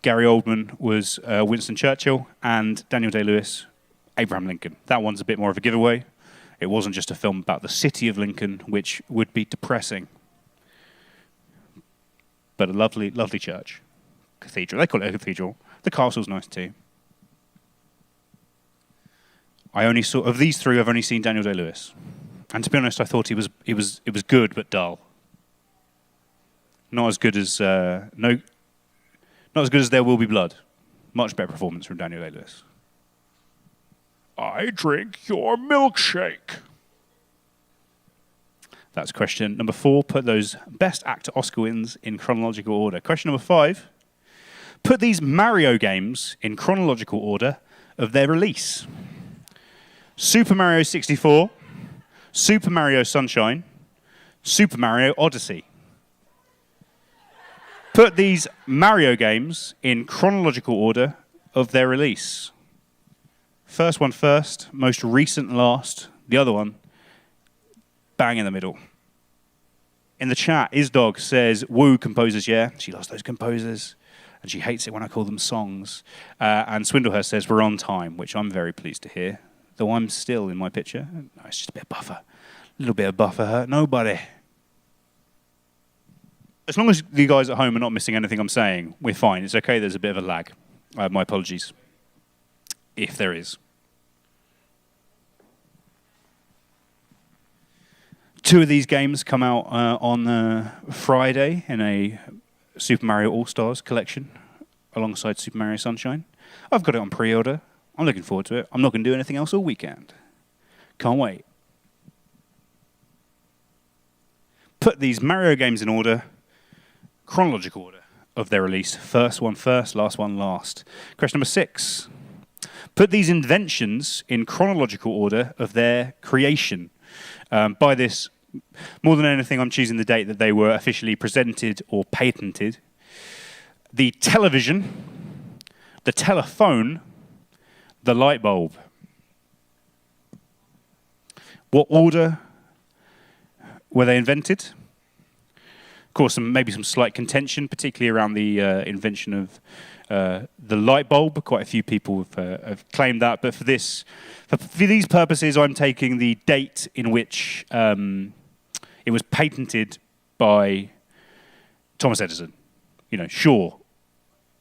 Gary Oldman was Winston Churchill. And Daniel Day-Lewis, Abraham Lincoln. That one's a bit more of a giveaway. It wasn't just a film about the city of Lincoln, which would be depressing. But a lovely, lovely church. Cathedral. They call it a cathedral. The castle's nice too. Of these 3, I've only seen Daniel Day-Lewis. And to be honest, I thought it was good but dull. Not as good as There Will Be Blood. Much better performance from Daniel Day-Lewis. I drink your milkshake. That's question number 4. Put those Best Actor Oscar wins in chronological order. Question number 5. Put these Mario games in chronological order of their release. Super Mario 64, Super Mario Sunshine, Super Mario Odyssey. Put these Mario games in chronological order of their release. First one first, most recent last. The other one, bang in the middle. In the chat, Isdog says, woo, composers, yeah. She loves those composers. And she hates it when I call them songs. And Swindlehurst says, we're on time, which I'm very pleased to hear. Though I'm still in my picture. No, it's just a bit of buffer. A little bit of buffer hurt nobody. As long as you guys at home are not missing anything I'm saying, we're fine. It's okay, there's a bit of a lag. My apologies, if there is. Two of these games come out on Friday in a Super Mario All-Stars collection alongside Super Mario Sunshine. I've got it on pre-order. I'm looking forward to it. I'm not going to do anything else all weekend. Can't wait. Put these Mario games in order. Chronological order of their release. First one first, last one last. Question number 6. Put these inventions in chronological order of their creation. By this, more than anything, I'm choosing the date that they were officially presented or patented. The television, the telephone, the light bulb. What order were they invented? Of course, maybe some slight contention, particularly around the invention of the light bulb. Quite a few people have claimed that, but for these purposes, I'm taking the date in which it was patented by Thomas Edison. You know, sure,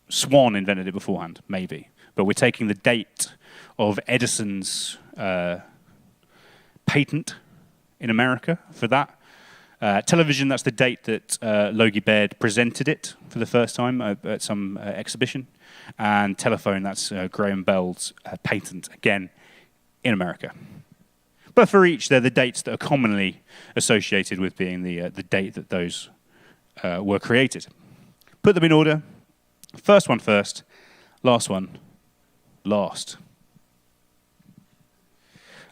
Swan invented it beforehand, maybe, but we're taking the date of Edison's patent in America for that. Television, that's the date that Logie Baird presented it for the first time at some exhibition. And telephone, that's Graham Bell's patent, again, in America. But for each, they're the dates that are commonly associated with being the date that those were created. Put them in order. First one first, last one last.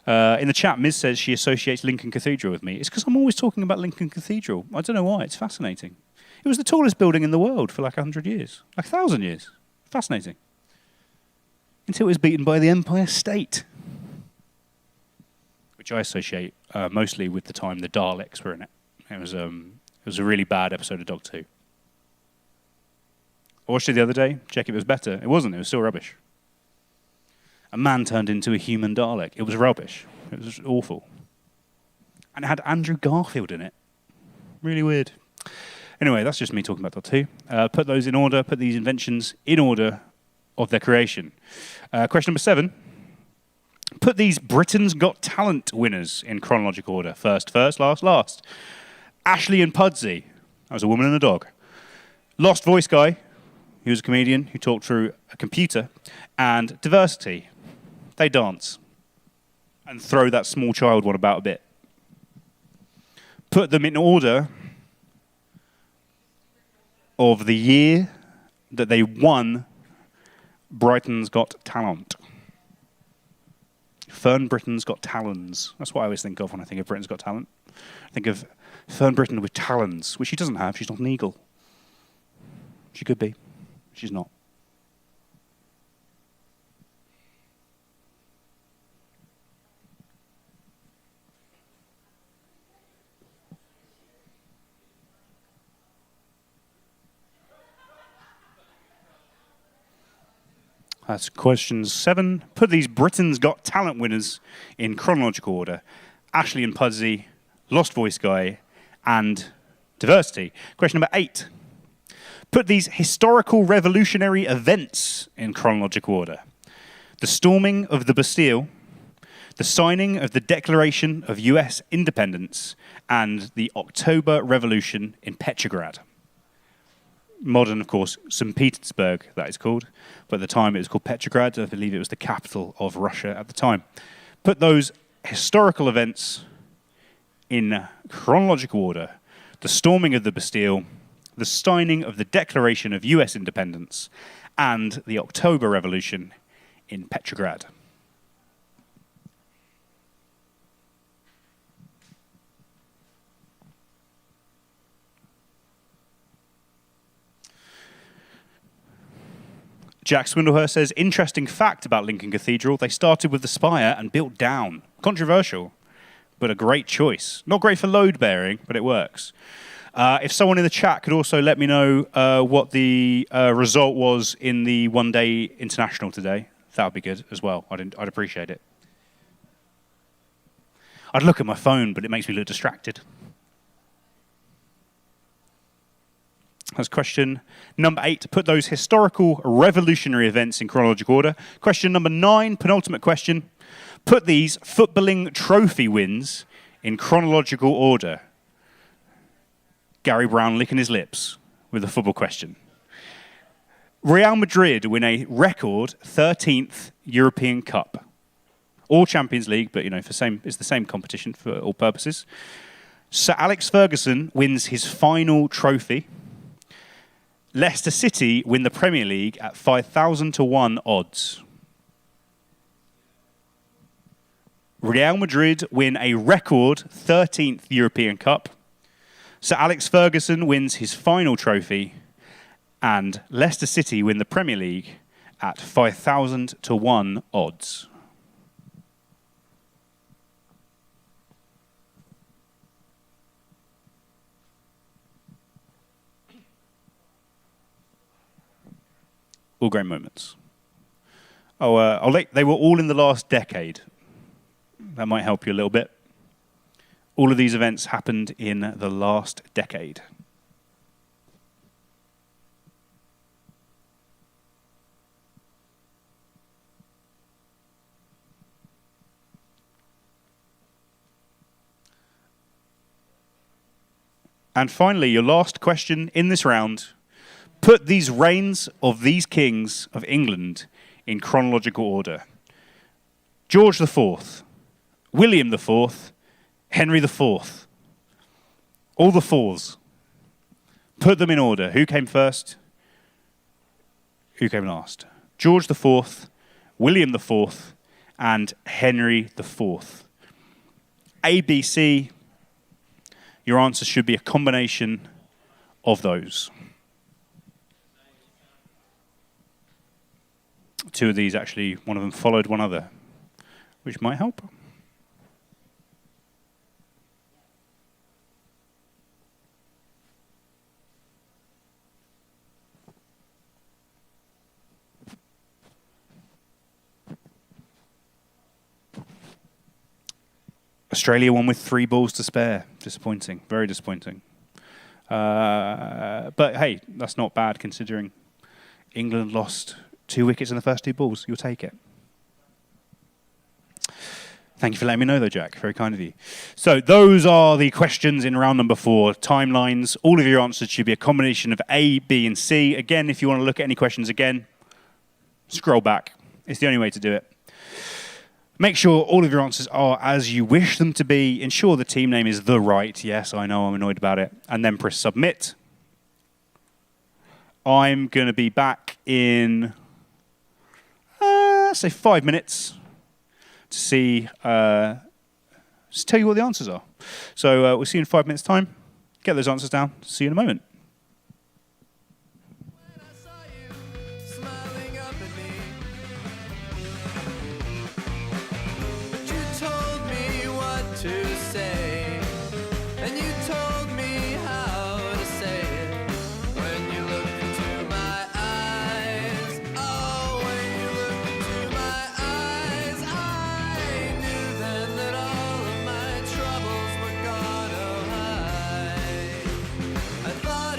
In the chat, Ms. says she associates Lincoln Cathedral with me. It's because I'm always talking about Lincoln Cathedral. I don't know why. It's fascinating. It was the tallest building in the world for like 100 years. Like 1,000 years. Fascinating. Until it was beaten by the Empire State. Which I associate mostly with the time the Daleks were in it. It was a really bad episode of Dog 2. I watched it the other day. Check if it was better. It wasn't. It was still rubbish. A man turned into a human Dalek. It was rubbish. It was awful. And it had Andrew Garfield in it. Really weird. Anyway, that's just me talking about Dot 2. Put those in order. Put these inventions in order of their creation. Question number 7. Put these Britain's Got Talent winners in chronological order. First, last, last. Ashley and Pudsey. That was a woman and a dog. Lost Voice Guy. He was a comedian who talked through a computer. And Diversity. They dance and throw that small child one about a bit. Put them in order of the year that they won Britain's Got Talent. Fern Britain's Got Talons. That's what I always think of when I think of Britain's Got Talent. I think of Fern Britain with talons, which she doesn't have. She's not an eagle. She could be. She's not. That's question 7. Put these Britain's Got Talent winners in chronological order. Ashley and Pudsey, Lost Voice Guy, and Diversity. Question number 8. Put these historical revolutionary events in chronological order. The storming of the Bastille, the signing of the Declaration of US Independence, and the October Revolution in Petrograd. Modern, of course, St. Petersburg, that is called. But at the time, it was called Petrograd. I believe it was the capital of Russia at the time. Put those historical events in chronological order. The storming of the Bastille, the signing of the Declaration of US Independence, and the October Revolution in Petrograd. Jack Swindlehurst says, interesting fact about Lincoln Cathedral. They started with the spire and built down. Controversial, but a great choice. Not great for load bearing, but it works. If someone in the chat could also let me know what the result was in the one-day international today, that would be good as well. I'd appreciate it. I'd look at my phone, but it makes me look distracted. That's question number 8. Put those historical revolutionary events in chronological order. Question number 9, penultimate question. Put these footballing trophy wins in chronological order. Gary Brown licking his lips with a football question. Real Madrid win a record 13th European Cup. Or Champions League, but it's the same competition for all purposes. Sir Alex Ferguson wins his final trophy. Leicester City win the Premier League at 5,000 to 1 odds. Real Madrid win a record 13th European Cup. Sir Alex Ferguson wins his final trophy. And Leicester City win the Premier League at 5,000 to 1 odds. All great moments. They were all in the last decade. That might help you a little bit. All of these events happened in the last decade. And finally, your last question in this round. Put these reigns of these kings of England in chronological order. George IV, William IV, Henry IV. All the fours. Put them in order. Who came first? Who came last? George IV, William IV, and Henry IV. A, B, C. Your answer should be a combination of those. Two of these, actually, one of them followed one other, which might help. Australia won with 3 balls to spare. Disappointing, very disappointing. But hey, that's not bad considering England lost 2 wickets in the first 2 balls. You'll take it. Thank you for letting me know, though, Jack. Very kind of you. So those are the questions in round number 4. Timelines. All of your answers should be a combination of A, B, and C. Again, if you want to look at any questions again, scroll back. It's the only way to do it. Make sure all of your answers are as you wish them to be. Ensure the team name is the right. Yes, I know, I'm annoyed about it. And then press submit. I'm going to be back in, say, 5 minutes to see, just tell you what the answers are. So we'll see you in 5 minutes' time. Get those answers down. See you in a moment. To say, and you told me how to say it when you looked into my eyes. Oh, when you looked into my eyes, I knew then that all of my troubles were gone. Oh, I thought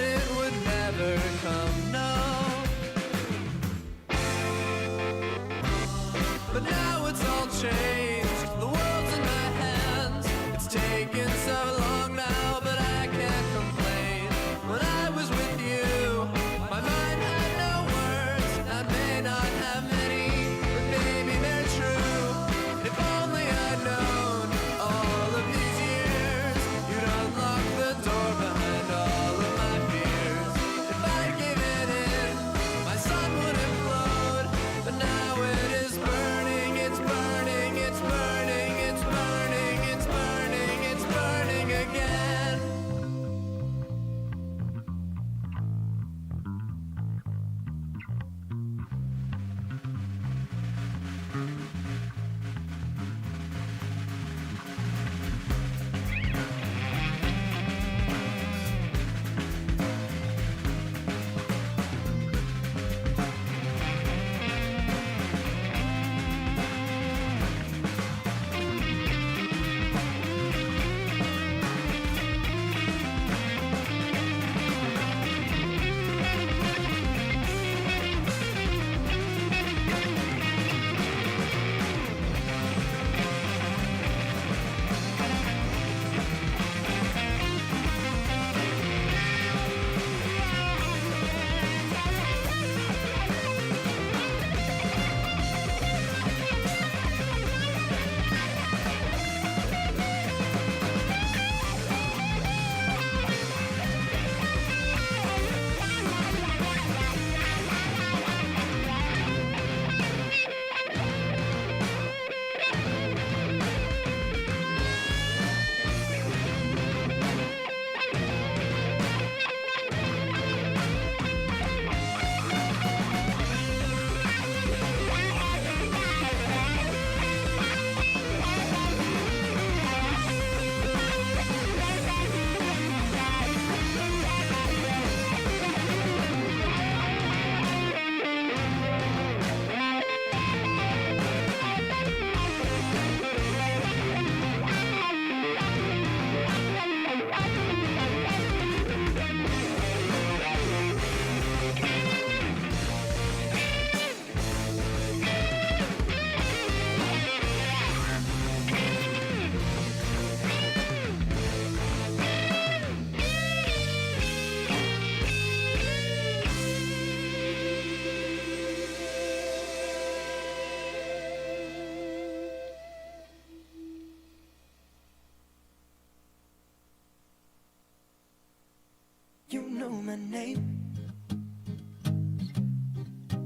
my name,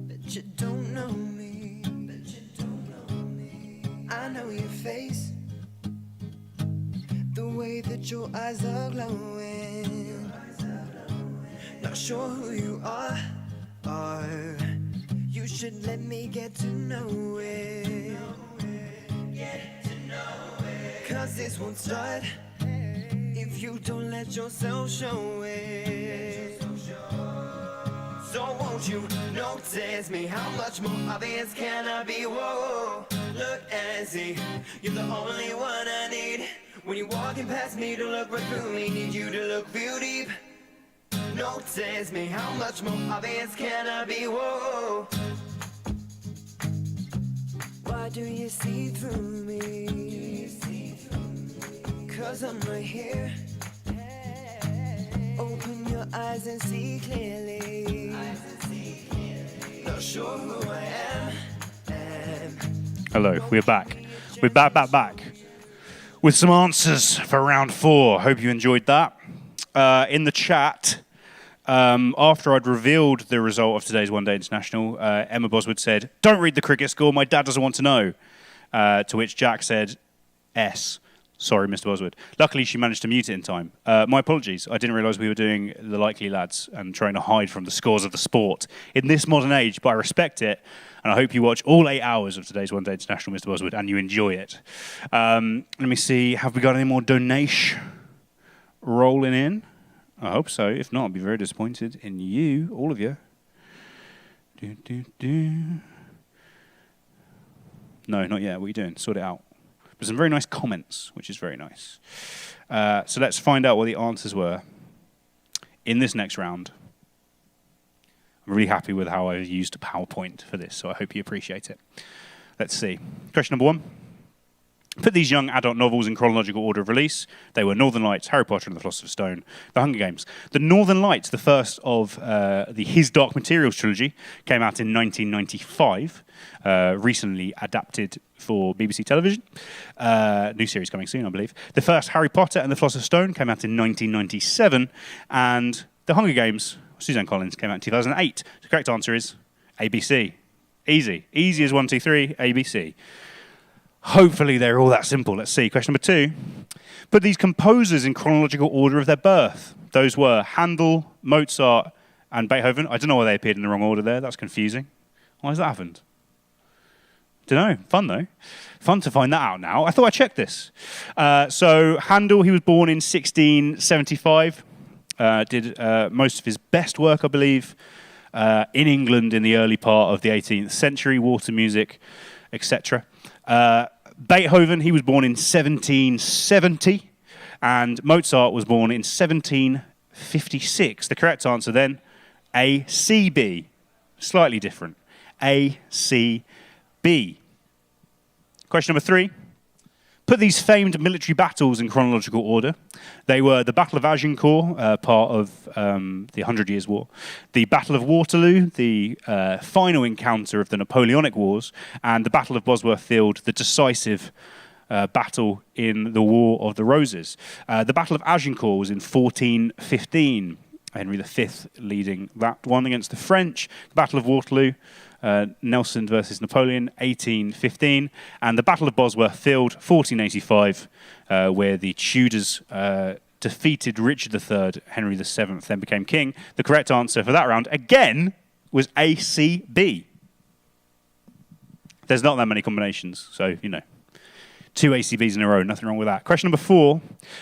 but you don't know me. I know your face, the way that your eyes are glowing. Not sure who you are. You should let me get to know it. Cause this won't start if you don't let yourself show it. So won't you notice me? How much more obvious can I be? Whoa, look and see, you're the only one I need. When you're walking past me, don't look right through me. Need you to look real deep. Notice me, how much more obvious can I be? Whoa. Why do you see through me? Cause I'm right here. Open your eyes and see clearly. Not sure who I am. Hello, we're back. We're back. With some answers for round 4. Hope you enjoyed that. In the chat, after I'd revealed the result of today's One Day International, Emma Boswood said, "Don't read the cricket score, my dad doesn't want to know." To which Jack said, "S. Sorry, Mr. Boswood." Luckily, she managed to mute it in time. My apologies. I didn't realise we were doing the likely lads and trying to hide from the scores of the sport in this modern age, but I respect it, and I hope you watch all 8 hours of today's One Day International, Mr. Boswood, and you enjoy it. Let me see. Have we got any more donation rolling in? I hope so. If not, I'll be very disappointed in you, all of you. No, not yet. What are you doing? Sort it out. But some very nice comments, which is very nice. So let's find out what the answers were in this next round. I'm really happy with how I used PowerPoint for this, so I hope you appreciate it. Let's see. Question number 1. Put these young adult novels in chronological order of release. They were Northern Lights, Harry Potter and the Philosopher's Stone, The Hunger Games. The Northern Lights, the first of the His Dark Materials trilogy, came out in 1995, recently adapted for BBC television. New series coming soon, I believe. The first Harry Potter and the Philosopher's Stone came out in 1997, and The Hunger Games, Suzanne Collins, came out in 2008. The correct answer is ABC. Easy. Easy as 1, 2, 3, ABC. Hopefully they're all that simple. Let's see. Question number 2. Put these composers in chronological order of their birth. Those were Handel, Mozart, and Beethoven. I don't know why they appeared in the wrong order there. That's confusing. Why has that happened? Don't know. Fun, though. Fun to find that out now. I thought I checked this. So Handel, he was born in 1675. Did most of his best work, I believe, in England in the early part of the 18th century, water music, etc. Beethoven, he was born in 1770, and Mozart was born in 1756. The correct answer then, A, C, B. Slightly different. A, C, B. Question number 3. Put these famed military battles in chronological order. They were the Battle of Agincourt, part of the 100 Years' War, the Battle of Waterloo, the final encounter of the Napoleonic Wars, and the Battle of Bosworth Field, the decisive battle in the War of the Roses. The Battle of Agincourt was in 1415. Henry V leading that one against the French. The Battle of Waterloo, Nelson versus Napoleon, 1815, and the Battle of Bosworth Field, 1485, where the Tudors defeated Richard III, Henry VII, then became king. The correct answer for that round, again, was ACB. There's not that many combinations, so, 2 ACBs in a row, nothing wrong with that. Question number 4,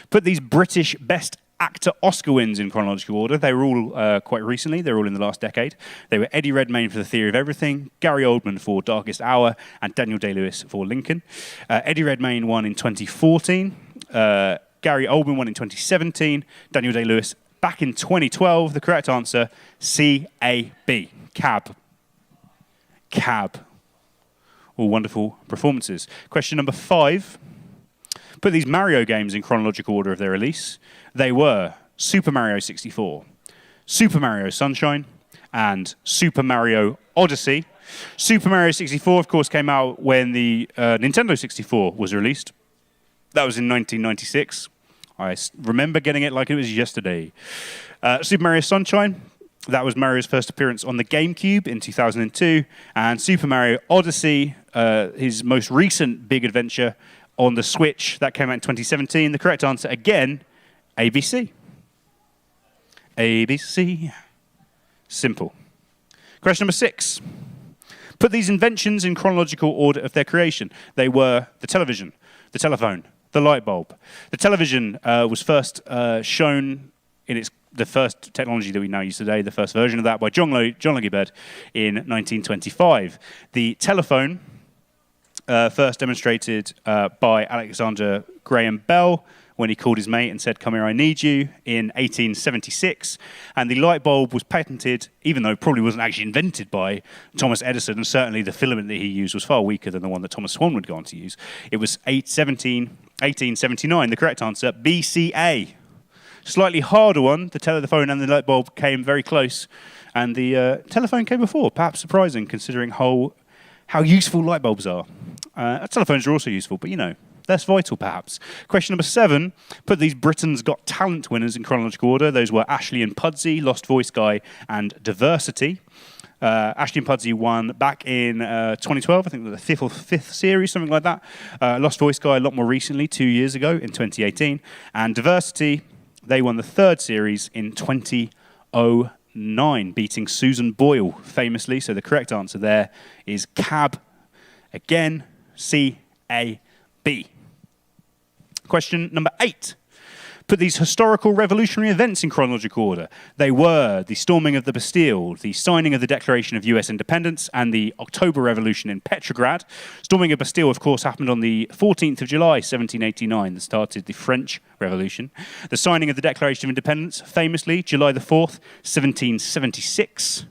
put these British Best Actor Oscar wins in chronological order. They were all quite recently. They were all in the last decade. They were Eddie Redmayne for The Theory of Everything, Gary Oldman for Darkest Hour, and Daniel Day-Lewis for Lincoln. Eddie Redmayne won in 2014. Gary Oldman won in 2017. Daniel Day-Lewis back in 2012. The correct answer, C-A-B. Cab. All wonderful performances. Question number 5. Put these Mario games in chronological order of their release. They were Super Mario 64, Super Mario Sunshine, and Super Mario Odyssey. Super Mario 64, of course, came out when the Nintendo 64 was released. That was in 1996. Remember getting it like it was yesterday. Super Mario Sunshine. That was Mario's first appearance on the GameCube in 2002. And Super Mario Odyssey, his most recent big adventure on the Switch. That came out in 2017. The correct answer, again, ABC. ABC. Simple. Question number 6. Put these inventions in chronological order of their creation. They were the television, the telephone, the light bulb. The television was first shown in the first technology that we now use today, the first version of that, by John Logie Baird in 1925. The telephone, first demonstrated by Alexander Graham Bell when he called his mate and said, "Come here, I need you," in 1876. And the light bulb was patented, even though it probably wasn't actually invented by Thomas Edison, and certainly the filament that he used was far weaker than the one that Thomas Swan would go on to use. It was 1879. The correct answer, BCA. Slightly harder one. The telephone and the light bulb came very close, and the telephone came before. Perhaps surprising, considering how useful light bulbs are. Telephones are also useful, but less vital, perhaps. Question number 7. Put these Britain's Got Talent winners in chronological order. Those were Ashley and Pudsey, Lost Voice Guy, and Diversity. Ashley and Pudsey won back in 2012, I think the 5th or 5th series, something like that. Lost Voice Guy a lot more recently, 2 years ago, in 2018. And Diversity, they won the 3rd series in 2009, beating Susan Boyle famously. So the correct answer there is CAB. Again, C-A-B. Question number 8. Put these historical revolutionary events in chronological order. They were the storming of the Bastille, the signing of the Declaration of US Independence, and the October Revolution in Petrograd. Storming of Bastille, of course, happened on the 14th of July, 1789, that started the French Revolution. The signing of the Declaration of Independence, famously, July the 4th, 1776.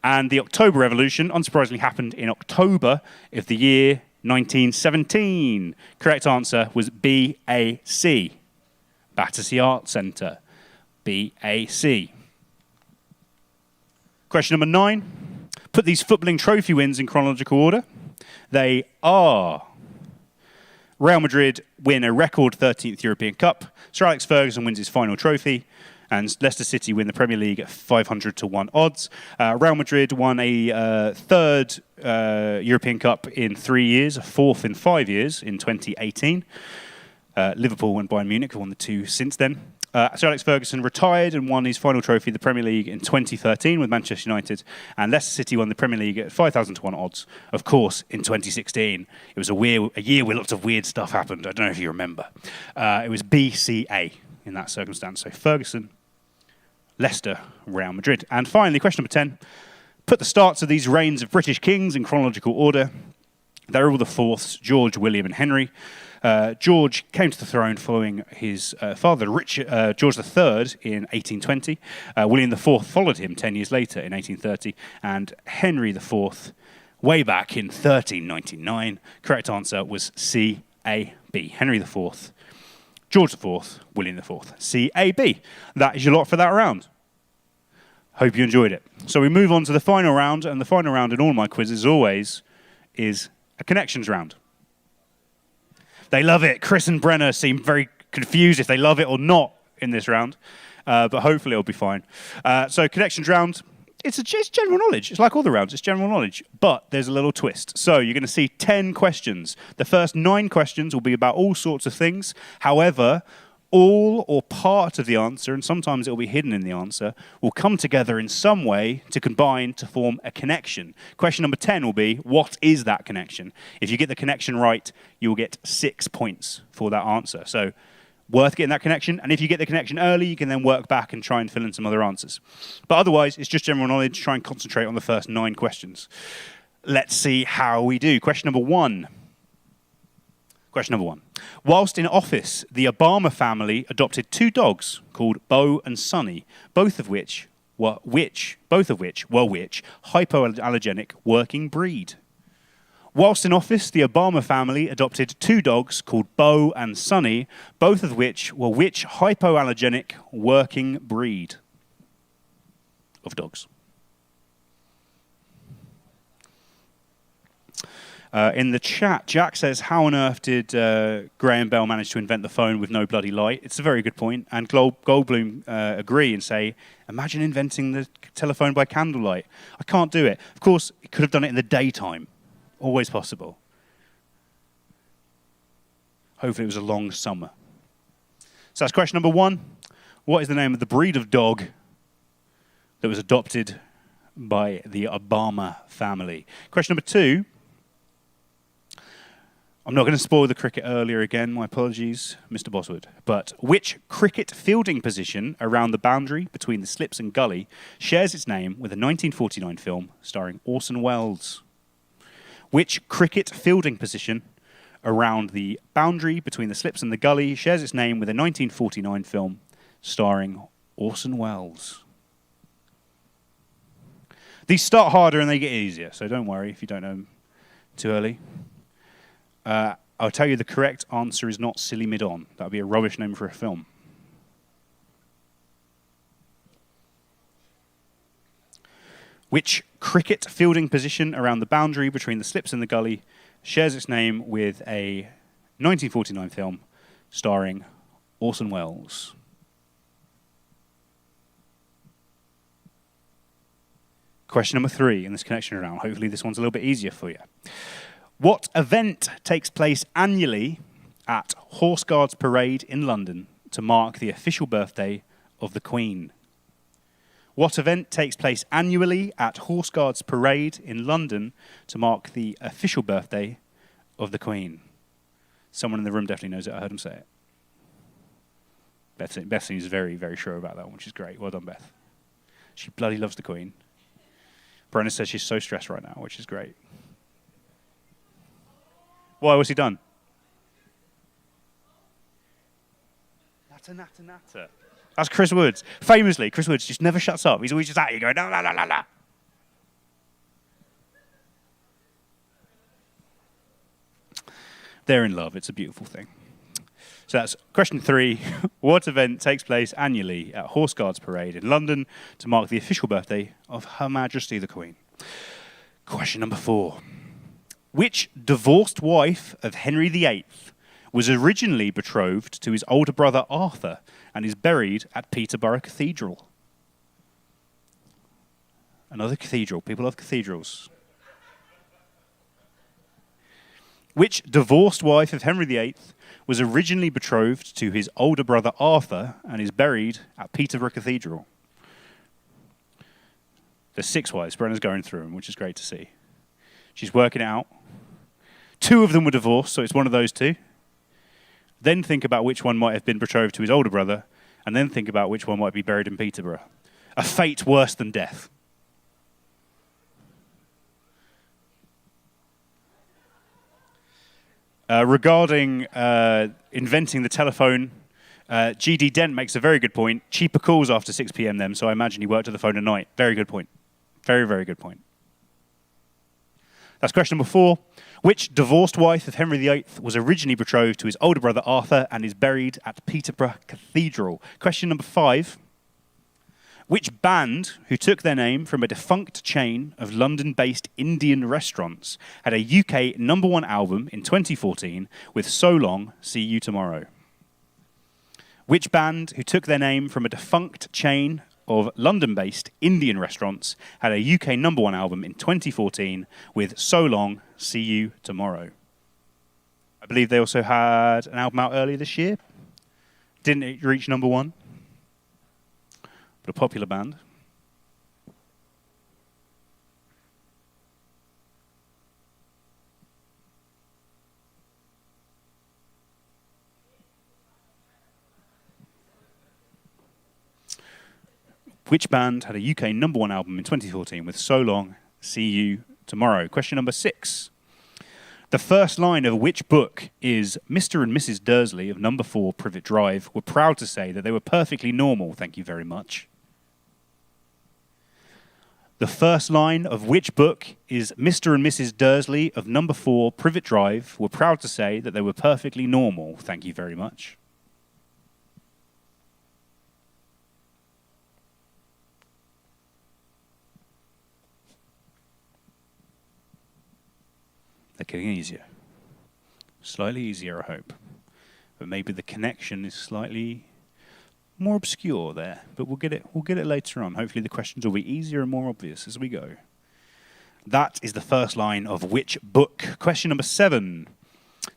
And the October Revolution, unsurprisingly, happened in October of the year 1917. Correct answer was B-A-C. Battersea Art Centre. B-A-C. Question number 9. Put these footballing trophy wins in chronological order. They are: Real Madrid win a record 13th European Cup. Sir Alex Ferguson wins his final trophy. And Leicester City win the Premier League at 500-1 odds. Real Madrid won a 3rd European Cup in 3 years, a 4th in 5 years in 2018. Liverpool and Bayern Munich have won the 2 since then. Sir Alex Ferguson retired and won his final trophy, the Premier League, in 2013 with Manchester United. And Leicester City won the Premier League at 5,000-1 odds, of course, in 2016. It was a year where lots of weird stuff happened. I don't know if you remember. It was BCA in that circumstance. So Ferguson, Leicester, Real Madrid. And finally, question number 10. Put the starts of these reigns of British kings in chronological order. They're all the fourths: George, William, and Henry. George came to the throne following his father, George III, in 1820. William IV followed him 10 years later in 1830. And Henry IV, way back in 1399. Correct answer was C-A-B. Henry IV, George IV, William IV. C-A-B. That is your lot for that round. Hope you enjoyed it. So we move on to the final round, and the final round in all my quizzes, as always, is a connections round. They love it. Chris and Brenner seem very confused if they love it or not in this round, but hopefully it'll be fine. So connections round, it's general knowledge. It's like all the rounds, it's general knowledge, but there's a little twist. So you're going to see 10 questions. The first 9 questions will be about all sorts of things. However, all or part of the answer, and sometimes it will be hidden in the answer, will come together in some way to combine to form a connection. Question number 10 will be, what is that connection? If you get the connection right, you'll get 6 points for that answer. So worth getting that connection, and if you get the connection early, you can then work back and try and fill in some other answers. But otherwise, it's just general knowledge. Try and concentrate on the first 9 questions. Let's see how we do. Question number 1. Question number 1. Whilst in office, the Obama family adopted 2 dogs called Bo and Sonny, both of which were hypoallergenic working breed. Whilst in office, the Obama family adopted 2 dogs called Bo and Sonny, both of which were which hypoallergenic working breed of dogs? In the chat, Jack says, how on earth did Graham Bell manage to invent the phone with no bloody light? It's a very good point. And Goldblum agree and say, imagine inventing the telephone by candlelight. I can't do it. Of course, he could have done it in the daytime. Always possible. Hopefully it was a long summer. So that's question number 1. What is the name of the breed of dog that was adopted by the Obama family? Question number 2. I'm not going to spoil the cricket earlier again, my apologies, Mr. Boswood. But which cricket fielding position around the boundary between the slips and gully shares its name with a 1949 film starring Orson Welles? Which cricket fielding position around the boundary between the slips and the gully shares its name with a 1949 film starring Orson Welles? These start harder and they get easier, so don't worry if you don't know them too early. I'll tell you the correct answer is not Silly Mid-On. That would be a rubbish name for a film. Which cricket fielding position around the boundary between the slips and the gully shares its name with a 1949 film starring Orson Welles? Question number 3 in this connection round. Hopefully this one's a little bit easier for you. What event takes place annually at Horse Guards Parade in London to mark the official birthday of the Queen? What event takes place annually at Horse Guards Parade in London to mark the official birthday of the Queen? Someone in the room definitely knows it. I heard him say it. Beth seems very, very sure about that one, which is great. Well done, Beth. She bloody loves the Queen. Brenna says she's so stressed right now, which is great. Why was he done? Natter. That's Chris Woods. Famously, Chris Woods just never shuts up. He's always just at you going, la la la la la. They're in love. It's a beautiful thing. So that's question 3. What event takes place annually at Horse Guards Parade in London to mark the official birthday of Her Majesty the Queen? Question number 4. Which divorced wife of Henry VIII was originally betrothed to his older brother Arthur and is buried at Peterborough Cathedral? Another cathedral. People love cathedrals. Which divorced wife of Henry VIII was originally betrothed to his older brother Arthur and is buried at Peterborough Cathedral? There's 6 wives. Brenna's going through them, which is great to see. She's working it out. 2 of them were divorced, so it's one of those 2. Then think about which one might have been betrothed to his older brother, and then think about which one might be buried in Peterborough. A fate worse than death. Regarding inventing the telephone, G.D. Dent makes a very good point. Cheaper calls after 6 p.m. then, so I imagine he worked at the phone at night. Very good point. Very, very good point. That's question number 4. Which divorced wife of Henry VIII was originally betrothed to his older brother Arthur and is buried at Peterborough Cathedral? Question number 5. Which band, who took their name from a defunct chain of London-based Indian restaurants, had a UK #1 album in 2014 with So Long, See You Tomorrow? Which band, who took their name from a defunct chain of London-based Indian restaurants, had a UK #1 album in 2014 with So Long, See You Tomorrow? I believe they also had an album out earlier this year. Didn't it reach #1? But a popular band. Which band had a UK #1 album in 2014 with So Long, See You Tomorrow? Question number 6. The first line of which book is Mr. and Mrs. Dursley of No. 4 Privet Drive were proud to say that they were perfectly normal, thank you very much? The first line of which book is Mr. and Mrs. Dursley of No. 4 Privet Drive were proud to say that they were perfectly normal, thank you very much? They're getting easier. Slightly easier, I hope. But maybe the connection is slightly more obscure there. But we'll get it later on. Hopefully the questions will be easier and more obvious as we go. That is the first line of which book? Question number 7.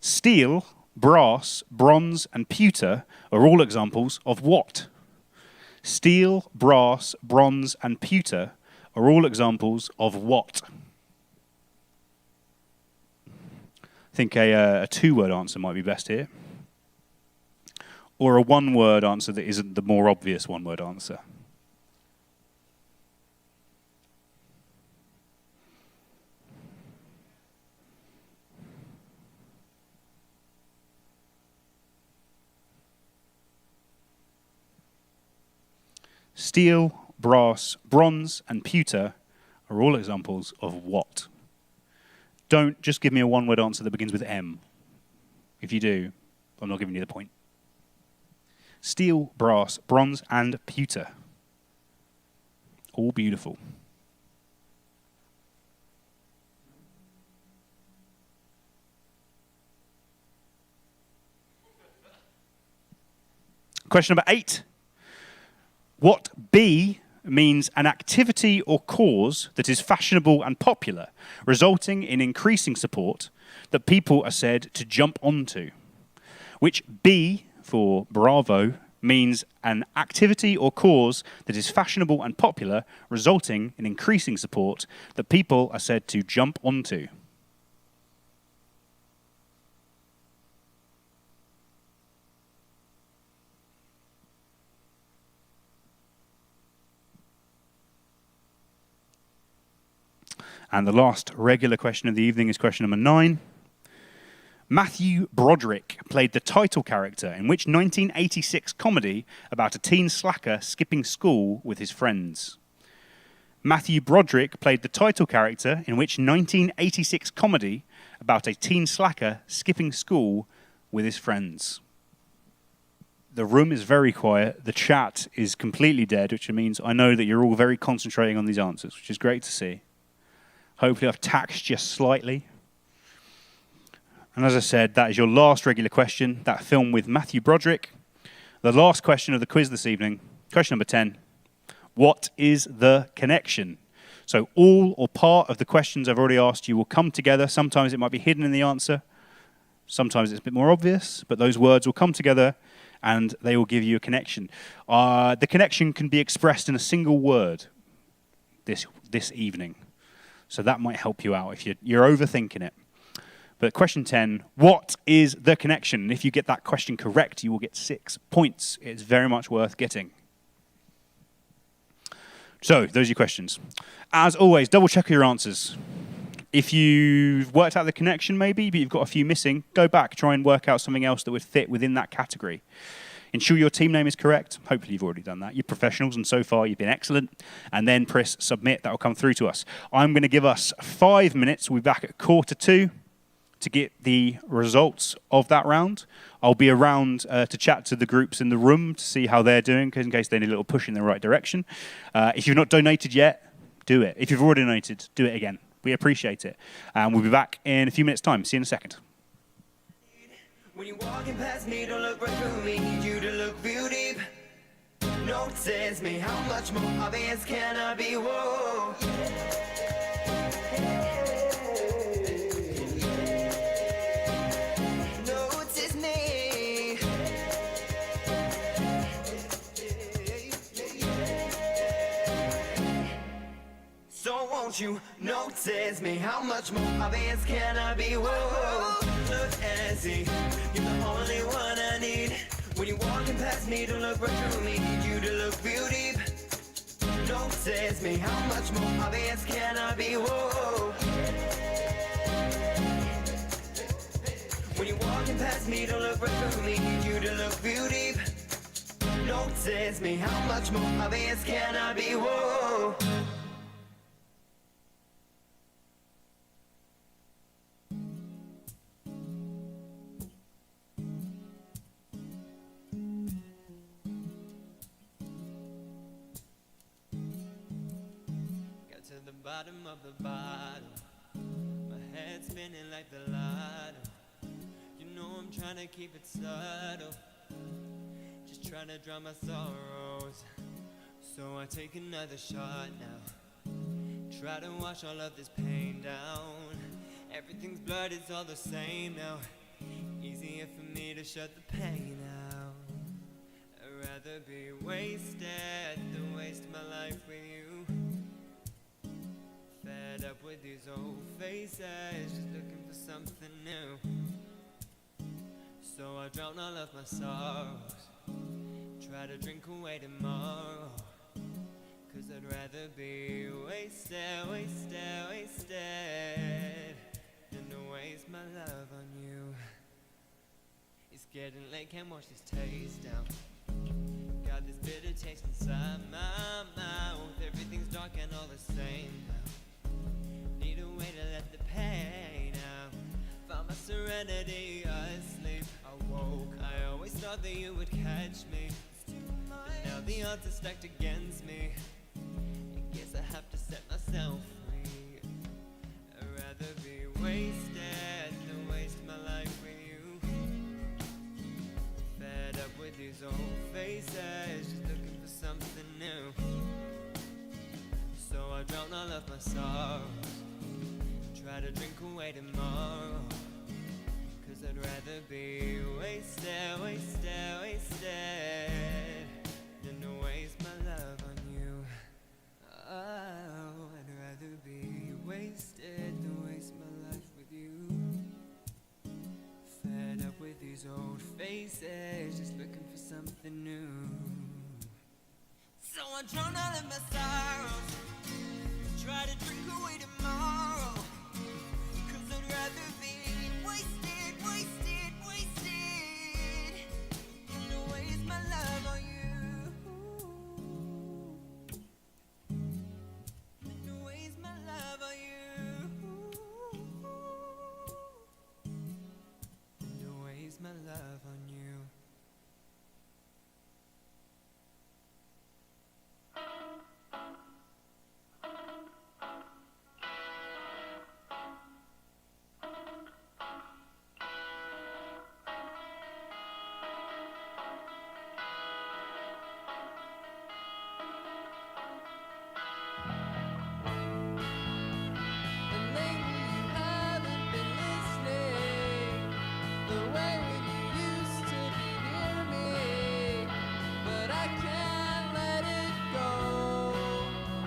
Steel, brass, bronze, and pewter are all examples of what? Steel, brass, bronze, and pewter are all examples of what? I think a two-word answer might be best here. Or a one-word answer that isn't the more obvious one-word answer. Steel, brass, bronze, and pewter are all examples of what? Don't just give me a one-word answer that begins with M. If you do, I'm not giving you the point. Steel, brass, bronze, and pewter. All beautiful. Question number 8. What B means an activity or cause that is fashionable and popular, resulting in increasing support that people are said to jump onto? Which B, for Bravo, means an activity or cause that is fashionable and popular, resulting in increasing support that people are said to jump onto? And the last regular question of the evening is question number 9. Matthew Broderick played the title character in which 1986 comedy about a teen slacker skipping school with his friends? Matthew Broderick played the title character in which 1986 comedy about a teen slacker skipping school with his friends? The room is very quiet. The chat is completely dead, which means I know that you're all very concentrating on these answers, which is great to see. Hopefully I've taxed you slightly. And as I said, that is your last regular question, that film with Matthew Broderick. The last question of the quiz this evening, question number 10. What is the connection? So all or part of the questions I've already asked you will come together. Sometimes it might be hidden in the answer. Sometimes it's a bit more obvious, but those words will come together and they will give you a connection. The connection can be expressed in a single word this evening. So that might help you out if you're overthinking it. But question 10, what is the connection? And if you get that question correct, you will get 6 points. It's very much worth getting. So those are your questions. As always, double check your answers. If you've worked out the connection maybe, but you've got a few missing, go back, try and work out something else that would fit within that category. Ensure your team name is correct. Hopefully you've already done that. You're professionals, and so far you've been excellent. And then press submit. That will come through to us. I'm going to give us 5 minutes. We'll be back at 1:45 to get the results of that round. I'll be around to chat to the groups in the room to see how they're doing, in case they need a little push in the right direction. If you've not donated yet, do it. If you've already donated, do it again. We appreciate it. And we'll be back in a few minutes' time. See you in a second. When you're walking past me, don't look right through me. Need you to look real deep. Notice me, how much more obvious can I be? Whoa. Notice me. So won't you notice me? How much more obvious can I be? Whoa. Look and see, you're the only one I need. When you're walking past me, don't look right through me. Need you to look real deep. Notice me, how much more obvious can I be? Whoa. When you're walking past me, don't look right through me. Need you to look real deep. Notice me, how much more obvious can I be? Whoa. Bottom of the bottle, my head head spinning like the lotto. You know I'm trying to keep it subtle, just trying to drown my sorrows. So I take another shot now, try to wash all of this pain down. Everything's blurred, it's all the same now. Easier for me to shut the pain out. I'd rather be wasted than waste my life with you. Fed up with these old faces, just looking for something new. So I drown all of my sorrows, try to drink away tomorrow. 'Cause I'd rather be wasted, wasted, wasted than to waste my love on you. It's getting late, can't wash this taste down. Got this bitter taste inside my mouth. Everything's dark and all the same now. Need a way to let the pain out. Found my serenity asleep. I woke, I always thought that you would catch me, but now the odds are stacked against me. I guess I have to set myself free. I'd rather be wasted than waste my life with you. Fed up with these old faces, just looking for something new. So I drown all of my sorrows, try to drink away tomorrow. 'Cause I'd rather be wasted, wasted, wasted than to waste my love on you. Oh, I'd rather be wasted than waste my life with you. Fed up with these old faces, just looking for something new. So I drown all of my sorrows, try to drink away tomorrow. 'Cause I'd rather be wasted, wasted, wasted than to waste my love on you. My love on you. And lately you haven't been listening the way you used to be near me, but I can't let it go.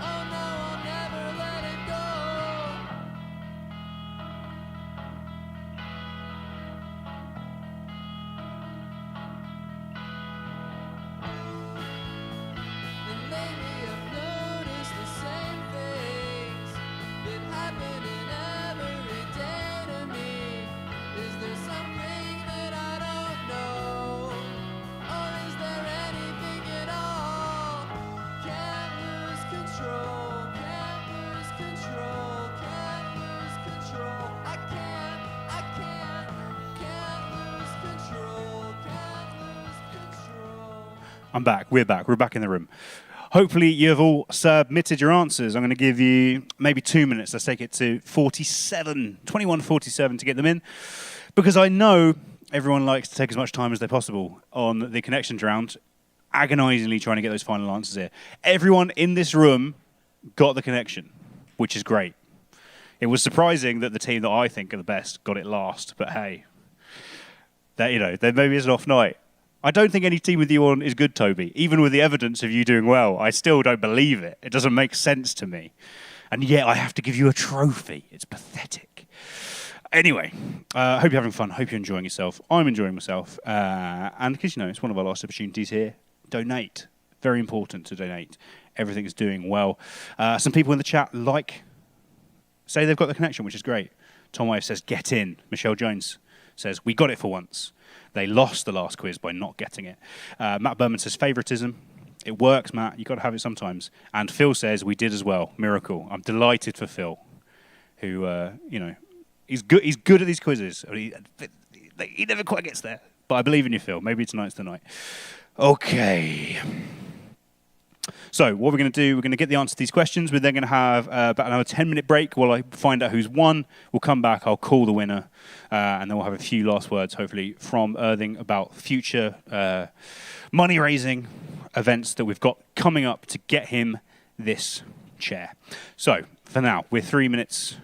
Oh no, I'll never let it go. And lately I've noticed the same things that happen in every day to me. Is there something that I don't know? Or is there anything at all? Can't lose control, can't lose control, can't lose control. I can't lose control, can't lose control. I'm back. We're back in the room. Hopefully you have all submitted your answers. I'm going to give you maybe 2 minutes. Let's take it to 21:47 to get them in, because I know everyone likes to take as much time as they possible on the connections round, agonizingly trying to get those final answers here. Everyone in this room got the connection, which is great. It was surprising that the team that I think are the best got it last, but hey, there maybe is an off night. I don't think any team with you on is good, Toby. Even with the evidence of you doing well, I still don't believe it. It doesn't make sense to me. And yet I have to give you a trophy. It's pathetic. Anyway, hope you're having fun. Hope you're enjoying yourself. I'm enjoying myself. And because, it's one of our last opportunities here. Donate. Very important to donate. Everything is doing well. Some people in the chat say they've got the connection, which is great. Tom Wave says, get in. Michelle Jones says, we got it for once. They lost the last quiz by not getting it. Matt Berman says, favoritism. It works, Matt. You've got to have it sometimes. And Phil says, we did as well. Miracle. I'm delighted for Phil, who, he's good at these quizzes. He never quite gets there. But I believe in you, Phil. Maybe tonight's the night. Okay. So what we're going to do, we're going to get the answer to these questions. We're then going to have about another 10-minute break while I find out who's won. We'll come back, I'll call the winner, and then we'll have a few last words, hopefully, from Irving about future money-raising events that we've got coming up to get him this chair. So, for now, we're 3 minutes.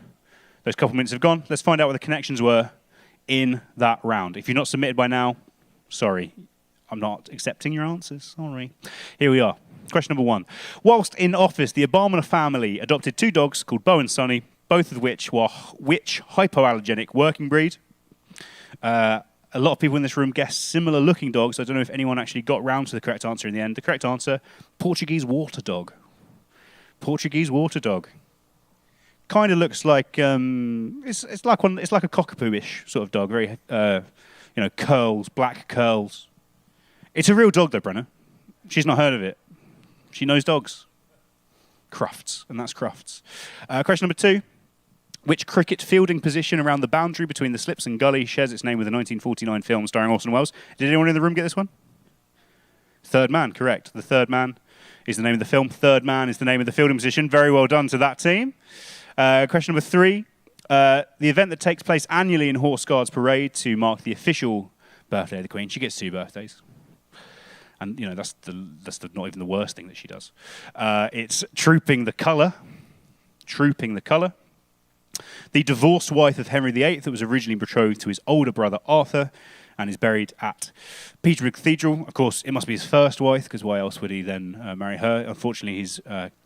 Those couple minutes have gone. Let's find out what the connections were in that round. If you're not submitted by now, sorry, I'm not accepting your answers. Sorry. Here we are. Question number 1. Whilst in office, the Obama family adopted 2 dogs called Bo and Sonny, both of which were hypoallergenic working breed. A lot of people in this room guessed similar-looking dogs. I don't know if anyone actually got round to the correct answer in the end. The correct answer, Portuguese water dog. Portuguese water dog. Kind of looks like it's like a cockapoo-ish sort of dog. Very curls, black curls. It's a real dog though, Brenna. She's not heard of it. She knows dogs. Crufts, and that's Crufts. Question number 2. Which cricket fielding position around the boundary between the slips and gully shares its name with the 1949 film starring Orson Welles? Did anyone in the room get this one? Third man, correct. The third man is the name of the film. Third man is the name of the fielding position. Very well done to that team. Question number 3. The event that takes place annually in Horse Guards Parade to mark the official birthday of the Queen. She gets 2 birthdays. And, that's not even the worst thing that she does. It's Trooping the Colour. Trooping the Colour. The divorced wife of Henry VIII that was originally betrothed to his older brother Arthur and is buried at Peterborough Cathedral. Of course, it must be his first wife, because why else would he then marry her? Unfortunately,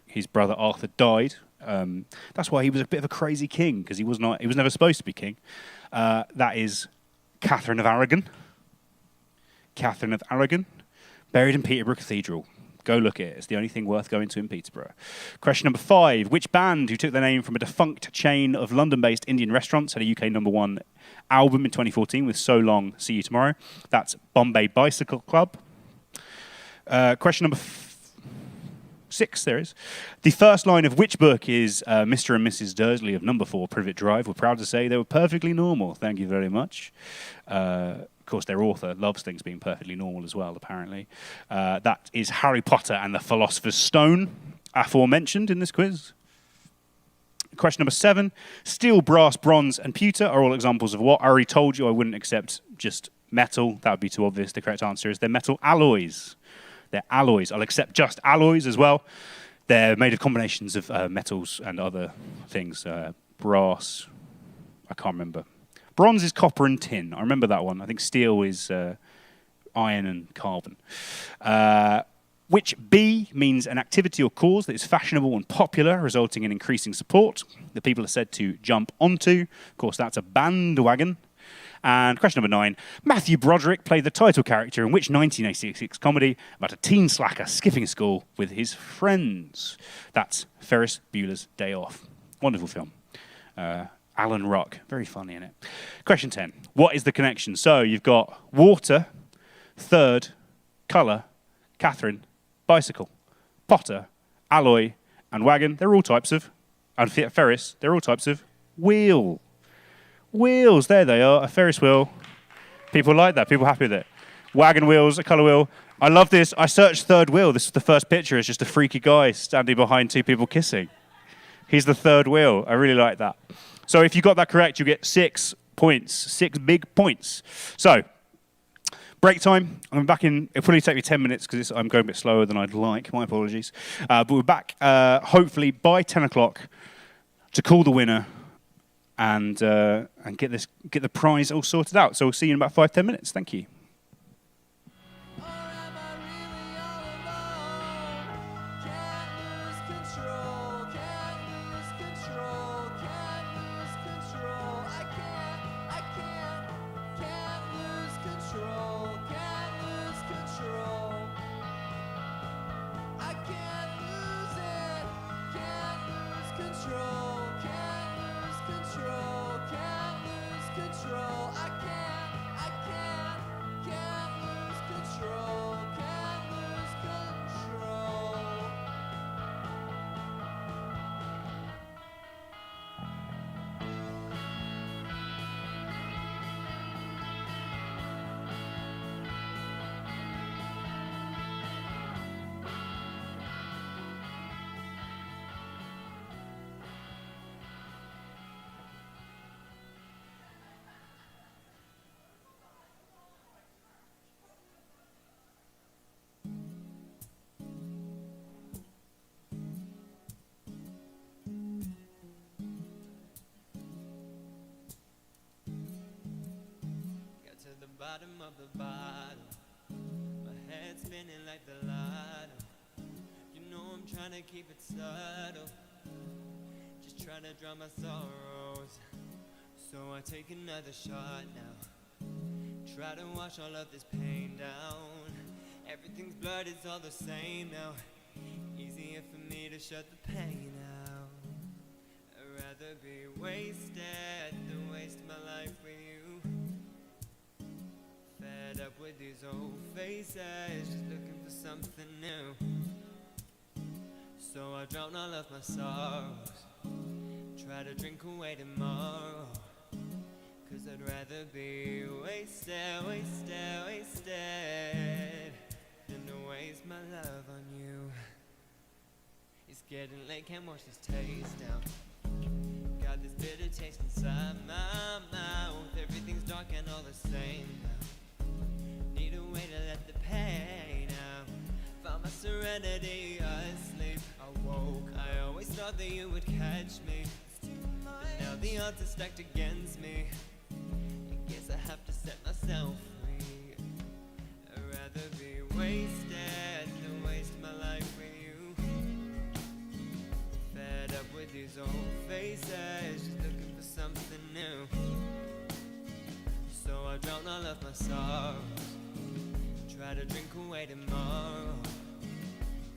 his brother Arthur died. That's why he was a bit of a crazy king, because he was never supposed to be king. That is Catherine of Aragon. Catherine of Aragon. Buried in Peterborough Cathedral. Go look at it. It's the only thing worth going to in Peterborough. Question number 5. Which band, who took their name from a defunct chain of London-based Indian restaurants, had a UK #1 album in 2014 with So Long, See You Tomorrow? That's Bombay Bicycle Club. Question number 6, there is. The first line of which book is Mr. and Mrs. Dursley of No. 4 Privet Drive were proud to say they were perfectly normal. Thank you very much. Of course, their author loves things being perfectly normal as well, apparently. That is Harry Potter and the Philosopher's Stone, aforementioned in this quiz. Question number 7. Steel, brass, bronze, and pewter are all examples of what? I already told you I wouldn't accept just metal. That would be too obvious. The correct answer is they're metal alloys. They're alloys. I'll accept just alloys as well. They're made of combinations of metals and other things. Brass, I can't remember. Bronze is copper and tin. I remember that one. I think steel is iron and carbon. Which B means an activity or cause that is fashionable and popular, resulting in increasing support that people are said to jump onto. Of course, that's a bandwagon. And question number 9. Matthew Broderick played the title character in which 1986 comedy about a teen slacker skipping school with his friends? That's Ferris Bueller's Day Off. Wonderful film. Alan Ruck. Very funny in it. Question 10. What is the connection? So you've got water, third, colour, Catherine, bicycle, Potter, alloy, and wagon. They're all types of, and Ferris, they're all types of wheel. Wheels, there they are, a Ferris wheel. People like that, people happy with it. Wagon wheels, a colour wheel. I love this. I searched third wheel. This is the first picture. It's just a freaky guy standing behind 2 people kissing. He's the third wheel. I really like that. So if you got that correct, you get 6 points, 6 big points. So, break time. I'm back in. It'll probably take me 10 minutes because I'm going a bit slower than I'd like. My apologies. But we're back, hopefully, by 10 o'clock to call the winner and get the prize all sorted out. So we'll see you in about 5-10 minutes. Thank you. Or am I really all alone? Can't lose control, can't lose control, can't lose control. I can't lose control, can't lose control. I can't lose it, can't lose control, can't lose control, can't lose control. I can't. bottom of the bottle. My head spinning like the lotto. You know I'm trying to keep it subtle, just trying to drown my sorrows. So I take another shot now, try to wash all of this pain down. Everything's blurred, it's all the same now. Easier for me to shut the pain out. I'd rather be wasted than waste my life with you. Fed up with these old faces, just looking for something new. So I drown all of my sorrows, try to drink away tomorrow. 'Cause I'd rather be wasted, wasted, wasted than to waste my love on you. It's getting late, can't wash this taste down. Got this bitter taste inside my mouth. Everything's dark and all the same now. Need a way to let the pain out. Found my serenity asleep. I woke, I always thought that you would catch me, but now the odds are stacked against me. I guess I have to set myself free. I'd rather be wasted than waste my life with you. Fed up with these old faces, just looking for something new. So I drown all of my sorrows, try to drink away tomorrow.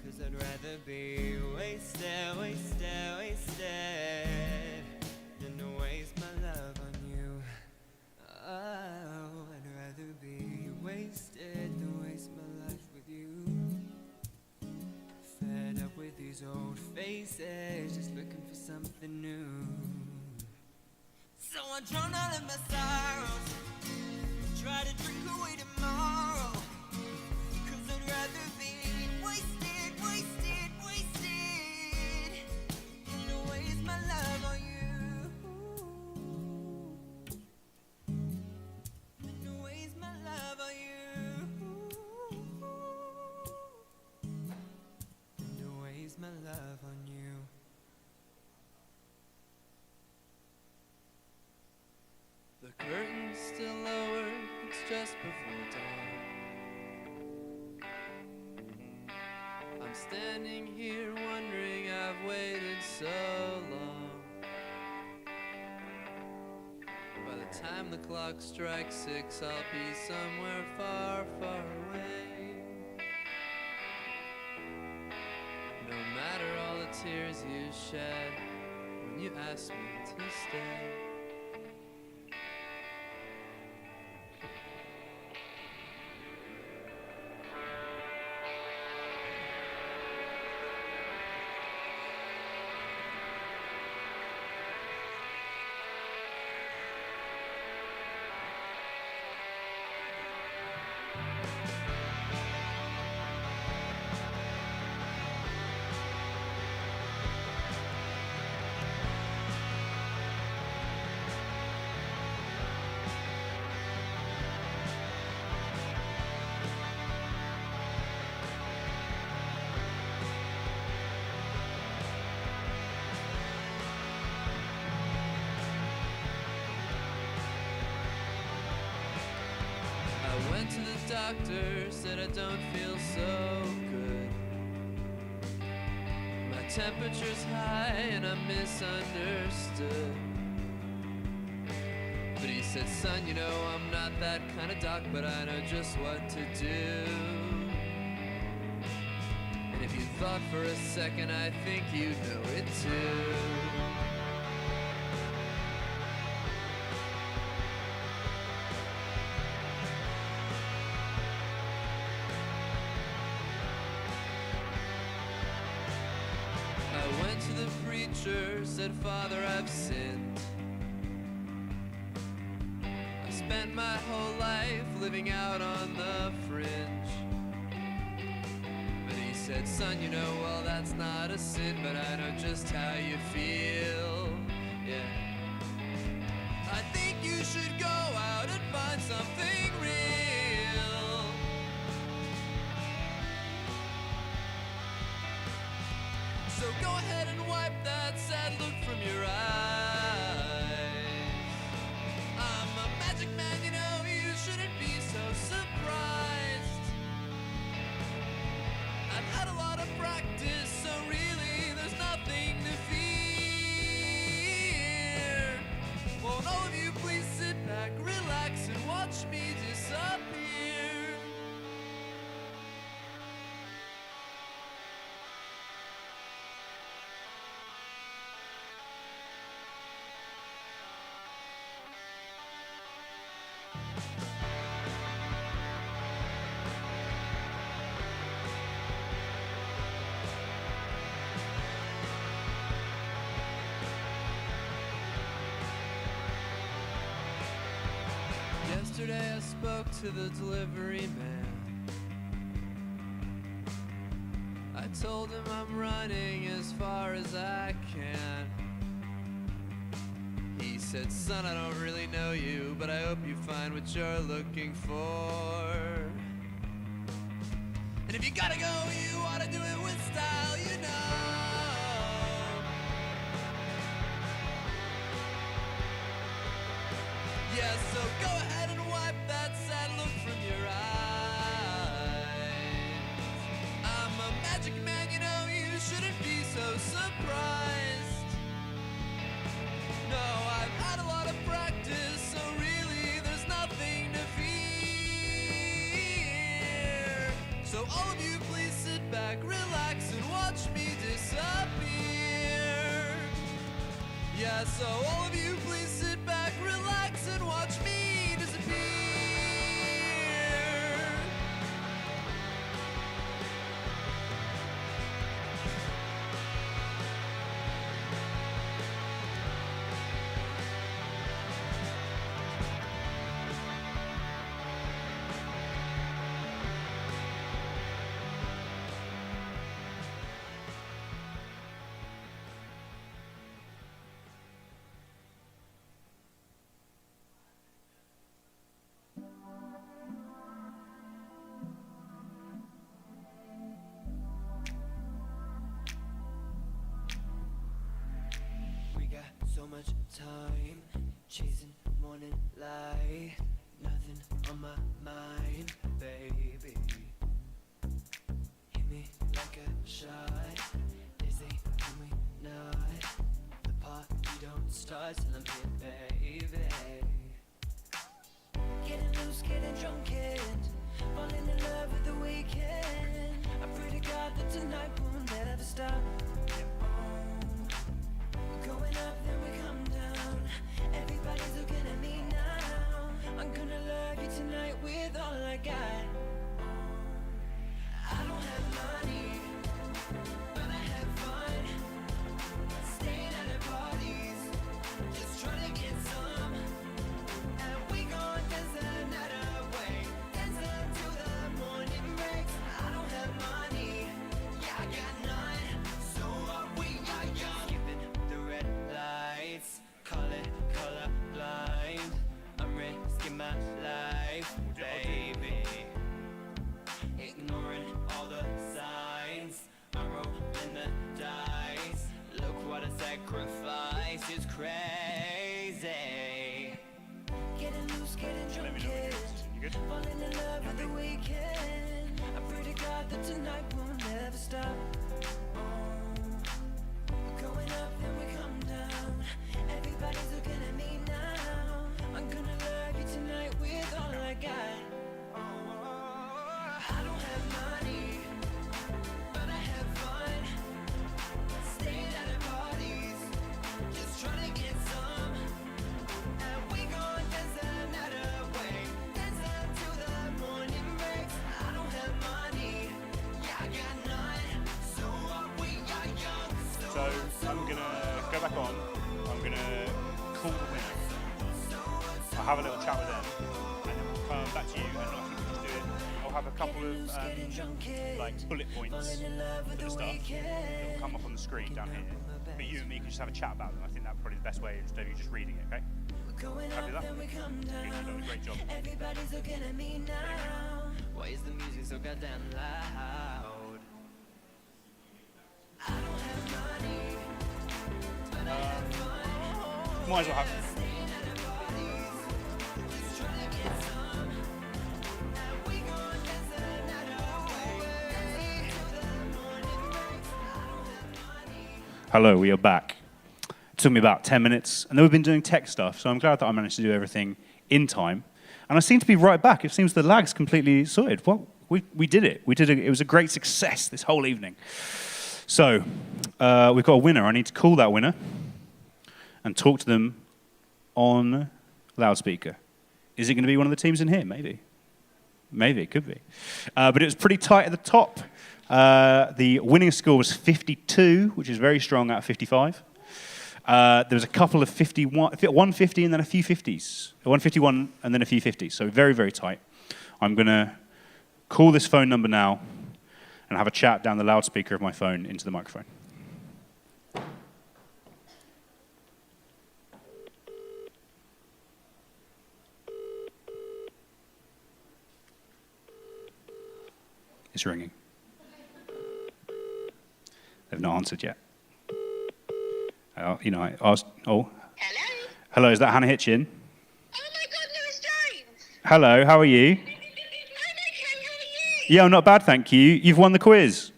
'Cause I'd rather be wasted, wasted, wasted than to waste my love on you. Oh, I'd rather be wasted than waste my life with you. Fed up with these old faces, just looking for something new. So I drown all of my sorrows, try to drink away tomorrow. 'Cause I'd rather be wasted, wasted, wasted than to waste my love on you. Than to waste my love on you. Than to waste my love on you. The curtain's still lowered, it's just before dawn. I'm standing here wondering I've waited so long. By the time the clock strikes 6, I'll be somewhere far, far away. No matter all the tears you shed when you asked me to stay. Doctor said I don't feel so good. My temperature's high and I'm misunderstood. But he said, son, you know I'm not that kind of doc, but I know just what to do. And if you thought for a second, I think you know it too. Said, Father, I've sinned. I spent my whole life living out on the fringe. But he said, son, you know, well, that's not a sin, but I know just how you feel. Yeah. I think you should go out and find something real. So go ahead and wipe that sad look from your eyes. I'm a magic man, you know, you shouldn't be watch me disappear. Yesterday I spoke to the delivery man. I told him I'm running as far as I can. He said, son, I don't really know you, but I hope you find what you're looking for. And if you gotta go, you ought to do it with style, you know. Yeah, so go ahead and wipe that sad look from your eyes. I'm a magic man, you know, you shouldn't be so surprised. No, I've had a lot of practice, so really there's nothing to fear. So all of you please sit back, relax, and watch me disappear. Yeah, so all of you please sit back, relax, and watch me disappear. We got so much time, chasing morning light. Nothing on my mind, baby. Hit me like a shot. They say, can we not? The party don't start till I'm here, baby. Getting loose, getting drunk, and falling in love with the weekend. I pray to God that tonight won't ever stop. Going up, then we come down. Everybody's looking at me now. I'm gonna love you tonight with all I got. I don't have money, but I have fun. Staying at the parties, just trying to get some. And we gon' dance the night away, dance until the morning breaks. I don't have money, yeah, I got none. So are we are young. Skipping the red lights, call it color blind. I'm risking my life, baby. Ignoring all the signs, I'm rolling the dice. Look what a sacrifice is crazy. Getting loose, getting drunk, falling in love with the weekend. I pray to God that tonight won't never stop. Going up, then we come down. Everybody's looking at me now. I'm gonna love you tonight with all I got. I don't have money, but I have fun. Staying at the parties, just trying to get some. And we gon' dance the night away, dance until the morning breaks. I don't have money, yeah, I got none. So are we are young. So I'm going to go back on. I'm going to call the winner. I'll have a little chat with them. And then we'll come back to you. And I think we'll just do it. I'll have a couple of like bullet points for the stuff that will come up on the screen down here. But you and me can just have a chat about them. I think that's probably the best way instead of you just reading it, okay? Happy with that? You've done a great job. Everybody's looking at me now. Why is the music so goddamn loud? I don't have money, but I have fun. Might as well have. Staying at the parties, just trying to get some. And we gon' dance the night away, dance until the morning breaks. I don't have money. Hello, we are back. It took me about 10 minutes, and then we've been doing tech stuff, so I'm glad that I managed to do everything in time. And I seem to be right back. It seems the lag's completely sorted. Well, we did it. It was a great success this whole evening. So, we've got a winner. I need to call that winner and talk to them on loudspeaker. Is it going to be one of the teams in here? Maybe. Maybe, it could be. But it was pretty tight at the top. The winning score was 52, which is very strong out of 55. There was a couple of 150 and then a few 50s. 151 and then a few 50s. So very, very tight. I'm going to call this phone number now and have a chat down the loudspeaker of my phone into the microphone. It's ringing. They've not answered yet. I asked. Oh. Hello. Hello, is that Hannah Hitchin? Oh my God, Lewis Jones. Hello, how are you? I'm okay. How are you? Yeah, I'm not bad, thank you. You've won the quiz.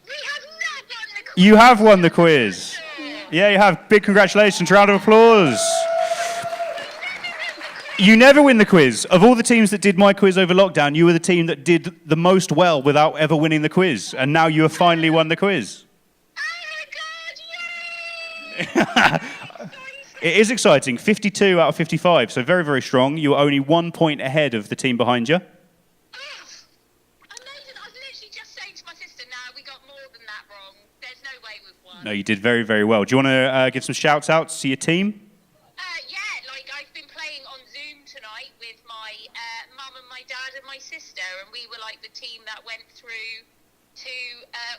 We have not won the quiz. You have won the quiz. Yeah, you have. Big congratulations. Round of applause. You never win the quiz. Of all the teams that did my quiz over lockdown, you were the team that did the most well without ever winning the quiz. And now you have finally won the quiz. It is exciting. 52 out of 55, so very, very strong. You are only 1 point ahead of the team behind you. Amazing. I was literally just saying to my sister, now we got more than that wrong. There's no way we've won. No, you did very, very well. Do you want to give some shouts out to your team? Yeah, like I've been playing on Zoom tonight with my mum and my dad and my sister, and we were like the team that went through to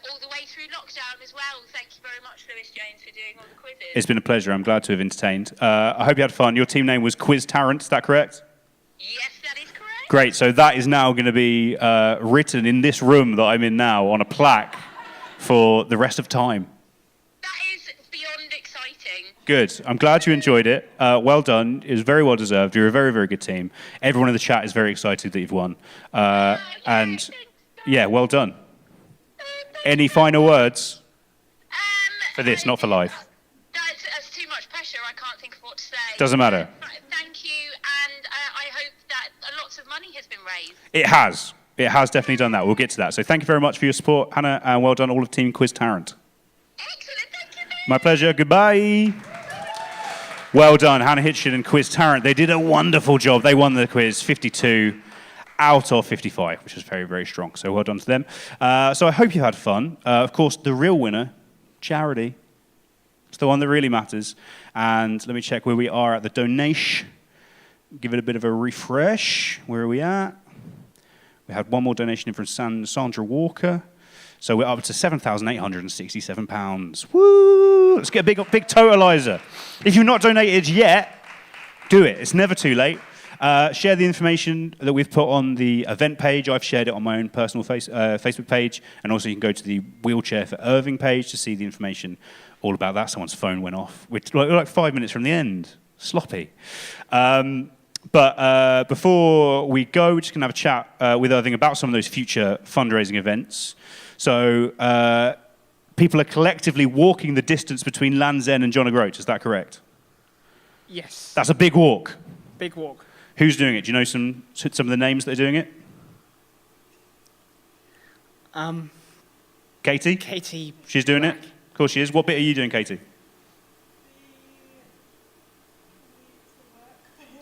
all the way through lockdown as well. Thank you very much, Lewis Jones, for doing all the quizzes. It's been a pleasure. I'm glad to have entertained. I hope you had fun. Your team name was Quiz Tarrant, is that correct? Yes, that is correct. Great. So that is now going to be written in this room that I'm in now on a plaque for the rest of time. That is beyond exciting. Good. I'm glad you enjoyed it. Well done. It was very well deserved. You're a very, very good team. Everyone in the chat is very excited that you've won. And yeah, well done. Any final words? For this, not for life. That's too much pressure. I can't think of what to say. Doesn't matter. Thank you, and I hope that lots of money has been raised. It has. It has definitely done that. We'll get to that. So thank you very much for your support, Hannah, and well done all of Team Quiz Tarrant. Excellent. Thank you. My pleasure. Goodbye. Well done, Hannah Hitchin and Quiz Tarrant. They did a wonderful job. They won the quiz 52 out of 55, which is very, very strong. So well done to them. So I hope you had fun. Of course, the real winner, charity, it's the one that really matters. And let me check where we are at the donation. Give it a bit of a refresh. Where are we at? We had one more donation in from Sandra Walker. So we're up to £7,867. Woo! Let's get a big totalizer. If you've not donated yet, do it. It's never too late. Share the information that we've put on the event page. I've shared it on my own personal Facebook page. And also you can go to the Wheelchair for Irving page to see the information all about that. Someone's phone went off. We're like 5 minutes from the end. Sloppy. But before we go, we're just going to have a chat with Irving about some of those future fundraising events. So people are collectively walking the distance between Land's End and John O'Groats. Is that correct? Yes. That's a big walk. Big walk. Who's doing it? Do you know some of the names that are doing it? Katie? Katie. She's doing it? Of course she is. What bit are you doing, Katie?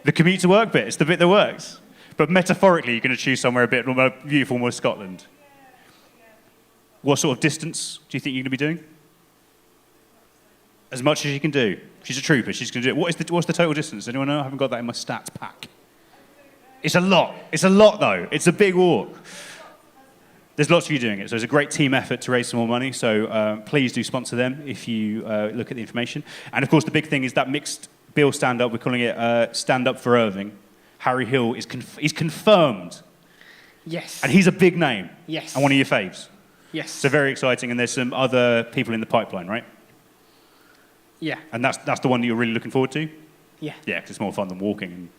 The commute to work bit. It's the bit that works. But metaphorically, you're going to choose somewhere a bit more beautiful, more Scotland. What sort of distance do you think you're going to be doing? As much as you can do. She's a trooper. She's going to do it. What's the total distance? Anyone know? I haven't got that in my stats pack. It's a lot. It's a lot, though. It's a big walk. There's lots of you doing it, so it's a great team effort to raise some more money. So please do sponsor them if you look at the information. And, of course, the big thing is that mixed bill stand-up. We're calling it Stand Up for Irving. Harry Hill is he's confirmed. Yes. And he's a big name. Yes. And one of your faves. Yes. So very exciting. And there's some other people in the pipeline, right? Yeah. And that's the one that you're really looking forward to? Yeah. Yeah, because it's more fun than walking and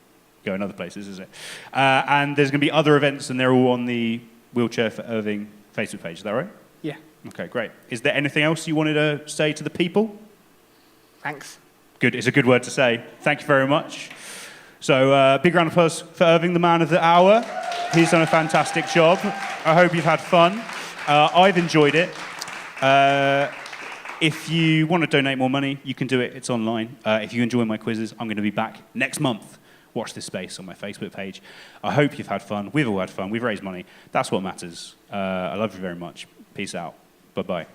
going other places, isn't it? And there's going to be other events, and they're all on the Wheelchair for Irving Facebook page. Is that right? Yeah. Okay, great. Is there anything else you wanted to say to the people? Thanks. Good. It's a good word to say. Thank you very much. So big round of applause for Irving, the man of the hour. He's done a fantastic job. I hope you've had fun. I've enjoyed it. If you want to donate more money, you can do it. It's online. If you enjoy my quizzes, I'm going to be back next month. Watch this space on my Facebook page. I hope you've had fun. We've all had fun. We've raised money. That's what matters. I love you very much. Peace out. Bye-bye.